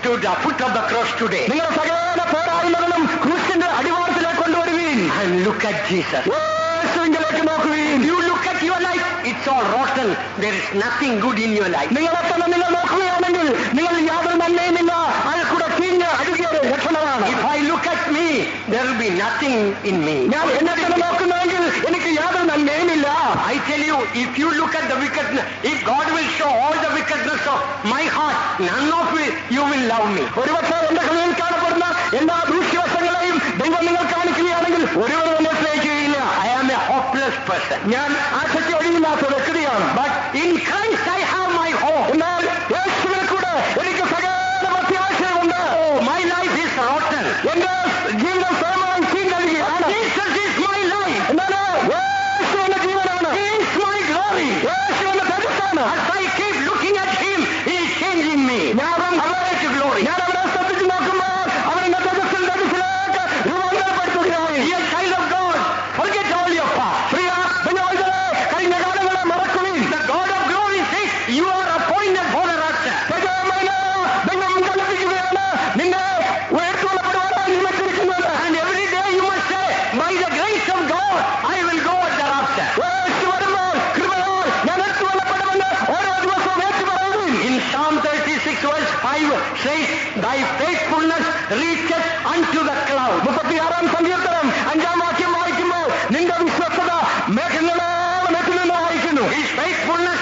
to the foot of the cross today. നിങ്ങളുടെ സകല പോരായ്മകളും ക്രൂശിന്റെ അടിവാരത്തിലേക്ക് കൊണ്ടുവരുവീൻ. And look at Jesus. യേശുവിലേക്ക് നോക്കുവീൻ. You look at your life, it's all rotten. There is nothing good in your life. നിങ്ങളെ തന്നെ നിങ്ങൾ നോക്കുകയാണെങ്കിൽ നിങ്ങൾ യാതൊരു നന്മയുമില്ല. അയാൾക്കൂടെ തീഞ്ഞ് അഴുകിയ ലക്ഷണമാണ്. If I look at me, there will be nothing in me. ഞാൻ എന്നെ തന്നെ നോക്കുന്നെങ്കിൽ എനിക്ക് യാതൊരു നന്മയുമില്ല. I tell you, if you look at the wickedness, if God will show all the wickedness of my heart, none of you will love me. ഒരുപക്ഷെ എന്റെ ഹൃദയത്തിൽ കാണപ്പെടുന്ന എല്ലാ ദൂഷ്യവശങ്ങളെയും ദൈവം നിങ്ങൾ കാണിക്കുകയാണെങ്കിൽ ഒരുവരും എന്നെ സ്നേഹിക്കുകയില്ല. I am a hopeless person. ഞാൻ ആശയ്ക്ക് ഒഴിയില്ലാത്ത വ്യക്തിയാണ്. But in Christ I have my hope. എന്നാൽ യേശുവിൽ കൂടെ എനിക്ക് സകല പ്രത്യാശയുണ്ട്. Oh, my life is rotten. എന്റെ ജീവിതം സ്വയമായി ചീങ്കഴുകയാണ്. Jesus is my life. എന്നാൽ യേശു എന്റെ ജീവനാണ്. He is my glory. യേശു എന്റെ തേജസ്സാണ്. As I keep looking at him, he is changing me. ഞാൻ അവനെ ശ്രദ്ധിച്ചു നോക്കുമ്പോൾ അവൻ എന്റെ തേജസ്സിലേക്ക് രൂപാന്തരപ്പെടുത്തുകയായി. Dear child of God, forget all your past. പ്രിയ ദൈവമക്കളെ, കഴിഞ്ഞ കാലങ്ങളെ മറക്കുവിൻ. The God of glory says, you are appointed for the rapture. ദൈവം കൽപ്പിക്കുകയാണ് നിന്നെ ഉയർത്തുകൊള്ളപ്പെടുവാനായി നിയമിച്ചിരിക്കുന്നത്. And every day you must say, by the grace of God, I will go at the rapture. യേശു വരുമ്പോൾ കൃപയാൽ ഞാൻ എടുത്തുകൊള്ളപ്പെടുമെന്ന് ഓരോ ദിവസവും ഏറ്റുപറയുവിൻ. In Psalm 36 verse 5 says, thy faithfulness reaches unto the cloud. 36-ാം സങ്കീർത്തനം 5-ാം വാക്യം വായിക്കുമ്പോൾ നിന്റെ വിശ്വസ്തത മേഘങ്ങളോളം എത്തുമെന്ന് വായിക്കുന്നു. His faithfulness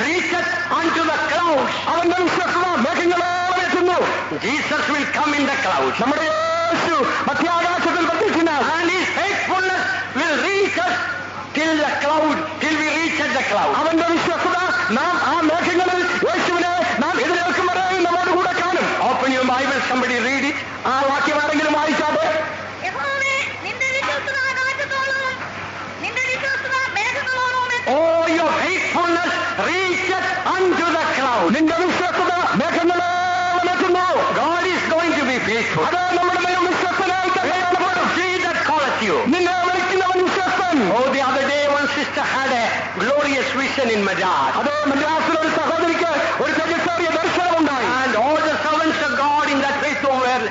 reaches unto the clouds. അവന്റെ വിശ്വസ്തത മേഘങ്ങളോളം എത്തുന്നു. Jesus will come in the clouds. നമ്മുടെ യേശു മധ്യാകാശത്തിൽ പ്രത്യക്ഷനാണ്. And his faithfulness will reach us till the cloud, till we reach at the cloud. അവന്റെ വിശ്വസ്തത നാം ആ മേഘങ്ങളിൽ യേശുവിനെ നാം എതിരേൽക്കും വരെ നമ്മോട് കൂടെ കാണും. Open your Bible, somebody read it. ആ വാക്യം ആരെങ്കിലും വായിച്ചാട്ടെ. യഹോവേ, നിന്റെ വിശ്വസ്തത ആകാശത്തോളം, നിന്റെ വിശ്വസ്തത മേഘങ്ങളോളം എത്തും. Oh, your faithfulness reaches unto the cloud. നിന്റെ വിശ്വസ്തത മേഘങ്ങളോളം എത്തുന്നു. God is going to be faithful. അത് നമ്മുടെ ദൈവം വിശ്വസ്തനായി തന്നെയാണ് പോലും. See that calleth you. നിന്നെ വിളിക്കുന്നവൻ വിശ്വസ്തൻ. Oh, the other day one sister had a glorious vision in Madras. അത് മദ്രാസിലെ ഒരു സഹോദരിക്ക് ഒരു തേജസ്സേറിയ ദർശനമുണ്ടായി. And all the servants of God in that faith were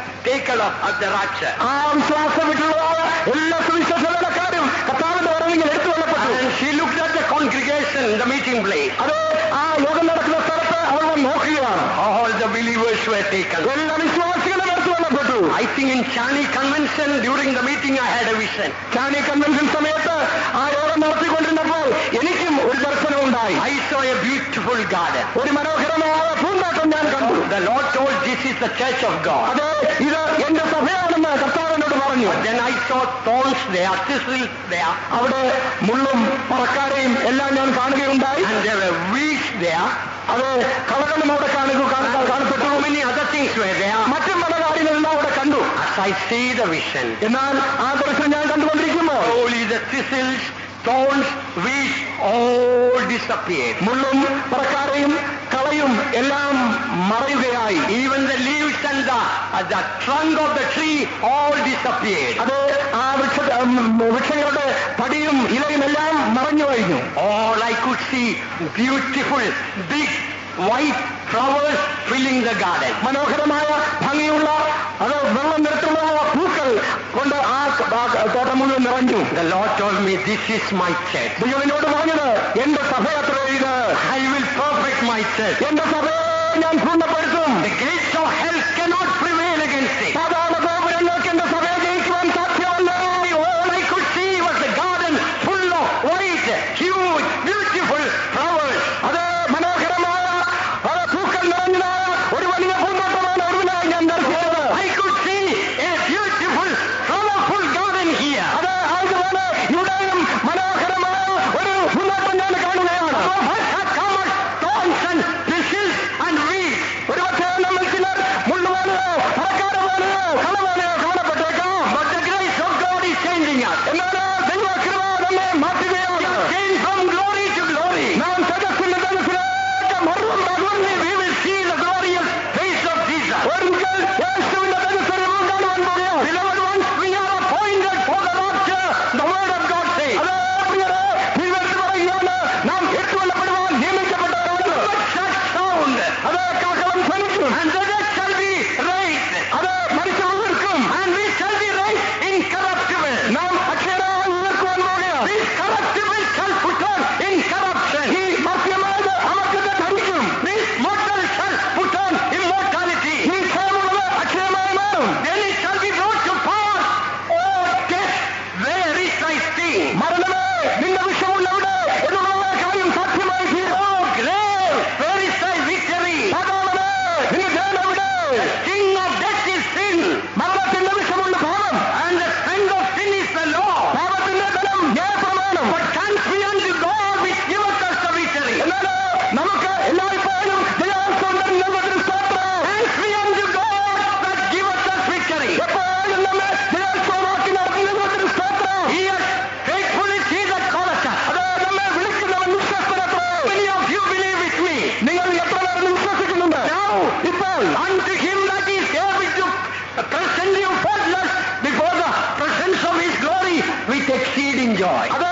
vehicle of the rapture. ആ വിശ്വാസം വിട്ടുള്ളതായ എല്ലാ സുവിശേഷ വേലക്കാരും കർത്താവിന്റെ വരവിൽ എടുത്തുകൊള്ളപ്പെട്ടു. And she looked at the congregation, the meeting place. അത് ആ യോഗം നടക്കുന്ന സ്ഥലത്ത് അവർ നോക്കുകയാണ്. All the believers were taken. എല്ലാ വിശ്വാസികളും എടുത്തുകൊള്ളപ്പെട്ടു. I think in Chani convention during the meeting I had a vision. ചാനി കൺവെൻഷൻ സമയത്ത് ആ യോഗം നടത്തിക്കൊണ്ടിരുന്നപ്പോൾ എനിക്കും ഒരു ദർശനം ഉണ്ടായി. I saw a beautiful garden. ഒരു മനോഹരമായ പൂന്തോട്ടം ഞാൻ കണ്ടു. The Lord told, this is the church of God. അത് ഇത് എന്റെ സഭയാണെന്ന് കർത്താവിനോട് പറഞ്ഞു. Then I saw thorns there, thistles there, അവിടെ മുള്ളും പറക്കാരെയും എല്ലാം ഞാൻ കാണുകയുണ്ടായി. and there were weeds there. അത് കളകളും അവിടെ കാണപ്പെട്ടു. So many other things were there. മറ്റും പല കാര്യങ്ങളെല്ലാം അവിടെ കണ്ടു. As I see the vision, എന്നാൽ ആ ദർശനം ഞാൻ കണ്ടുകൊണ്ടിരിക്കുമ്പോൾ only the thistles, thorns, weeds all disappeared. മുള്ളും പറക്കാരെയും കളയും എല്ലാം മറയുകയായി. Even the leaves and the trunk of the tree all disappeared. അത് ആ വൃക്ഷങ്ങളുടെ പടിയും ഇലയും എല്ലാം മറഞ്ഞു കഴിഞ്ഞു. All I could see, beautiful, big, white flowers filling the garden. മനോഹരമായ ഭംഗിയുള്ള അത് വെള്ളം നിറത്തുള്ള പൂക്കൾ കൊണ്ട് ആ തോട്ടം മുഴുവൻ നിറഞ്ഞു. The Lord told me, this is my church. ദൈവനോട് പറഞ്ഞത് എന്റെ സഭയത്ര ഇത്. I will perfect my church. എന്റെ സഭയെ ഞാൻ പൂർണ്ണപ്പെടുത്തും. The gates of hell cannot prevail against it. സാധാരണ ഗോപുരങ്ങൾക്ക് എന്റെ സഭയെ ജയിക്കുവാൻ സാധ്യമല്ല. All I could see was the garden full of white, huge, beautiful flowers. അത് മനോഹരമായ പൂക്കൾ നിറഞ്ഞതായ ഒരു വലിയ പൂന്തോട്ടമാണ് ഒടുവിലായി ഞാൻ ദർശിച്ചത്. I could see a beautiful, colorful garden here. അത് ആയതുപോലെ ഇവിടെയും മനോഹരമായ ഒരു പൂന്തോട്ടം ഞാൻ കാണുകയാണ്. Thorns and thistles and weeds. ഒരു പക്ഷേ നമ്മൾ ചിലർ മുള്ളുവാനെയോ പറക്കാരവാനെയോ കളവാനെയോ കാണപ്പെട്ടേക്കാം. But the grace of God is changing us. എന്നാൽ ദൈവകൃപ നമ്മെ മാറ്റുകയാണ്. Change from glory to glory. നാം തേജസ്സിന്റെ തേജസ്സിലേക്ക് മറുപടി We will see the glorious face of Jesus. ഒരിക്കൽ യേശുവിന്റെ തേജസ്സിനെ നാം കാണുവാൻ പോകുകയാണ്. Beloved ones, we are appointed for the rapture. The word of God says. അതേ പ്രിയരേ, ദൈവത്തിൽ പറയുകയാണ് നാം ഏറ്റുകൊള്ളപ്പെടുവാൻ നിയമിക്കപ്പെട്ടവരാണ്. Such sound. അതേ കാഹളം ധ്വനിക്കും. And the dead shall be raised. അതേ മരിച്ചവർ ഉയർക്കും. And we shall be raised incorruptible. നാം അക്ഷരമായി ഉയർക്കുവാൻ പോകുകയാണ്. This corruptible shall put on incorruption. ഈ മർത്യമായത് അമർത്യത്തെ ധരിക്കും. This mortal shall put on immortality. ഈ ക്ഷയമുള്ളത് അക്ഷയമായി മാറും. Then it shall be brought to pass. Oh death, where is thy sting? മരണമേ നിന്റെ വിഷമുള്ളവിടെ എന്നുള്ള കാര്യം സാധ്യമായി തീരും. Oh grave, where is thy victory? പാതാളമേ നിന്റെ ജയമെവിടെ? The sting of death is sin. മരണത്തിന്റെ വിഷമുള്ള പാപം. And the strength of sin is the law. പാപത്തിന്റെ ബലം ന്യായപ്രമാണം. But thanks be unto God which giveth us the victory. എന്നാൽ നമുക്ക് എല്ലായ്പ്പോഴും ജയാവസ്ഥ നൽകുന്നതിന് സ്തോത്രം. Thanks be unto God that giveth us victory. എപ്പോഴും നമ്മെ ജയാവസ്ഥമാക്കി നടത്തുന്നതിന് സ്തോത്രം. He has faithfully seen that calleth us. അത് നമ്മെ വിളിക്കുന്നവൻ വിശ്വസ്തനത്രേ. Many of you believe with me. നിങ്ങൾ എത്ര പേർ വിശ്വസിക്കുന്നുണ്ട്? Now, ഇപ്പോൾ unto him that is able to present you faultless before the presence of his glory with exceeding joy. അത്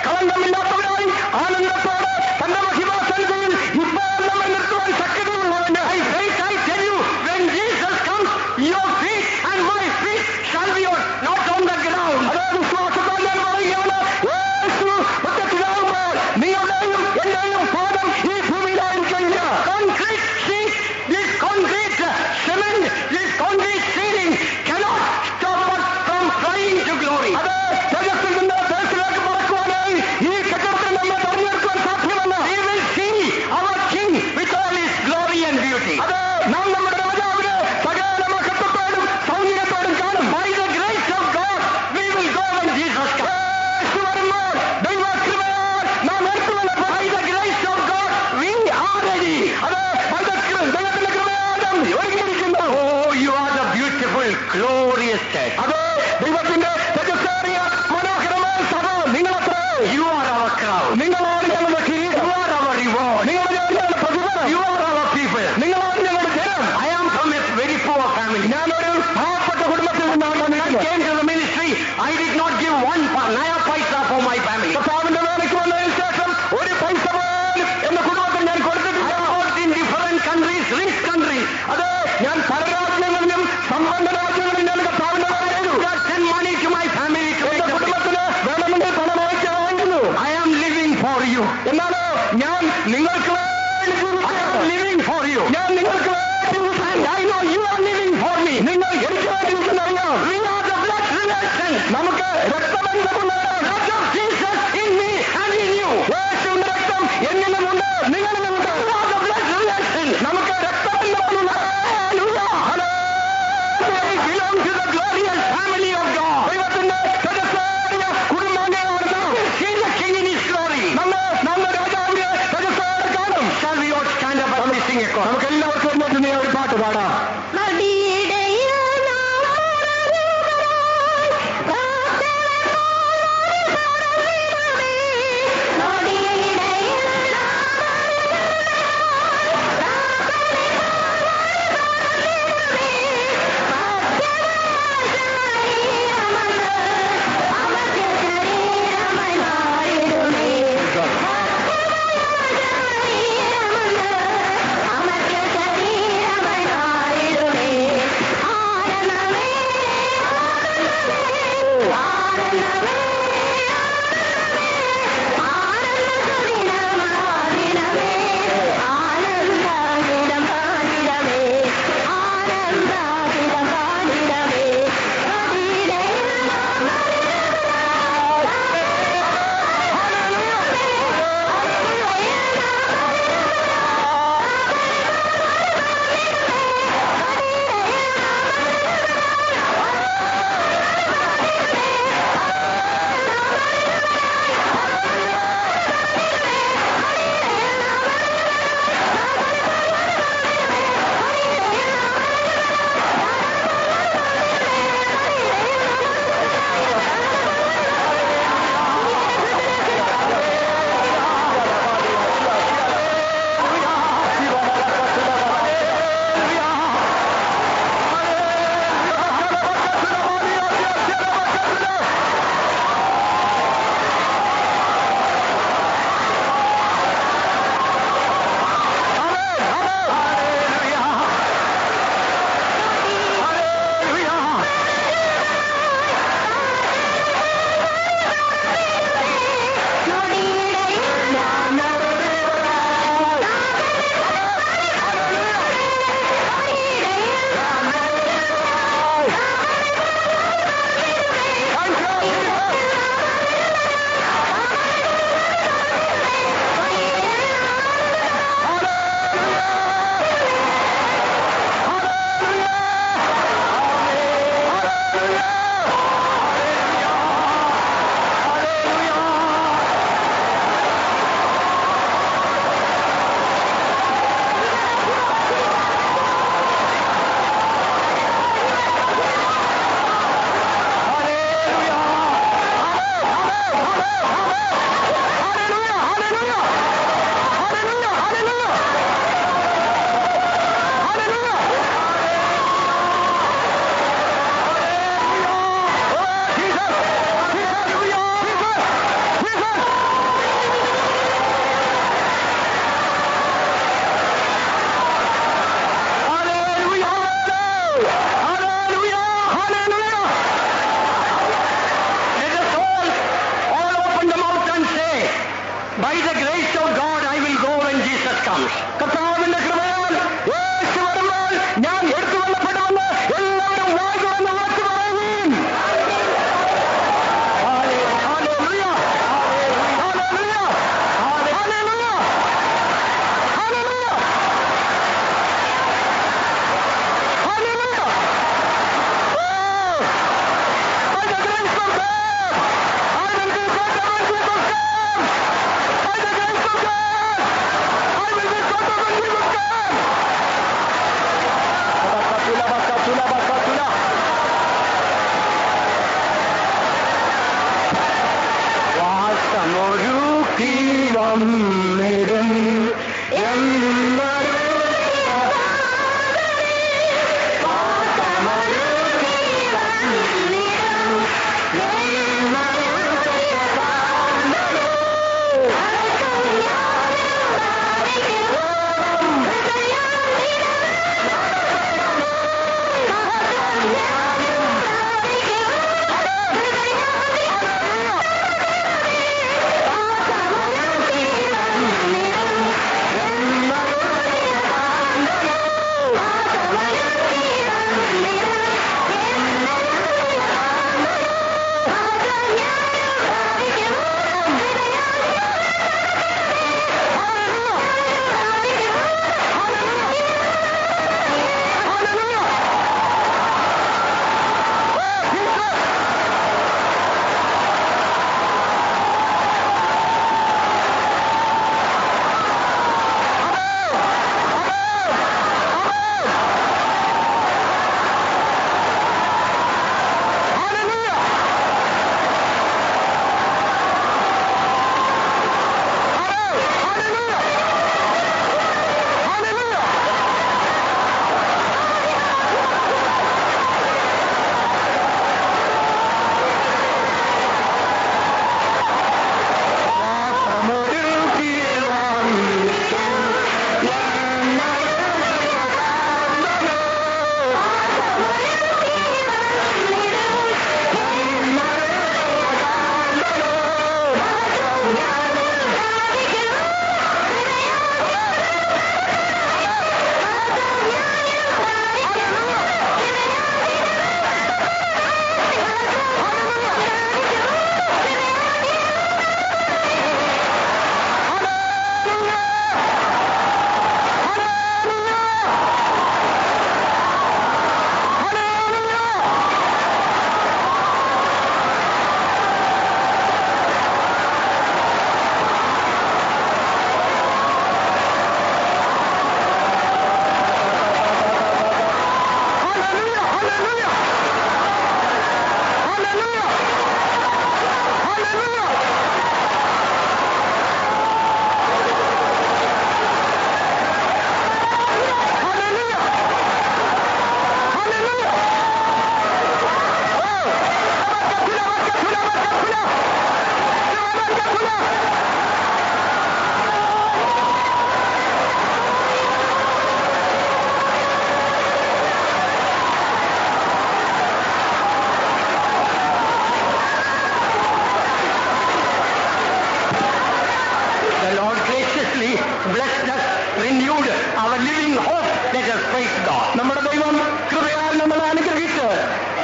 കളങ്കമില്ലാത്തവരായി ആനന്ദത്തോടെ തന്റെ മഹിമാസന്നിധിയിൽ ഇപ്പോൾ നമ്മെ നിർത്തുവാൻ ശക്തിയുള്ളവന് By faith I tell you, when Jesus comes, your feet and my feet shall be not on the ground. അതേ വിശ്വാസത്താൽ ഞാൻ പറയുകയാണ്, യേശു പ്രത്യക്ഷനാകുമ്പോൾ നിങ്ങളുടെയും എന്റെയും പാദം ഈ ഭൂമിയിലായിരിക്കില്ല. Concrete sheet, this concrete cement, this concrete ceiling cannot stop us from flying to glory. അത് തേജസ്സിൽ നിന്ന് തേജസ്സിലേക്ക് പറക്കുവാനായി ഈ കെട്ടിടത്തിൽ നമ്മെ തെരഞ്ഞെടുക്കുവാൻ സാധ്യമല്ല. We will see our King with all his glory and beauty. അത് നാം നമ്മുടെ രാജാവിനെ സകല മഹത്വത്തോടും സൗന്ദര്യത്തോടും കാണും. By the grace of God, we will go when Jesus comes. യേശു വരുമ്പോൾ ദൈവകൃപയാൽ നാം എടുത്തുകൊള്ളപ്പെടും. By the grace of God, we are ready. അത് ദൈവത്തിന്റെ കൃപയാൽ നാം ഒരുങ്ങിയിരിക്കുന്നു. Oh, you are the beautiful, glorious church. അത് ദൈവത്തിന്റെ തേജസ്സേറിയ മനോഹരമായ സഭ നിങ്ങളത്രേ. You are our crown. നിങ്ങളാണ് ഞങ്ങളുടെ കിരീടം. You are our reward. നിങ്ങളാണ് ഞങ്ങളുടെ പ്രതിഫലം. You are our people. നിങ്ങളാണ് ഞങ്ങളുടെ ജനം. I am from a very poor family. ഞാനൊരു പാവപ്പെട്ട കുടുംബത്തിൽ നിന്നാണ് When I വന്നിരിക്കുന്നത്. came to the ministry, I did not give one naya paisa for my family. കർത്താവിന്റെ വേലയ്ക്ക് വന്നതിന് ശേഷം ഒരു പൈസ പോലും എന്റെ കുടുംബത്തിൽ ഞാൻ കൊടുത്തിട്ടില്ല. I worked in different countries, rich countries. അത് ഞാൻ പല രാജ്യങ്ങളിലും സമ്പന്ന രാജ്യങ്ങളിൽ ഞാൻ നിങ്ങൾക്ക് ലിവിംഗ് ഫോർ യു. ഞാൻ നിങ്ങൾക്ക് വേണ്ടി I know you are living for me. നിങ്ങൾ എനിക്ക് വേണ്ടി നിൽക്കുന്നറിയാം. നമുക്ക് രക്തബന്ധമുള്ളവരാണ്. യേശുവിന്റെ രക്തം എന്നിലുമുണ്ട്, നിങ്ങളിലുമുണ്ട്. നമുക്ക് രക്തബന്ധമുള്ള ദൈവത്തിന്റെ തേജസ്സേറിയ കുടുംബാംഗങ്ങളാണ് നാം. നമ്മൾ രാജാവിനെ തേജസ്സോടെ കാണും. നമുക്ക് എല്ലാവർക്കും ഒരുമിച്ച് ഒരു പാട്ട് പാടാം.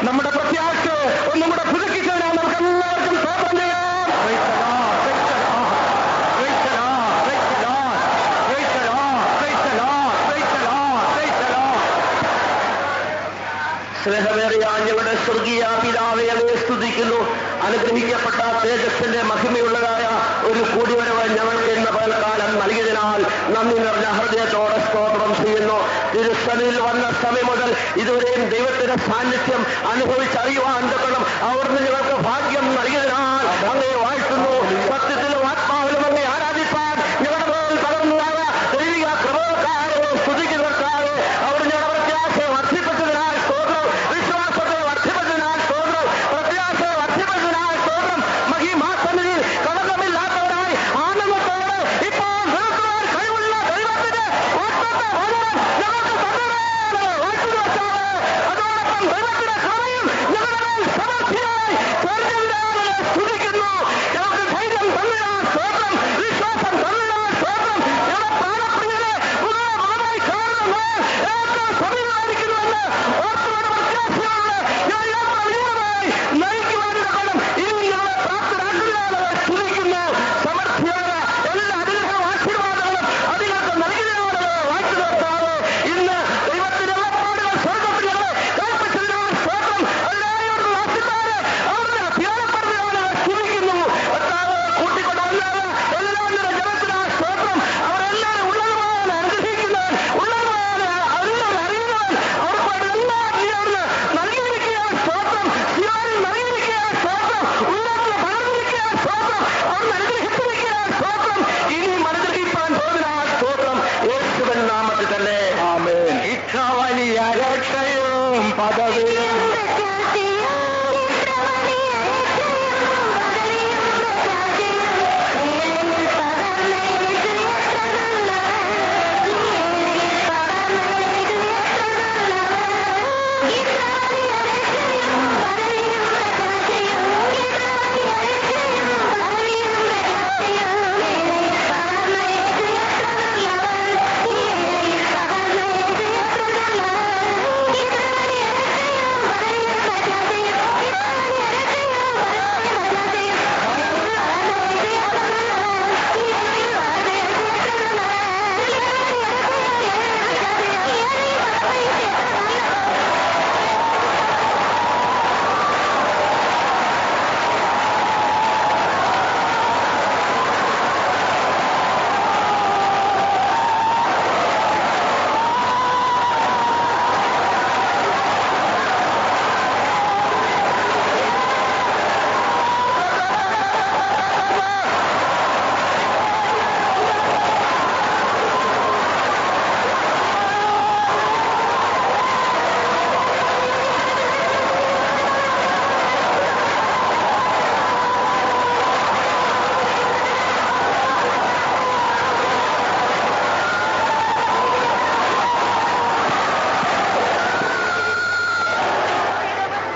നമ്മുടെ പ്രത്യാശ ഒന്നും കൂടെ പുതുക്കിച്ചതിനാൽ നമുക്ക് എല്ലാവർക്കും സ്തോത്രം ചെയ്യാം. സ്നേഹമേറിയ ഞങ്ങളുടെ സ്വർഗീയ പിതാവേ, അങ്ങയെ സ്തുതിക്കുന്നു. അനുഗ്രഹിക്കപ്പെട്ട തേജസ്സിന്റെ മഹിമയുള്ളതായ ഒരു കൂടിവരവ് ഞങ്ങൾക്ക് ഇന്ന് പകൽക്കാലം നൽകിയതിനാൽ നന്ദി നിറഞ്ഞ ഹൃദയത്തോടെ സ്തോത്രം ചെയ്യുന്നു. തിരുസഭയിൽ വന്ന സമയം മുതൽ ഇതുവരെയും ദൈവത്തിന്റെ സാന്നിധ്യം അനുഭവിച്ചറിയുവാൻ തക്കണം അവിടുന്ന് ഞങ്ങൾക്ക് ഭാഗ്യം നൽകിയതിനാൽ അങ്ങയെ വാഴ്ത്തുന്നു. സത്യത്തിലും ആത്മാവിലും അങ്ങയെ ആരാധിപ്പാൻ ഞങ്ങളുടെ മേൽ പകർന്നതായ ദൈവിക കൃപക്കാരെ സ്തുതിക്കുന്നവർക്കാരെ അവർ ഞങ്ങളുടെ പ്രത്യാശയെ വർദ്ധിപ്പിച്ചതിനാൽ സ്തോത്രം, വിശ്വാസത്തെ വർദ്ധിപ്പിച്ചതിനാൽ സ്തോത്രം, പ്രത്യാശയെ വർദ്ധിപ്പിച്ചതിനാൽ സ്തോത്രം. മഹിമാസന്നിധിയിൽ കളങ്കമില്ലാത്തവരായി ആനന്ദത്തോടെ ഇപ്പോൾ നിൽക്കുവാൻ കഴിവുള്ള ദൈവത്തിന്റെ വാഗ്ദത്ത വചനം ഞങ്ങൾക്ക് തന്നതാണ്. വാഴ്ത്തുന്നു കർത്താവേ. അതോടൊപ്പം ദൈവത്തിന്റെ കൃപയും ഞങ്ങളുടെ മേൽ സമൃദ്ധിയായി ചൊരിഞ്ഞതിനാൽ സ്തുതിക്കുന്നു. ഞങ്ങൾക്ക് ധൈര്യം തന്നതിനാൽ സ്തോത്രം, വിശ്വാസം തന്നതിനാൽ സ്തോത്രം. ഞങ്ങളുടെ പ്രാണപ്രിയരെ മുഖമായി കാണുന്ന ഏറ്റവും സമീപമായിരിക്കുന്നുവെന്ന് ഓർത്തുകൊണ്ട് പ്രത്യാശയോടെ ഞങ്ങൾ യാത്ര വിജയമായി നയിക്കുവാനും ഇനി ഞങ്ങളെ പ്രാപ്തരാക്കുന്നതിനാണ് സ്തുതിക്കുന്നു. സമൃദ്ധിയോടെ എല്ലാ അനുഗ്രഹവും ആശീർവാദങ്ങളും അതിനകത്ത് നൽകിയതിനാണ് വാഴ്ത്തു നിർത്താറ്. ഇന്ന് ദൈവത്തിന്റെ വെളിപ്പാടുകൾ സ്വർഗ്ഗത്തിൽ ഞങ്ങളെ കൽപ്പിച്ചതിനാൽ സ്തോത്രം. എല്ലാവരും വാസിമാരെ അവരുടെ ധ്യാനപ്പെടുന്നതിനാണ് സ്തുതിക്കുന്നു. കർത്താവേ, കൂട്ടിക്കൊണ്ടുവന്നാണ് എല്ലാവരുടെ ജനത്തിനാണ് സ്തോത്രം. അവരെല്ലാവരും ഉള്ളതുപോലെ അനുഗ്രഹിക്കുന്നവൻ, ഉള്ളതുപോലെ എല്ലാവരും അറിയുന്നവൻ, അവർക്ക് എല്ലാം നീ അവിടുന്ന് നൽകിയിരിക്കുകയാണ് സ്തോത്രം. സിയോനിൽ നൽകിയിരിക്കുകയാണ് സ്തോത്രം. ഉള്ളതിൽ പകർന്നിരിക്കുകയാണ് സ്തോത്രം. അവിടുന്ന് അനുഗ്രഹിച്ചിരിക്കുകയാണ് സ്തോത്രം. ഇനിയും അനുഗ്രഹിപ്പാൻ പോകുന്നതിനാൽ സ്തോത്രം. യേശുവിൻ നാമത്തിൽ തന്നെ ആമേൻ. ഇത്ര വലിയ രക്ഷയും പദവിയും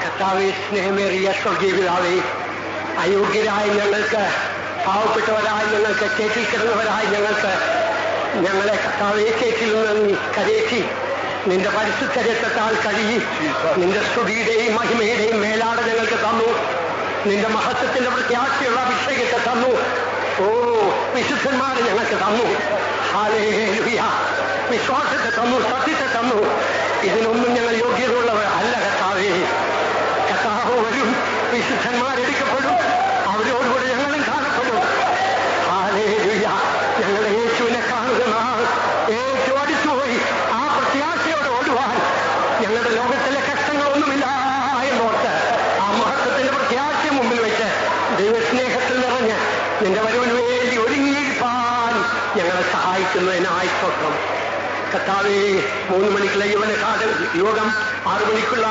കർത്താവേ, സ്നേഹമേറിയ സ്വർഗീയ പിതാവേ, അയോഗ്യരായ ഞങ്ങൾക്ക്, പാവപ്പെട്ടവരായ ഞങ്ങൾക്ക്, ചേറ്റിൽ കിടന്നവരായ ഞങ്ങൾക്ക്, ഞങ്ങളെ കർത്താവേ ചേറ്റിൽ നിന്ന് നീ കരയേറ്റി നിന്റെ പരിശുദ്ധ രക്തത്താൽ കഴുകി നിന്റെ സ്തുതിയുടെയും മഹിമയുടെയും മേലാട ഞങ്ങൾക്ക് തന്നു. നിന്റെ മഹത്വത്തിന്റെ പ്രത്യാശയുള്ള അഭിഷേകത്തെ തന്നു. ഓ, വിശുദ്ധന്മാരെ ഞങ്ങൾക്ക് തന്നു. ഹല്ലേലൂയ. വിശ്വാസത്തെ തന്നു, സത്യത്തെ തന്നു. ഇതിനൊന്നും ഞങ്ങൾ യോഗ്യതയുള്ളവർ അല്ല കർത്താവേ. കർത്താവ് വരും, വിശുദ്ധന്മാരെടുക്കപ്പെടും, അവരോടുകൂടെ ഞങ്ങളും കാണപ്പെടും. ഹല്ലേലൂയ. ഞങ്ങളുടെ യേശുവിനെ കാണുക നാൾ ഏറ്റവും അടുത്തുപോയി ആ പ്രത്യാശയോടെ ഓടുവാൻ ഞങ്ങളുടെ ലോകത്തിലെ കഷ്ടങ്ങളൊന്നുമില്ല എന്നോർത്ത് ആ മഹത്വത്തിന്റെ പ്രത്യാശ മുമ്പിൽ വെച്ച് ദൈവസ്നേഹത്തിൽ നിറഞ്ഞ് നിന്റെ വരവിന് വേണ്ടി ഒരുങ്ങിയിരിക്കാൻ ഞങ്ങളെ സഹായിക്കുന്നതിനായി സ്തോത്രം. കർത്താവേ, 3 മണിക്കുള്ള യോഗം 6 മണിക്കുള്ള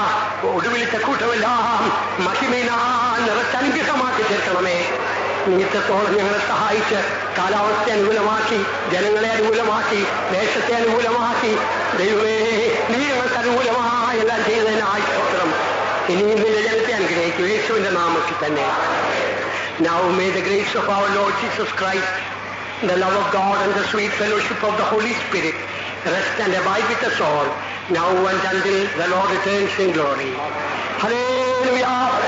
ഒടുവിലത്തെ കൂട്ടമെല്ലാം മഹിമയിനാൽ നിറച്ചനുഗ്രഹമാക്കി തീർക്കണമേ. നിമിത്തത്തോളം ഞങ്ങളെ സഹായിച്ച് കാലാവസ്ഥ അനുകൂലമാക്കി, ജനങ്ങളെ അനുകൂലമാക്കി, ദേശത്തെ അനുകൂലമാക്കി, ദൈവമേ നീ ഞങ്ങൾക്ക് അനുകൂലമായി എല്ലാം ചെയ്തതിനായി സ്തോത്രം. ഇനിയും നിന്റെ ജനത്തെ അനുഗ്രഹിക്കും യേശുവിന്റെ നാമത്തിൽ തന്നെ. Now may the grace of our Lord Jesus Christ, the love of God and the sweet fellowship of the Holy Spirit rest and abide with us all, now and until the Lord returns in glory. Hallelujah.